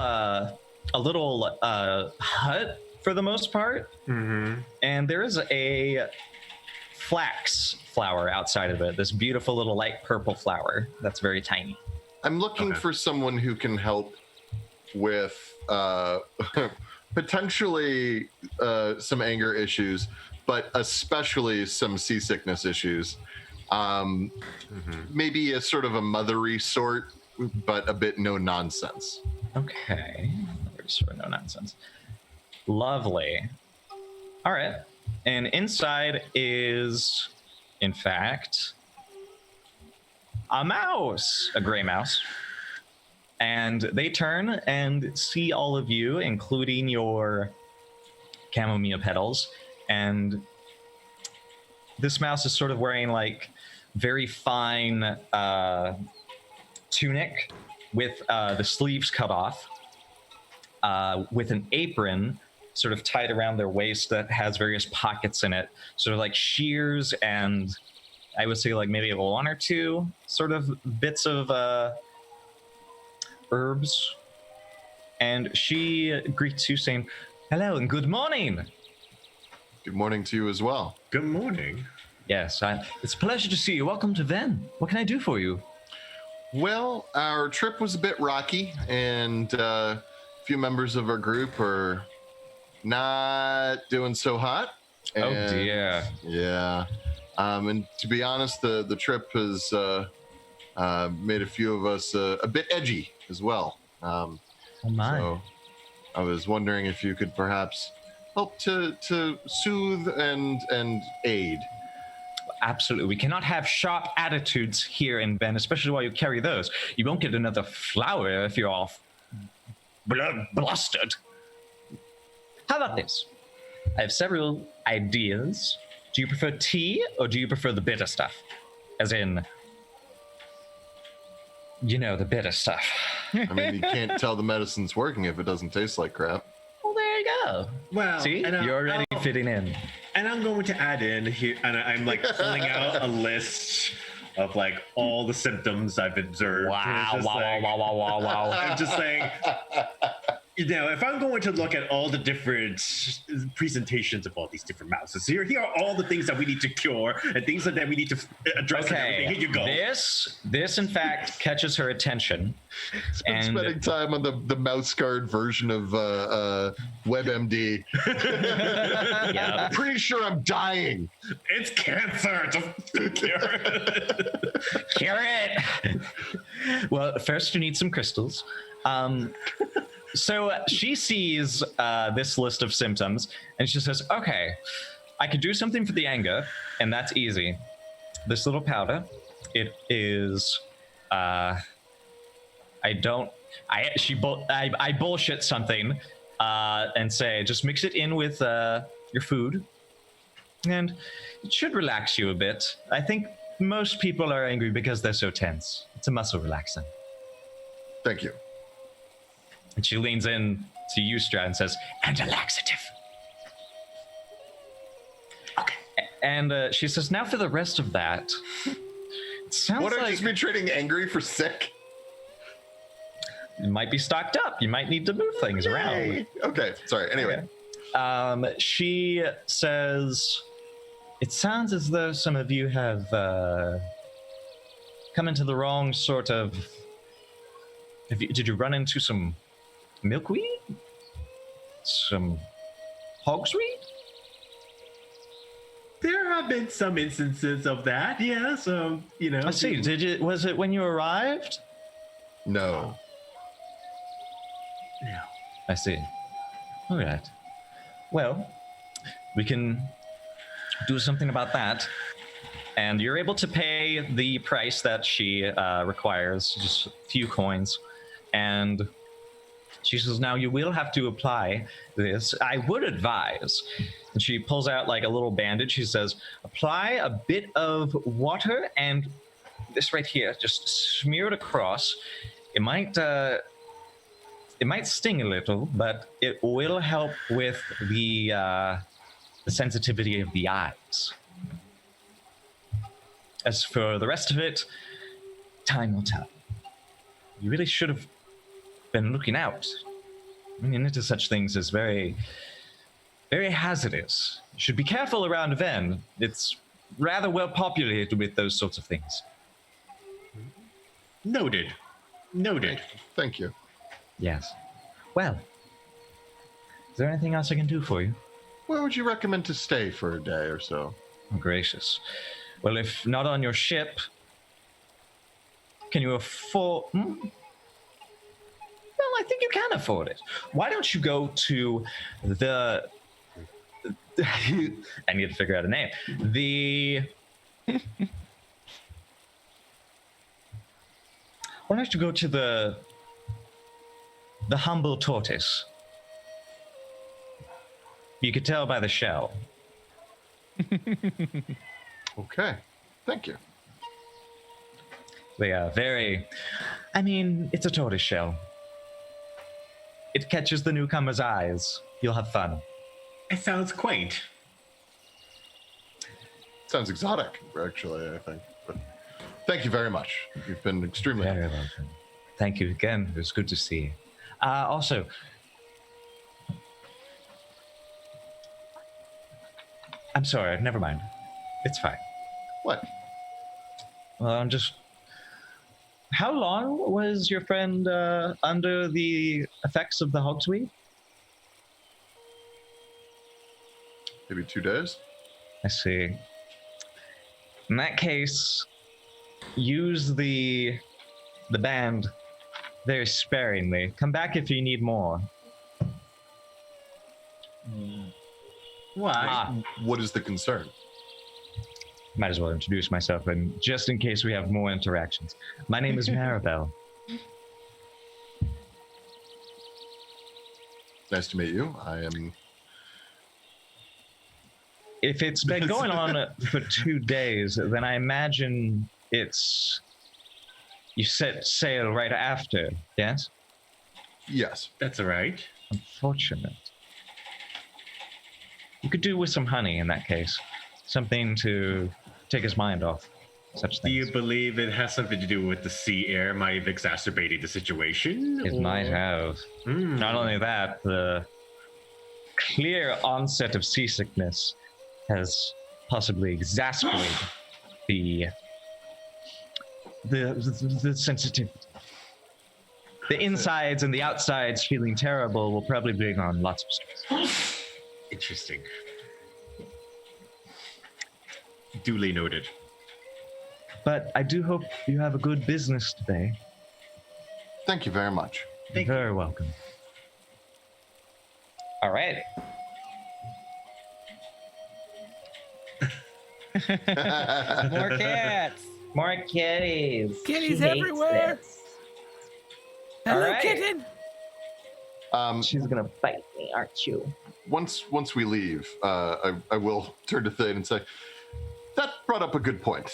hut for the most part, and there is a flax flower outside of it. This beautiful little light purple flower that's very tiny. I'm looking for someone who can help with potentially some anger issues, but especially some seasickness issues. Maybe a sort of a mothery sort, but a bit no nonsense. Okay, sort of no nonsense. Lovely. All right, and inside is, in fact, a mouse, a gray mouse. And they turn and see all of you, including your chamomile petals. And this mouse is sort of wearing like very fine tunic with the sleeves cut off, with an apron sort of tied around their waist that has various pockets in it, sort of like shears and I would say like maybe 1 or 2 sort of bits of herbs. And she greets you saying, "Hello and good morning." Good morning to you as well. Good morning. Yes, it's a pleasure to see you. Welcome to Venn. What can I do for you? Well, our trip was a bit rocky, and a few members of our group are not doing so hot. Oh And, dear. Yeah. And to be honest, the trip has made a few of us a bit edgy as well. Oh my. So I was wondering if you could perhaps help to soothe and aid. Absolutely. We cannot have sharp attitudes here in Venn, especially while you carry those. You won't get another flower if you're all blustered. How about this? I have several ideas. Do you prefer tea or do you prefer the bitter stuff? As in, you know, the bitter stuff. I mean, you can't tell the medicine's working if it doesn't taste like crap. Well, there you go. Well, See, you're already fitting in. And I'm going to add in here, and I'm like pulling out a list of like all the symptoms I've observed. Wow, It's just wow. I'm just saying, if I'm going to look at all the different presentations of all these different mouses, here are all the things that we need to cure and things that we need to address. And everything. Here you go. This in fact catches her attention. Been spending time on the mouse guard version of WebMD. Yeah. I'm pretty sure I'm dying. It's cancer. Just cure it. Cure it. Well, first you need some crystals. So she sees this list of symptoms and she says, okay, I could do something for the anger, and that's easy. This little powder, it is, I bullshit something and say, just mix it in with your food and it should relax you a bit. I think most people are angry because they're so tense. It's a muscle relaxant. Thank you. And she leans in to you, Strat, and says, and a laxative. Okay. And she says, now for the rest of that. It sounds What, like... I just been trading angry for sick? You might be stocked up. You might need to move things around. Okay, sorry. Anyway. She says, it sounds as though some of you have come into the wrong sort of... Did you run into some milkweed? Some hogsweed? There have been some instances of that, yeah. So, I see. Was it when you arrived? No. No. I see. All right. Well, we can do something about that. And you're able to pay the price that she requires, just a few coins. And she says, now you will have to apply this. I would advise. And she pulls out like a little bandage. She says, apply a bit of water and this right here, just smear it across. It might sting a little, but it will help with the sensitivity of the eyes. As for the rest of it, time will tell. You really should have been looking out. Running into such things is very, very hazardous. You should be careful around Venn. It's rather well populated with those sorts of things. Noted. Thank you. Yes. Well, is there anything else I can do for you? Where would you recommend to stay for a day or so? Oh, gracious. Well, if not on your ship, can you afford... Well, I think you can afford it. Why don't you go to the... I need to figure out a name. Why don't you go to the humble tortoise? You could tell by the shell. Okay. Thank you. They are very... I mean, it's a tortoise shell. It catches the newcomer's eyes. You'll have fun. It sounds quaint. Sounds exotic, actually, I think. But thank you very much. You've been extremely Very welcome. Thank you again. It was good to see you. Also, I'm sorry. Never mind. It's fine. What? Well, I'm just... How long was your friend under the effects of the hogsweed? Maybe 2 days? I see. In that case, use the band very sparingly. Come back if you need more. Why? What is the concern? Might as well introduce myself, and just in case we have more interactions. My name is Maribel. Nice to meet you. I am... If it's been going on for 2 days, then I imagine it's... You set sail right after, yes? Yes. That's all right. Unfortunate. You could do with some honey in that case. Something to take his mind off. such Do you things. believe it has something to do with the sea air might have exacerbated the situation? It might have. Hmm. Not only that, the clear onset of seasickness has possibly exacerbated the sensitivity. The insides and the outsides feeling terrible will probably bring on lots of stress. Interesting. Duly noted. But I do hope you have a good business today. Thank you very much. Thank you. Very welcome. All right. More cats. More kitties. Kitties everywhere. Hello, All right. kitten. She's gonna bite me, aren't you? Once we leave, I will turn to Thane and say, that brought up a good point.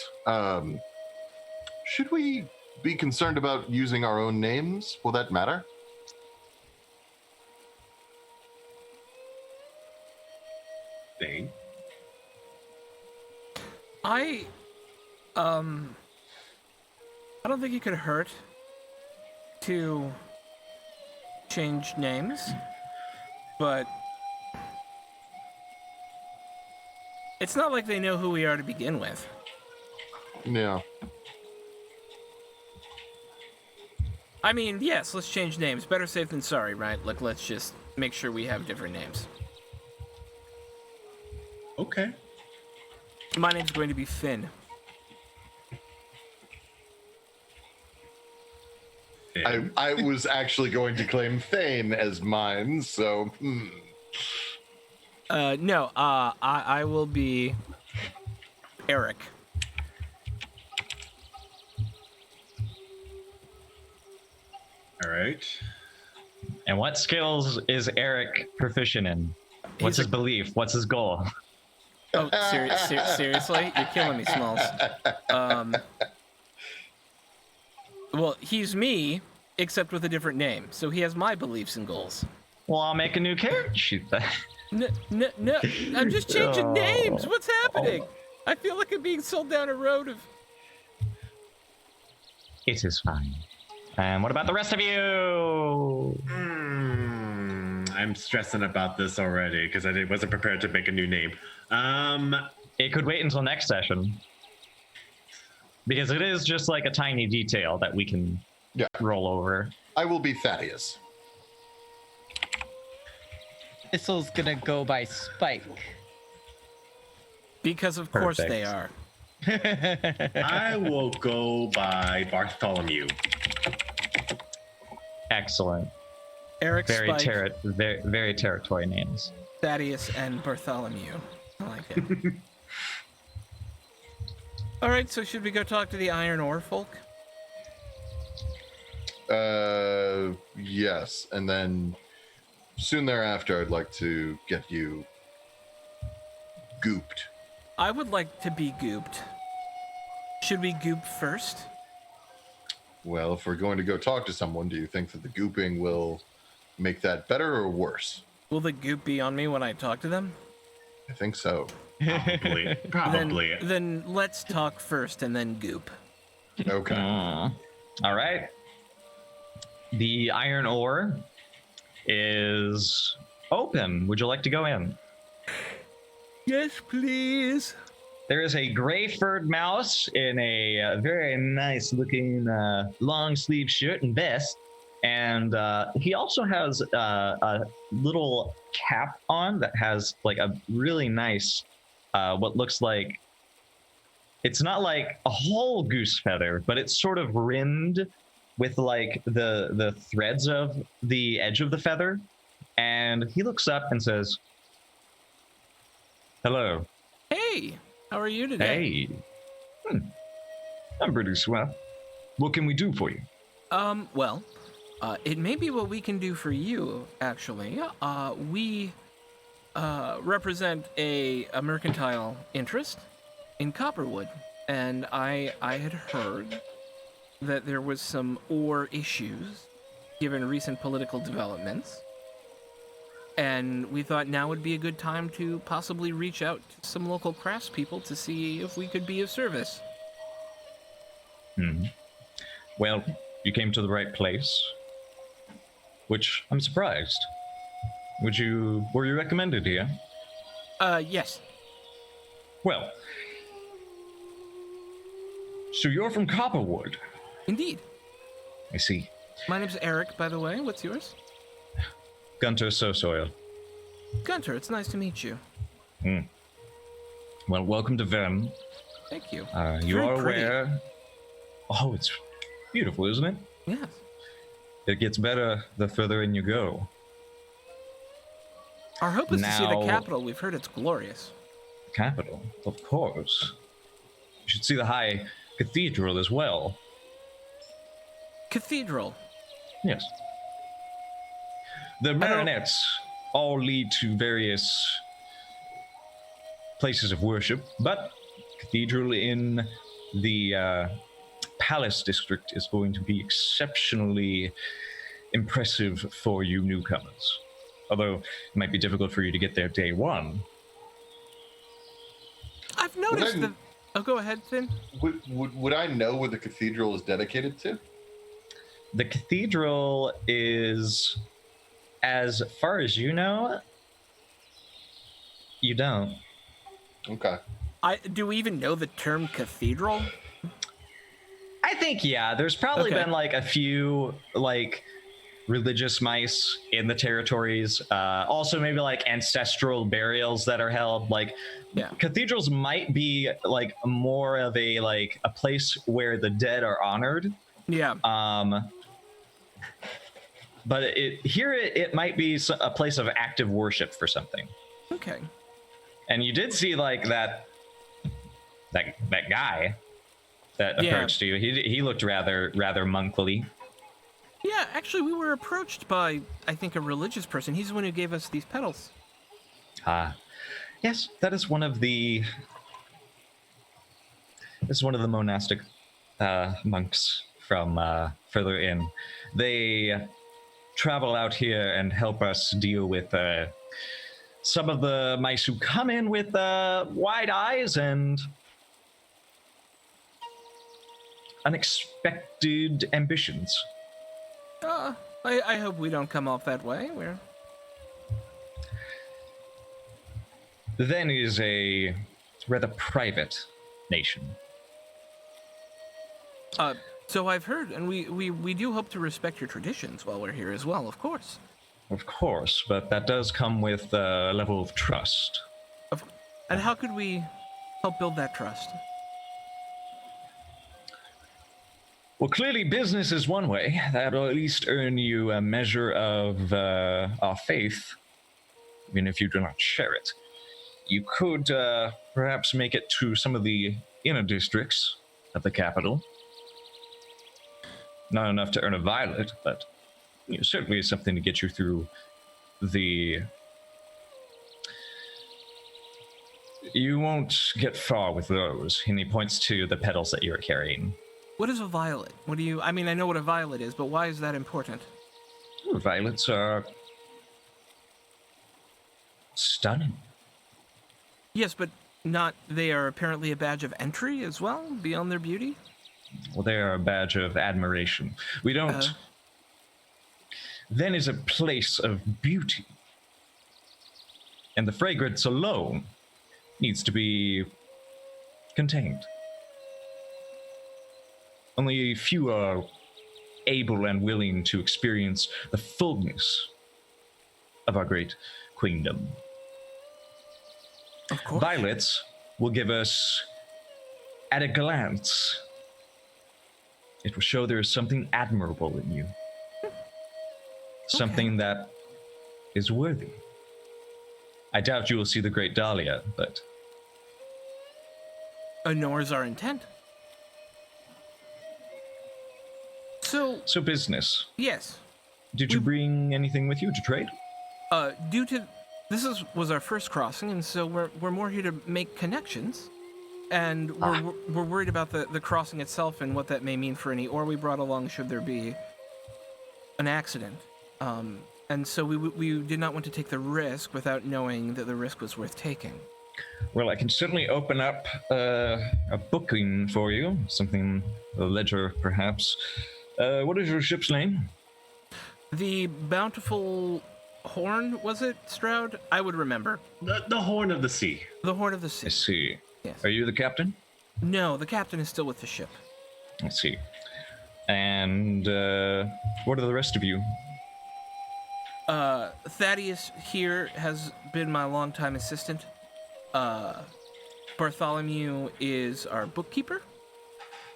Should we be concerned about using our own names? Will that matter? Thing. I don't think it could hurt to change names, but it's not like they know who we are to begin with. Yeah. I mean, yes, let's change names. Better safe than sorry, right? Like, let's just make sure we have different names. Okay. My name's going to be Finn. I was actually going to claim Thane as mine, so No, I will be Eric. All right. And what skills is Eric proficient in? What's He's his belief? What's his goal? Oh, seriously? You're killing me, Smalls. Well, he's me, except with a different name. So he has my beliefs and goals. Well, I'll make a new character sheet then. No, I'm just changing Oh. names. What's happening? I feel like I'm being sold down a road of... It is fine. And what about the rest of you? I'm stressing about this already because I wasn't prepared to make a new name. It could wait until next session. Because it is just like a tiny detail that we can roll over. I will be Thaddeus. Thistle's gonna go by Spike. Because of course Perfect. they are. I will go by Bartholomew. Excellent. Eric, Very, Spike, very territory names. Thaddeus, and Bartholomew. I like it. All right, so should we go talk to the iron ore folk? Yes, and then soon thereafter, I'd like to get you gooped. I would like to be gooped. Should we goop first? Well, if we're going to go talk to someone, do you think that the gooping will make that better or worse? Will the goop be on me when I talk to them? I think so. Probably. Then let's talk first and then goop. Okay. All right. The iron ore is open. Would you like to go in? Yes, please. There is a gray-furred mouse in a very nice-looking long-sleeve shirt and vest, and he also has a little cap on that has like a really nice, what looks like, it's not like a whole goose feather, but it's sort of rimmed with like the threads of the edge of the feather, and he looks up and says, "Hello." Hey, how are you today? Hey. I'm pretty swell. What can we do for you? Well, it may be what we can do for you, actually. We represent a mercantile interest in Copperwood, and I had heard that there was some ore issues given recent political developments. And we thought now would be a good time to possibly reach out to some local craftspeople to see if we could be of service. Hmm. Well, you came to the right place, which I'm surprised. Were you recommended here? Yes. Well, so you're from Copperwood. Indeed. I see. My name's Eric, by the way. What's yours? Gunter Sosoil. Gunter, it's nice to meet you. Well, welcome to Venn. Thank you. You Very are pretty. aware. Oh, it's beautiful, isn't it? Yes. It gets better the further in you go. Our hope is to see the Now- capital. We've heard it's glorious. Capital, of course. You should see the high cathedral as well. Cathedral. Yes. The marinets all lead to various places of worship, but cathedral in the palace district is going to be exceptionally impressive for you newcomers. Although it might be difficult for you to get there day one. I've noticed I- that. Oh, go ahead, Finn. Would I know what the cathedral is dedicated to? The cathedral is, as far as you know, you don't. Okay. Do we even know the term cathedral? I think, yeah, there's probably Okay. been like a few like religious mice in the territories. Also maybe like ancestral burials that are held. Like Yeah. cathedrals might be like more of a place where the dead are honored. Yeah. But it might be a place of active worship for something. Okay. And you did see like that guy that Yeah. approached you. He looked rather monthly. Yeah, actually, we were approached by, I think, a religious person. He's the one who gave us these petals. Yes, that is one of the monastic monks from further in. They travel out here and help us deal with some of the mice who come in with wide eyes and unexpected ambitions. I hope we don't come off that way. Venn is a rather private nation. So I've heard, and we do hope to respect your traditions while we're here as well, of course. Of course, but that does come with a level of trust. And how could we help build that trust? Well, clearly business is one way. That'll at least earn you a measure of our faith, even if you do not share it. You could perhaps make it to some of the inner districts of the capital. Not enough to earn a violet, but certainly something to get you through the... You won't get far with those. And he points to the petals that you're carrying. What is a violet? I mean, I know what a violet is, but why is that important? Violets are stunning. Yes, but they are apparently a badge of entry as well, beyond their beauty? Well, they are a badge of admiration. We don't... Venn is a place of beauty. And the fragrance alone needs to be contained. Only a few are able and willing to experience the fullness of our great queendom. Of course. Violets will give us, at a glance, it will show there is something admirable in you. Something that is worthy. I doubt you will see the Great Dahlia, but... Nor is our intent. So business. yes. Did you bring anything with you to trade? Due to this was our first crossing, and so we're more here to make connections, and we're worried about the crossing itself and what that may mean for any ore we brought along should there be an accident. And so we did not want to take the risk without knowing that the risk was worth taking. Well, I can certainly open up a booking for you, something, a ledger perhaps. What is your ship's name? The Bountiful Horn, was it, Stroud? I would remember. The Horn of the Sea. The Horn of the I Sea. see. Yes. Are you the captain? No, the captain is still with the ship. I see. And what are the rest of you? Thaddeus here has been my longtime assistant. Bartholomew is our bookkeeper.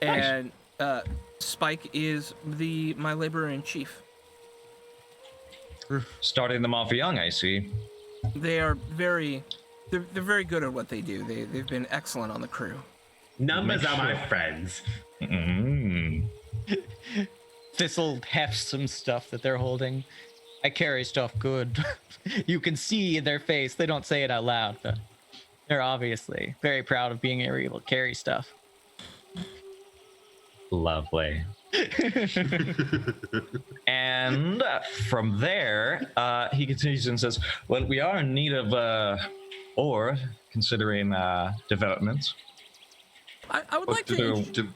And Spike is my laborer-in-chief. Starting them off young, I see. They are very good at what they do. They've been excellent on the crew. Numbers are my friends. Mm. This'll heft some stuff that they're holding. I carry stuff good. You can see in their face. They don't say it out loud, but they're obviously very proud of being able to carry stuff. Lovely. And from there, he continues and says, well, we are in need of ore, considering developments. I would like to...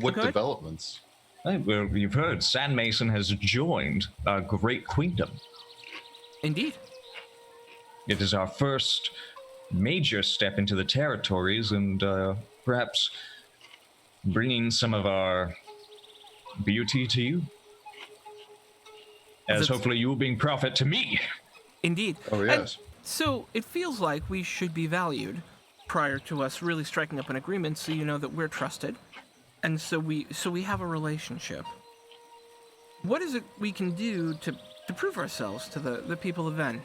What Go ahead. developments? Well, you've heard, Sand Mason has joined our great queendom. Indeed. It is our first major step into the territories and perhaps bringing some of our beauty to you. As That's- hopefully you will bring profit to me. Indeed. Oh, yes. And so it feels like we should be valued prior to us really striking up an agreement, so you know that we're trusted. And so we have a relationship. What is it we can do to prove ourselves to the people of Venn?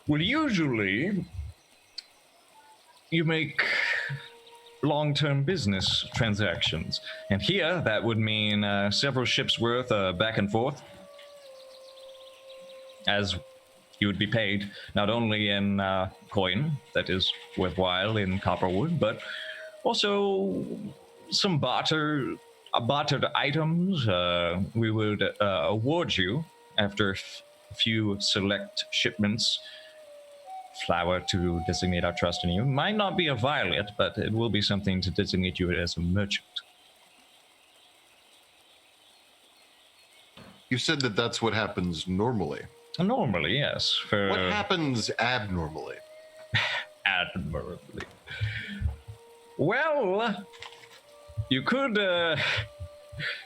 Well, usually you make long-term business transactions. And here, that would mean several ships worth back and forth. As you would be paid not only in coin that is worthwhile in copperwood, but also some bartered items. We would award you after a few select shipments. Flower to designate our trust in you. Might not be a violet, but it will be something to designate you as a merchant. You said that that's what happens normally. Normally, yes. For What happens abnormally? admirably. Well, you could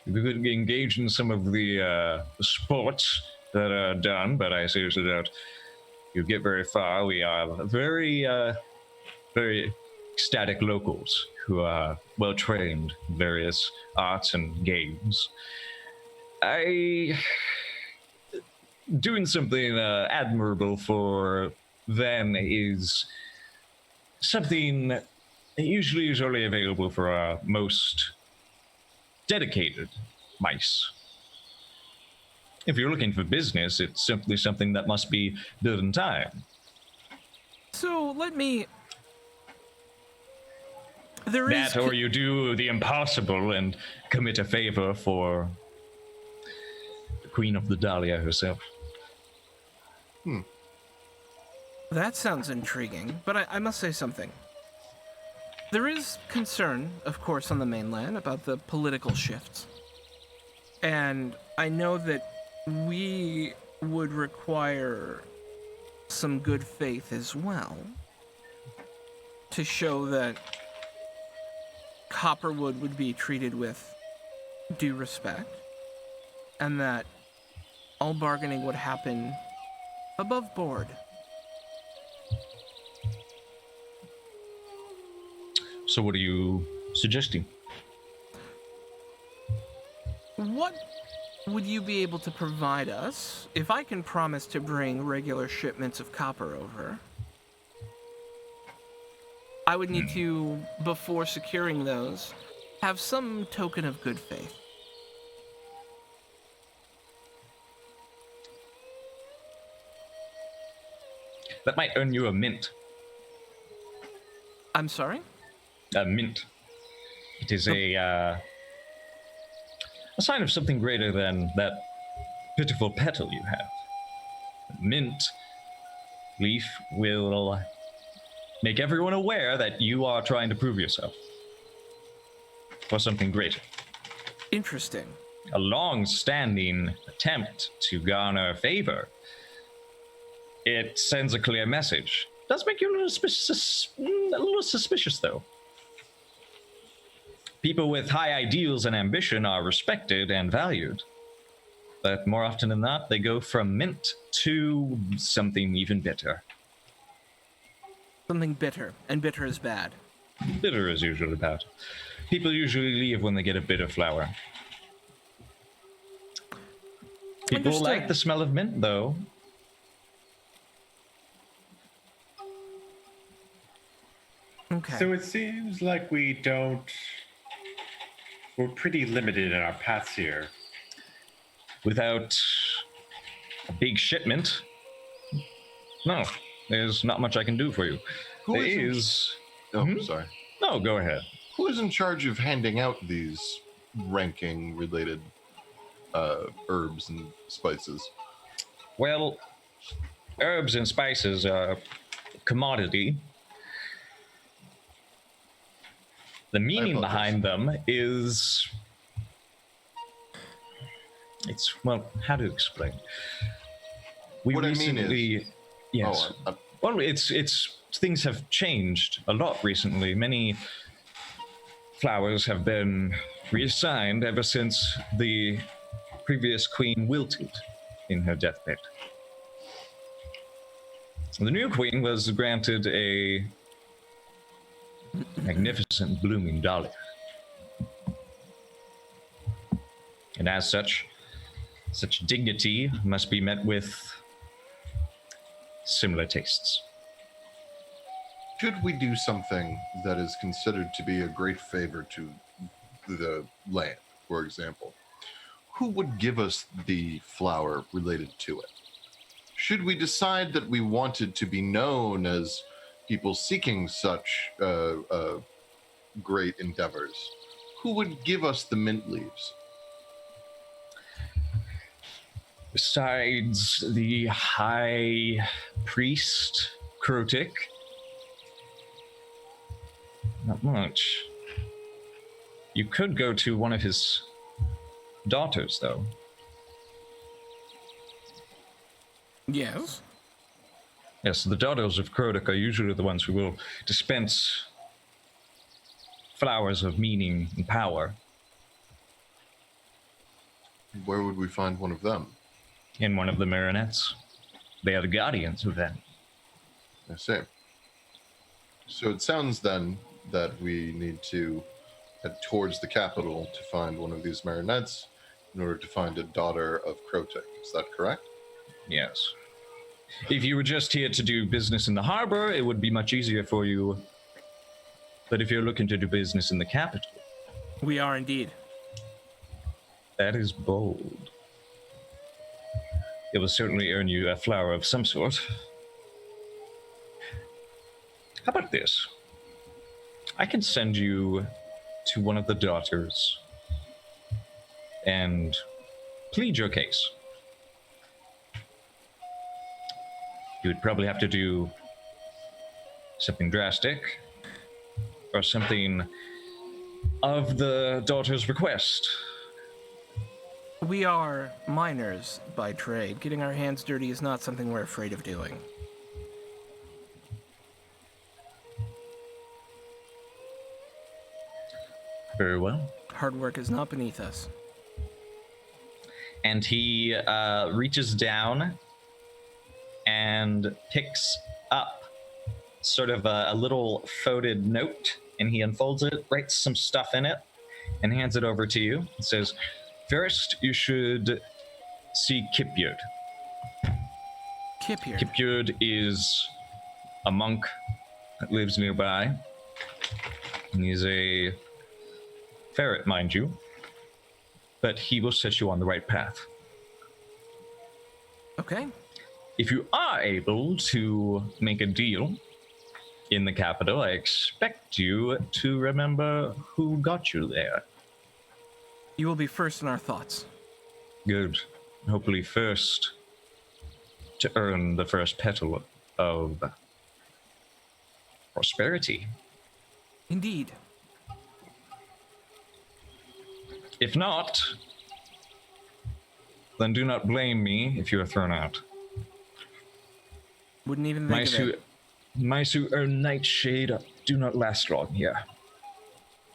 engage in some of the sports that are done, but I seriously doubt you get very far. We are very ecstatic locals who are well trained in various arts and games. Doing something admirable for Venn is something that usually is only available for our most dedicated mice. If you're looking for business, it's simply something that must be done in time. So let me... There is... That, or you do the impossible and commit a favor for the Queen of the Dahlia herself. That sounds intriguing, but I must say something. There is concern, of course, on the mainland about the political shifts. And I know that we would require some good faith as well to show that Copperwood would be treated with due respect and that all bargaining would happen above board. So what are you suggesting? What would you be able to provide us if I can promise to bring regular shipments of copper over? I would need to, before securing those, have some token of good faith. That might earn you a mint. I'm sorry? A mint. It is a sign of something greater than that pitiful petal you have. Mint Leaf will make everyone aware that you are trying to prove yourself for something greater. Interesting. A long-standing attempt to garner favor. It sends a clear message. Does make you a little suspicious, though. People with high ideals and ambition are respected and valued. But more often than not, they go from mint to something even bitter. Something bitter, and bitter is bad. Bitter is usually bad. People usually leave when they get a bitter flower. People Understood. like the smell of mint, though. Okay. So it seems like we're pretty limited in our paths here. Without a big shipment, no, there's not much I can do for you. Who There is is... Oh, sorry. No, go ahead. Who is in charge of handing out these ranking-related herbs and spices? Well, herbs and spices are a commodity. The meaning apologize. behind them is... It's, well, how to explain? We What I mean recently... is- Yes. Oh, Well, it's things have changed a lot recently. Many flowers have been reassigned ever since the previous queen wilted in her deathbed. The new queen was granted a magnificent blooming dahlia. And as such dignity must be met with similar tastes. Should we do something that is considered to be a great favor to the land, for example, who would give us the flower related to it? Should we decide that we wanted to be known as people seeking such great endeavors, who would give us the mint leaves? Besides the high priest, Krotik, not much. You could go to one of his daughters, though. Yes. Yes, the daughters of Krotik are usually the ones who will dispense flowers of meaning and power. Where would we find one of them? In one of the marionettes. They are the guardians of them. I see. So it sounds then that we need to head towards the capital to find one of these marionettes in order to find a daughter of Krotik. Is that correct? Yes. If you were just here to do business in the harbor, it would be much easier for you. But if you're looking to do business in the capital, We are indeed. that is bold. It will certainly earn you a flower of some sort. How about this? I can send you to one of the daughters and plead your case. You would probably have to do something drastic or something of the daughter's request. We are miners by trade. Getting our hands dirty is not something we're afraid of doing. Very well. Hard work is not beneath us. And he reaches down and picks up sort of a little folded note, and he unfolds it, writes some stuff in it, and hands it over to you. It says, "First, you should see Kipyud. Kip here. Kipyud is a monk that lives nearby. And he's a ferret, mind you, but he will set you on the right path. Okay. If you are able to make a deal in the capital, I expect you to remember who got you there. You will be first in our thoughts. Good. Hopefully first to earn the first petal of prosperity. Indeed. If not, then do not blame me if you are thrown out. Wouldn't even think of it. Mice who earn nightshade do not last long here.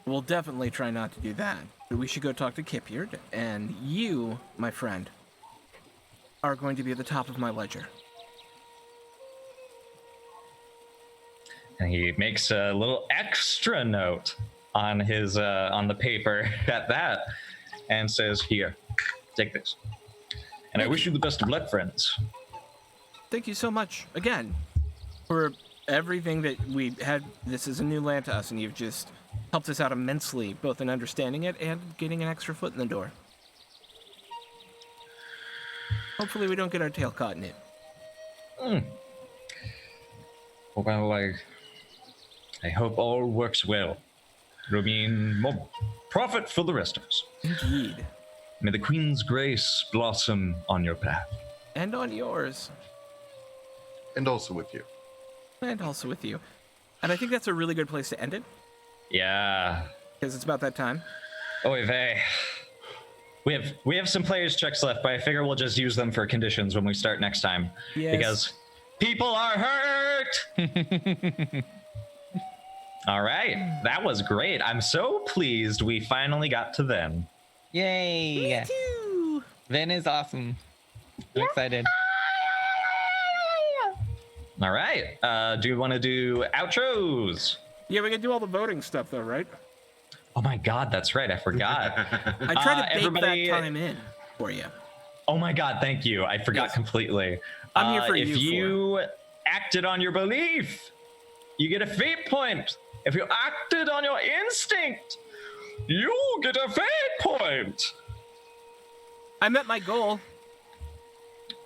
We'll definitely try not to do that. But we should go talk to Kipyard, and you, my friend, are going to be at the top of my ledger. And he makes a little extra note on his on the paper at that, and says, "Here, take this. And I wish you the best of luck, friends." Thank you so much, again, for everything that we had. This is a new land to us, and you've just helped us out immensely, both in understanding it and getting an extra foot in the door. Hopefully we don't get our tail caught in it. Well, I hope all works well. It'll mean more profit for the rest of us. Indeed. May the Queen's grace blossom on your path. And on yours. And also with you. And also with you. And I think that's a really good place to end it, Yeah. because it's about that time. Oy vey. We have some players checks left, but I figure we'll just use them for conditions when we start next time. Yes. Because people are hurt! All right, that was great. I'm so pleased we finally got to Venn. Yay! Me too. Venn is awesome. I'm excited. All right, do you want to do outros? Yeah, we can do all the voting stuff, though, right? Oh my God, that's right. I forgot. I tried to bake everybody- that time in for you. Oh my God, thank you. I forgot Yes. completely. I'm here for if you you acted on your belief, you get a fate point. If you acted on your instinct, you get a fate point. I met my goal.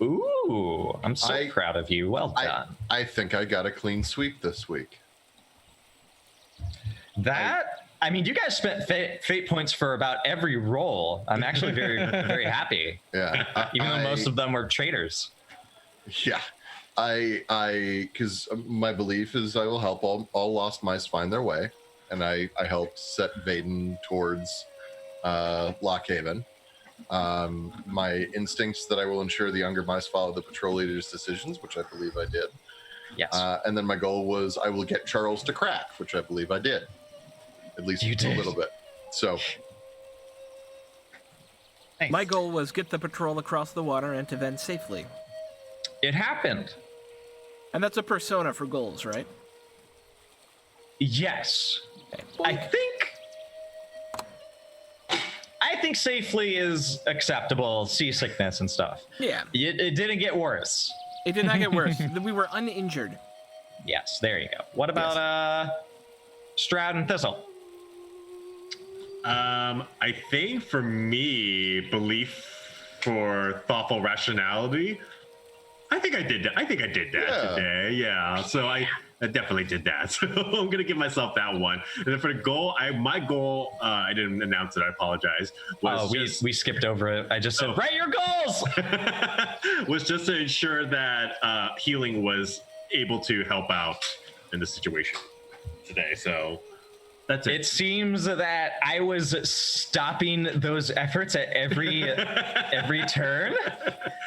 Ooh, I'm so proud of you. Well done. I think I got a clean sweep this week. I mean, you guys spent fate points for about every roll. I'm actually very, very happy. Yeah. Even though most of them were traitors. Yeah. Because my belief is I will help all lost mice find their way. And I helped set Vaden towards Lockhaven. My instincts that I will ensure the younger mice follow the patrol leader's decisions, which I believe I did. Yes. And then my goal was I will get Charles to crack, which I believe I did. At least You a did. little bit. So Nice. My goal was get the patrol across the water and to Venn safely. It happened. And that's a persona for goals, right? Yes. Okay. I think safely is acceptable. Seasickness and stuff. Yeah. It didn't get worse. It did not get worse. We were uninjured. Yes, there you go. What about Stroud and Thistle? I think for me, belief for thoughtful rationality. I think I did that. Today. Yeah. So I definitely did that. So I'm gonna give myself that one. And then for the goal, my goal, I didn't announce it. I apologize. We skipped over it. I just said, write your goals. Was just to ensure that healing was able to help out in the situation today. So that's it. It seems that I was stopping those efforts at every turn.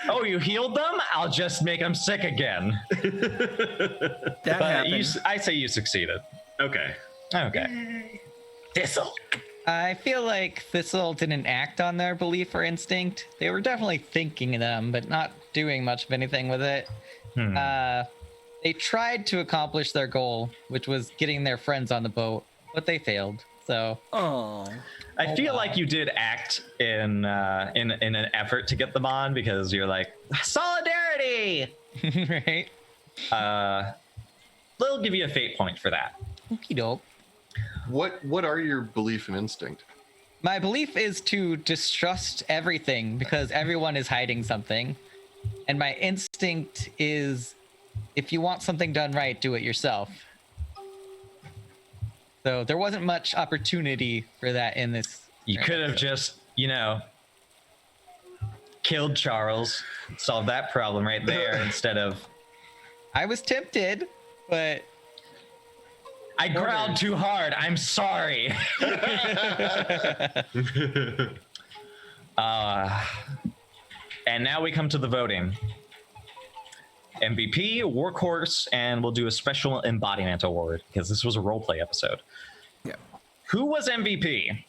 Oh, you healed them? I'll just make them sick again. That But happened. I say you succeeded. Okay. Okay. Thistle. I feel like Thistle didn't act on their belief or instinct. They were definitely thinking them, but not doing much of anything with it. They tried to accomplish their goal, which was getting their friends on the boat, but they failed. So Oh. I feel like you did act in an effort to get them on because you're like solidarity, right? They'll give you a fate point for that. Okie doke. what are your belief and instinct? My belief is to distrust everything because everyone is hiding something. And my instinct is if you want something done right, do it yourself. So there wasn't much opportunity for that in this. You could have just, killed Charles, solved that problem right there instead of I was tempted, but I growled too hard. I'm sorry. And now we come to the voting. MVP, Workhorse, and we'll do a special embodiment award because this was a roleplay episode. Yeah. Who was MVP?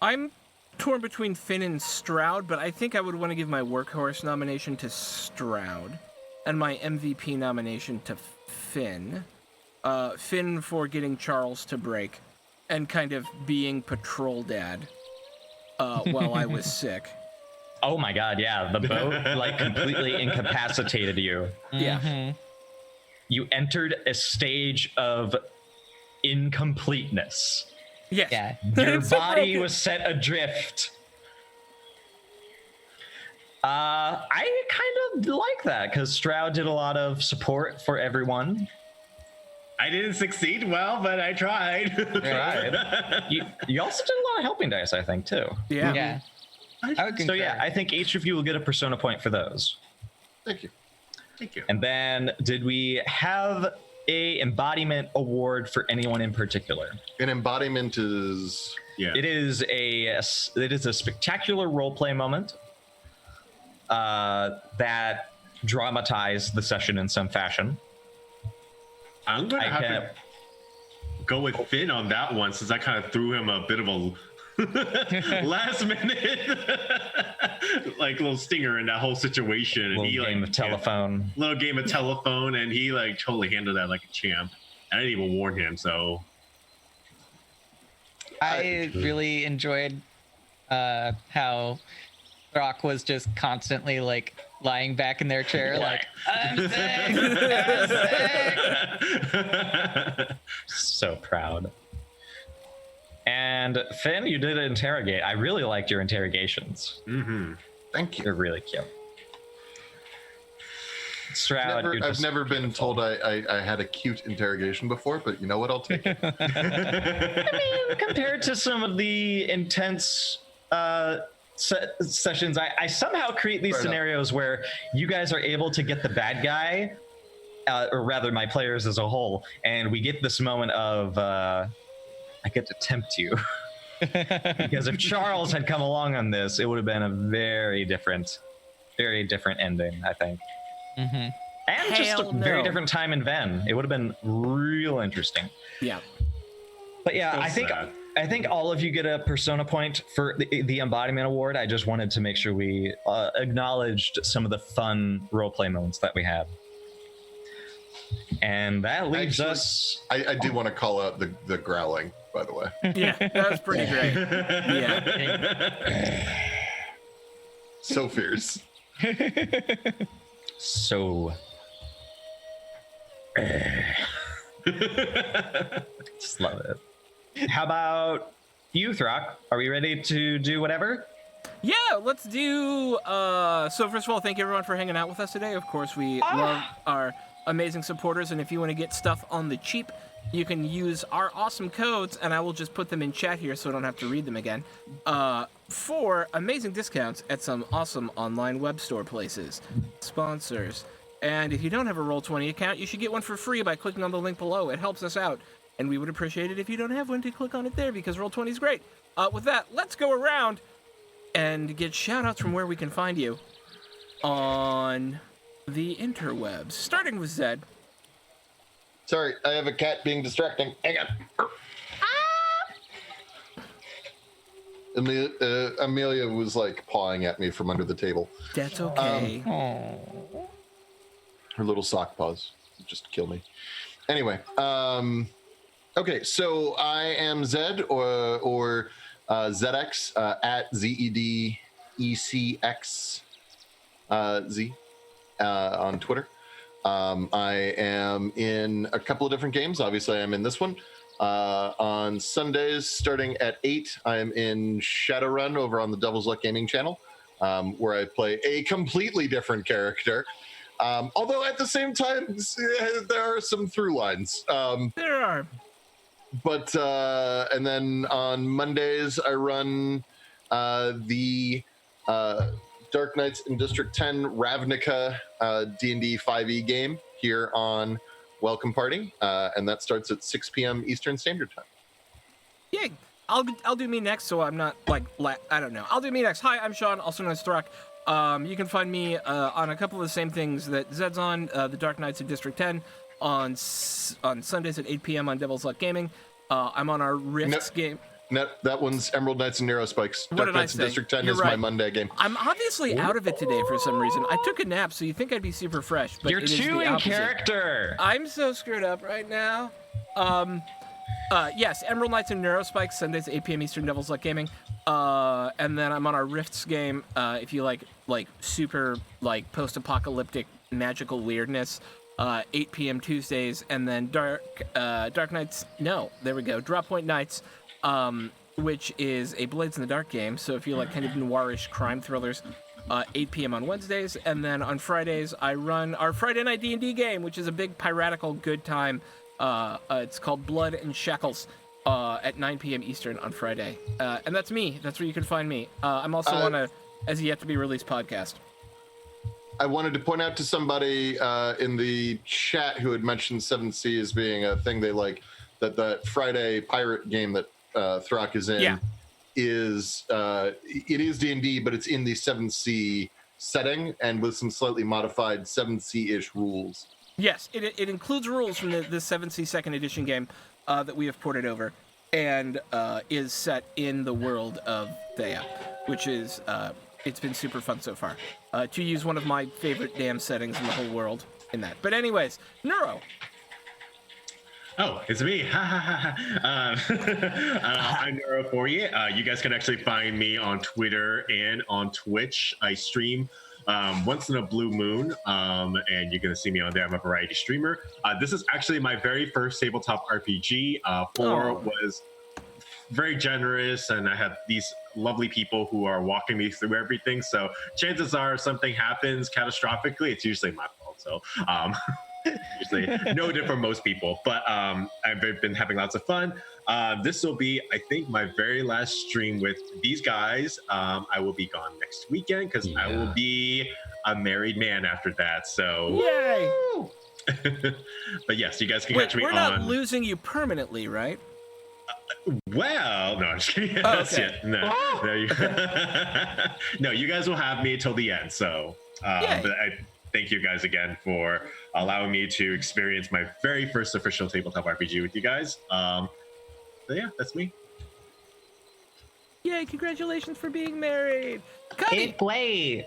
I'm torn between Finn and Stroud, but I think I would want to give my Workhorse nomination to Stroud and my MVP nomination to Finn. Finn for getting Charles to break and kind of being patrol dad while I was sick. Oh my god, yeah. The boat like completely incapacitated you. Yeah. You entered a stage of incompleteness. Yes. yeah. Your It's so body broken. was set adrift. I kind of like that because Stroud did a lot of support for everyone. I didn't succeed well, but I tried. Right. You also did a lot of helping dice, I think, too. Yeah. Yeah. I would So concur. yeah, I think each of you will get a persona point for those. Thank you. Thank you. And then, did we have a embodiment award for anyone in particular? An embodiment is Yeah. It is a spectacular roleplay moment that dramatized the session in some fashion. I'm gonna I have can- to go with Finn on that one since I kind of threw him a bit of a last minute like little stinger in that whole situation, and Little he game like of telephone. little game of telephone, and he like totally handled that like a champ. I didn't even warn him, so I really enjoyed how Brock was just constantly like lying back in their chair, like, I'm sick, I'm sick. So proud. And Finn, you did interrogate. I really liked your interrogations. thank They're you. really cute. Stroud, you're I've just never been told I had a cute interrogation before, but you know what? I'll take it. compared to some of the intense sessions, I somehow create these Fair enough. scenarios where you guys are able to get the bad guy, or rather my players as a whole, and we get this moment of I get to tempt you. Because if Charles had come along on this, it would have been a very different ending, I think. Mhm. And just a Hell very no. different time in Venn. It would have been real interesting. Yeah. But yeah, So I think all of you get a persona point for the embodiment award. I just wanted to make sure we acknowledged some of the fun roleplay moments that we had. And that leaves Actually, us. I do want to call out the growling, by the way. Yeah. That was pretty great. Yeah. So fierce. So. Just love it. How about you, Throck? Are we ready to do whatever? Yeah, let's do. So first of all, thank you everyone for hanging out with us today. Of course, we love our amazing supporters, and if you want to get stuff on the cheap, you can use our awesome codes, and I will just put them in chat here so I don't have to read them again. For amazing discounts at some awesome online web store places, sponsors. And if you don't have a Roll20 account, you should get one for free by clicking on the link below. It helps us out, and we would appreciate it if you don't have one to click on it there because Roll20 is great. With that, let's go around and get shout-outs from where we can find you on the interwebs, starting with Zed. Sorry, I have a cat being distracting. Hang on. Amelia was like pawing at me from under the table. That's okay. Her little sock paws just kill me. Anyway, okay, so I am Zed or ZX at ZEDECX Z on Twitter. I am in a couple of different games. Obviously, I'm in this one. On Sundays, starting at 8, I am in Shadowrun over on the Devil's Luck Gaming channel, where I play a completely different character. Although at the same time, there are some through lines. There are. But and then on Mondays, I run the Dark Knights in District 10 Ravnica D&D 5e game here on Welcome Party, and that starts at 6 p.m. Eastern Standard Time. Yay! I'll do me next, so I'm not like I don't know. I'll do me next. Hi, I'm Sean, also known as Thrak. You can find me on a couple of the same things that Zed's on, the Dark Knights of District 10 on Sundays at 8 p.m. on Devil's Luck Gaming. I'm on our Rifts game. That one's Emerald Knights and Narrow Spikes. Dark Knights in District 10 is my Monday game. I'm obviously out of it today for some reason. I took a nap, so you think I'd be super fresh, but You're it is too the in opposite. character. I'm so screwed up right now. Yes, Emerald Knights and Neurospikes, Sundays at 8 p.m. Eastern, Devil's Luck Gaming. And then I'm on our Rifts game, if you like super, post-apocalyptic magical weirdness, 8 p.m. Tuesdays. And then Dark Knights, Drop Point Nights, which is a Blades in the Dark game. So if you like kind of noirish crime thrillers, 8 p.m. on Wednesdays. And then on Fridays, I run our Friday Night D&D game, which is a big piratical good time. It's called Blood and Shackles at 9 p.m. Eastern on Friday. And that's me. That's where you can find me. I'm also on a as yet to be released podcast. I wanted to point out to somebody in the chat who had mentioned 7th Sea as being a thing they like, that Friday pirate game that Thrak is in is it is D&D, but it's in the 7th Sea setting and with some slightly modified 7th Sea-ish rules. Yes, it includes rules from the 7th Sea 2nd Edition game that we have ported over, and is set in the world of Thea, which is, it's been super fun so far. To use one of my favorite damn settings in the whole world in that. But anyways, Neuro. Oh, it's me. I'm Neuro40. You guys can actually find me on Twitter and on Twitch. I stream once in a blue moon, and you're going to see me on there. I'm a variety streamer. This is actually my very first tabletop RPG. 4 was very generous, and I have these lovely people who are walking me through everything. So chances are if something happens catastrophically, it's usually my fault. So usually no different from most people, but I've been having lots of fun. This will be, I think, my very last stream with these guys. I will be gone next weekend because I will be a married man after that. So Yay! But yes, you guys can catch me on. We're not losing you permanently, right? Well, no, I'm just kidding. Oh, okay. No, you guys will have me till the end. So, but I thank you guys again for allowing me to experience my very first official tabletop RPG with you guys. So yeah, that's me. Yay, congratulations for being married. Connie! Great.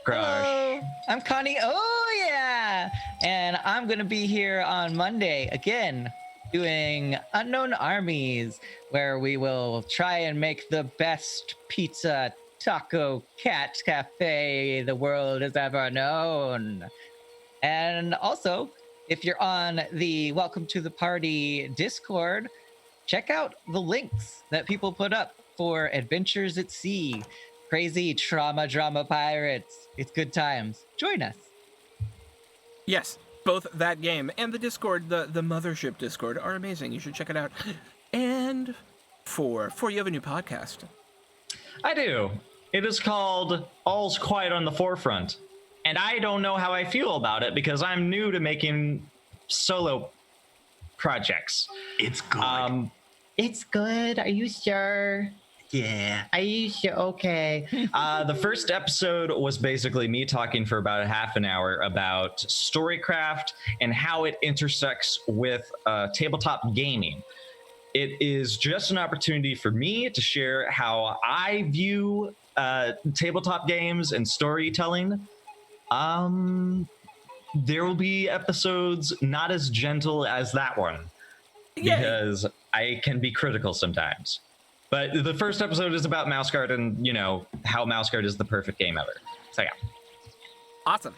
Hello, I'm Connie. Oh, yeah. And I'm going to be here on Monday again doing Unknown Armies, where we will try and make the best pizza taco cat cafe the world has ever known. And also, if you're on the Welcome to the Party Discord, check out the links that people put up for Adventures at Sea, crazy trauma drama pirates. It's good times. Join us. Yes, both that game and the Discord, the Mothership Discord, are amazing. You should check it out. And for you have a new podcast. I do. It is called All's Quiet on the Forefront. And I don't know how I feel about it because I'm new to making solo projects. It's good. It's good. Are you sure? Yeah. Are you sure? Okay. The first episode was basically me talking for about a half an hour about storycraft and how it intersects with tabletop gaming. It is just an opportunity for me to share how I view tabletop games and storytelling. There will be episodes not as gentle as that one because I can be critical sometimes. But the first episode is about Mouse Guard and, you know, how Mouse Guard is the perfect game ever. So, yeah. Awesome.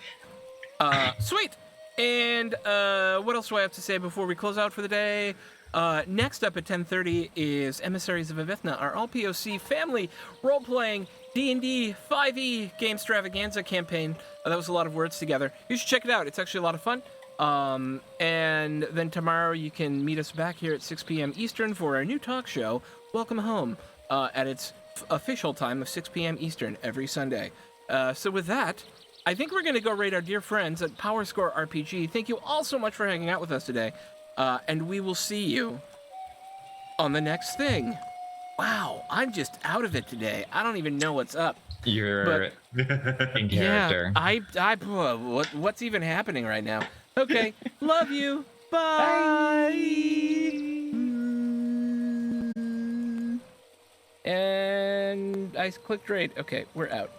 Sweet. And what else do I have to say before we close out for the day? Next up at 10:30 is Emissaries of Avithna, our all-POC family role-playing D&D 5e game extravaganza campaign. That was a lot of words together. You should check it out. It's actually a lot of fun. And then tomorrow you can meet us back here at 6 p.m. Eastern for our new talk show, Welcome Home, at its official time of 6 p.m. Eastern every Sunday. So with that, I think we're going to go rate our dear friends at Power Score RPG. Thank you all so much for hanging out with us today. And we will see you on the next thing. Wow, I'm just out of it today. I don't even know what's up. You're in character. Yeah, what's even happening right now? Okay, love you. Bye. And I clicked rate. Okay, we're out.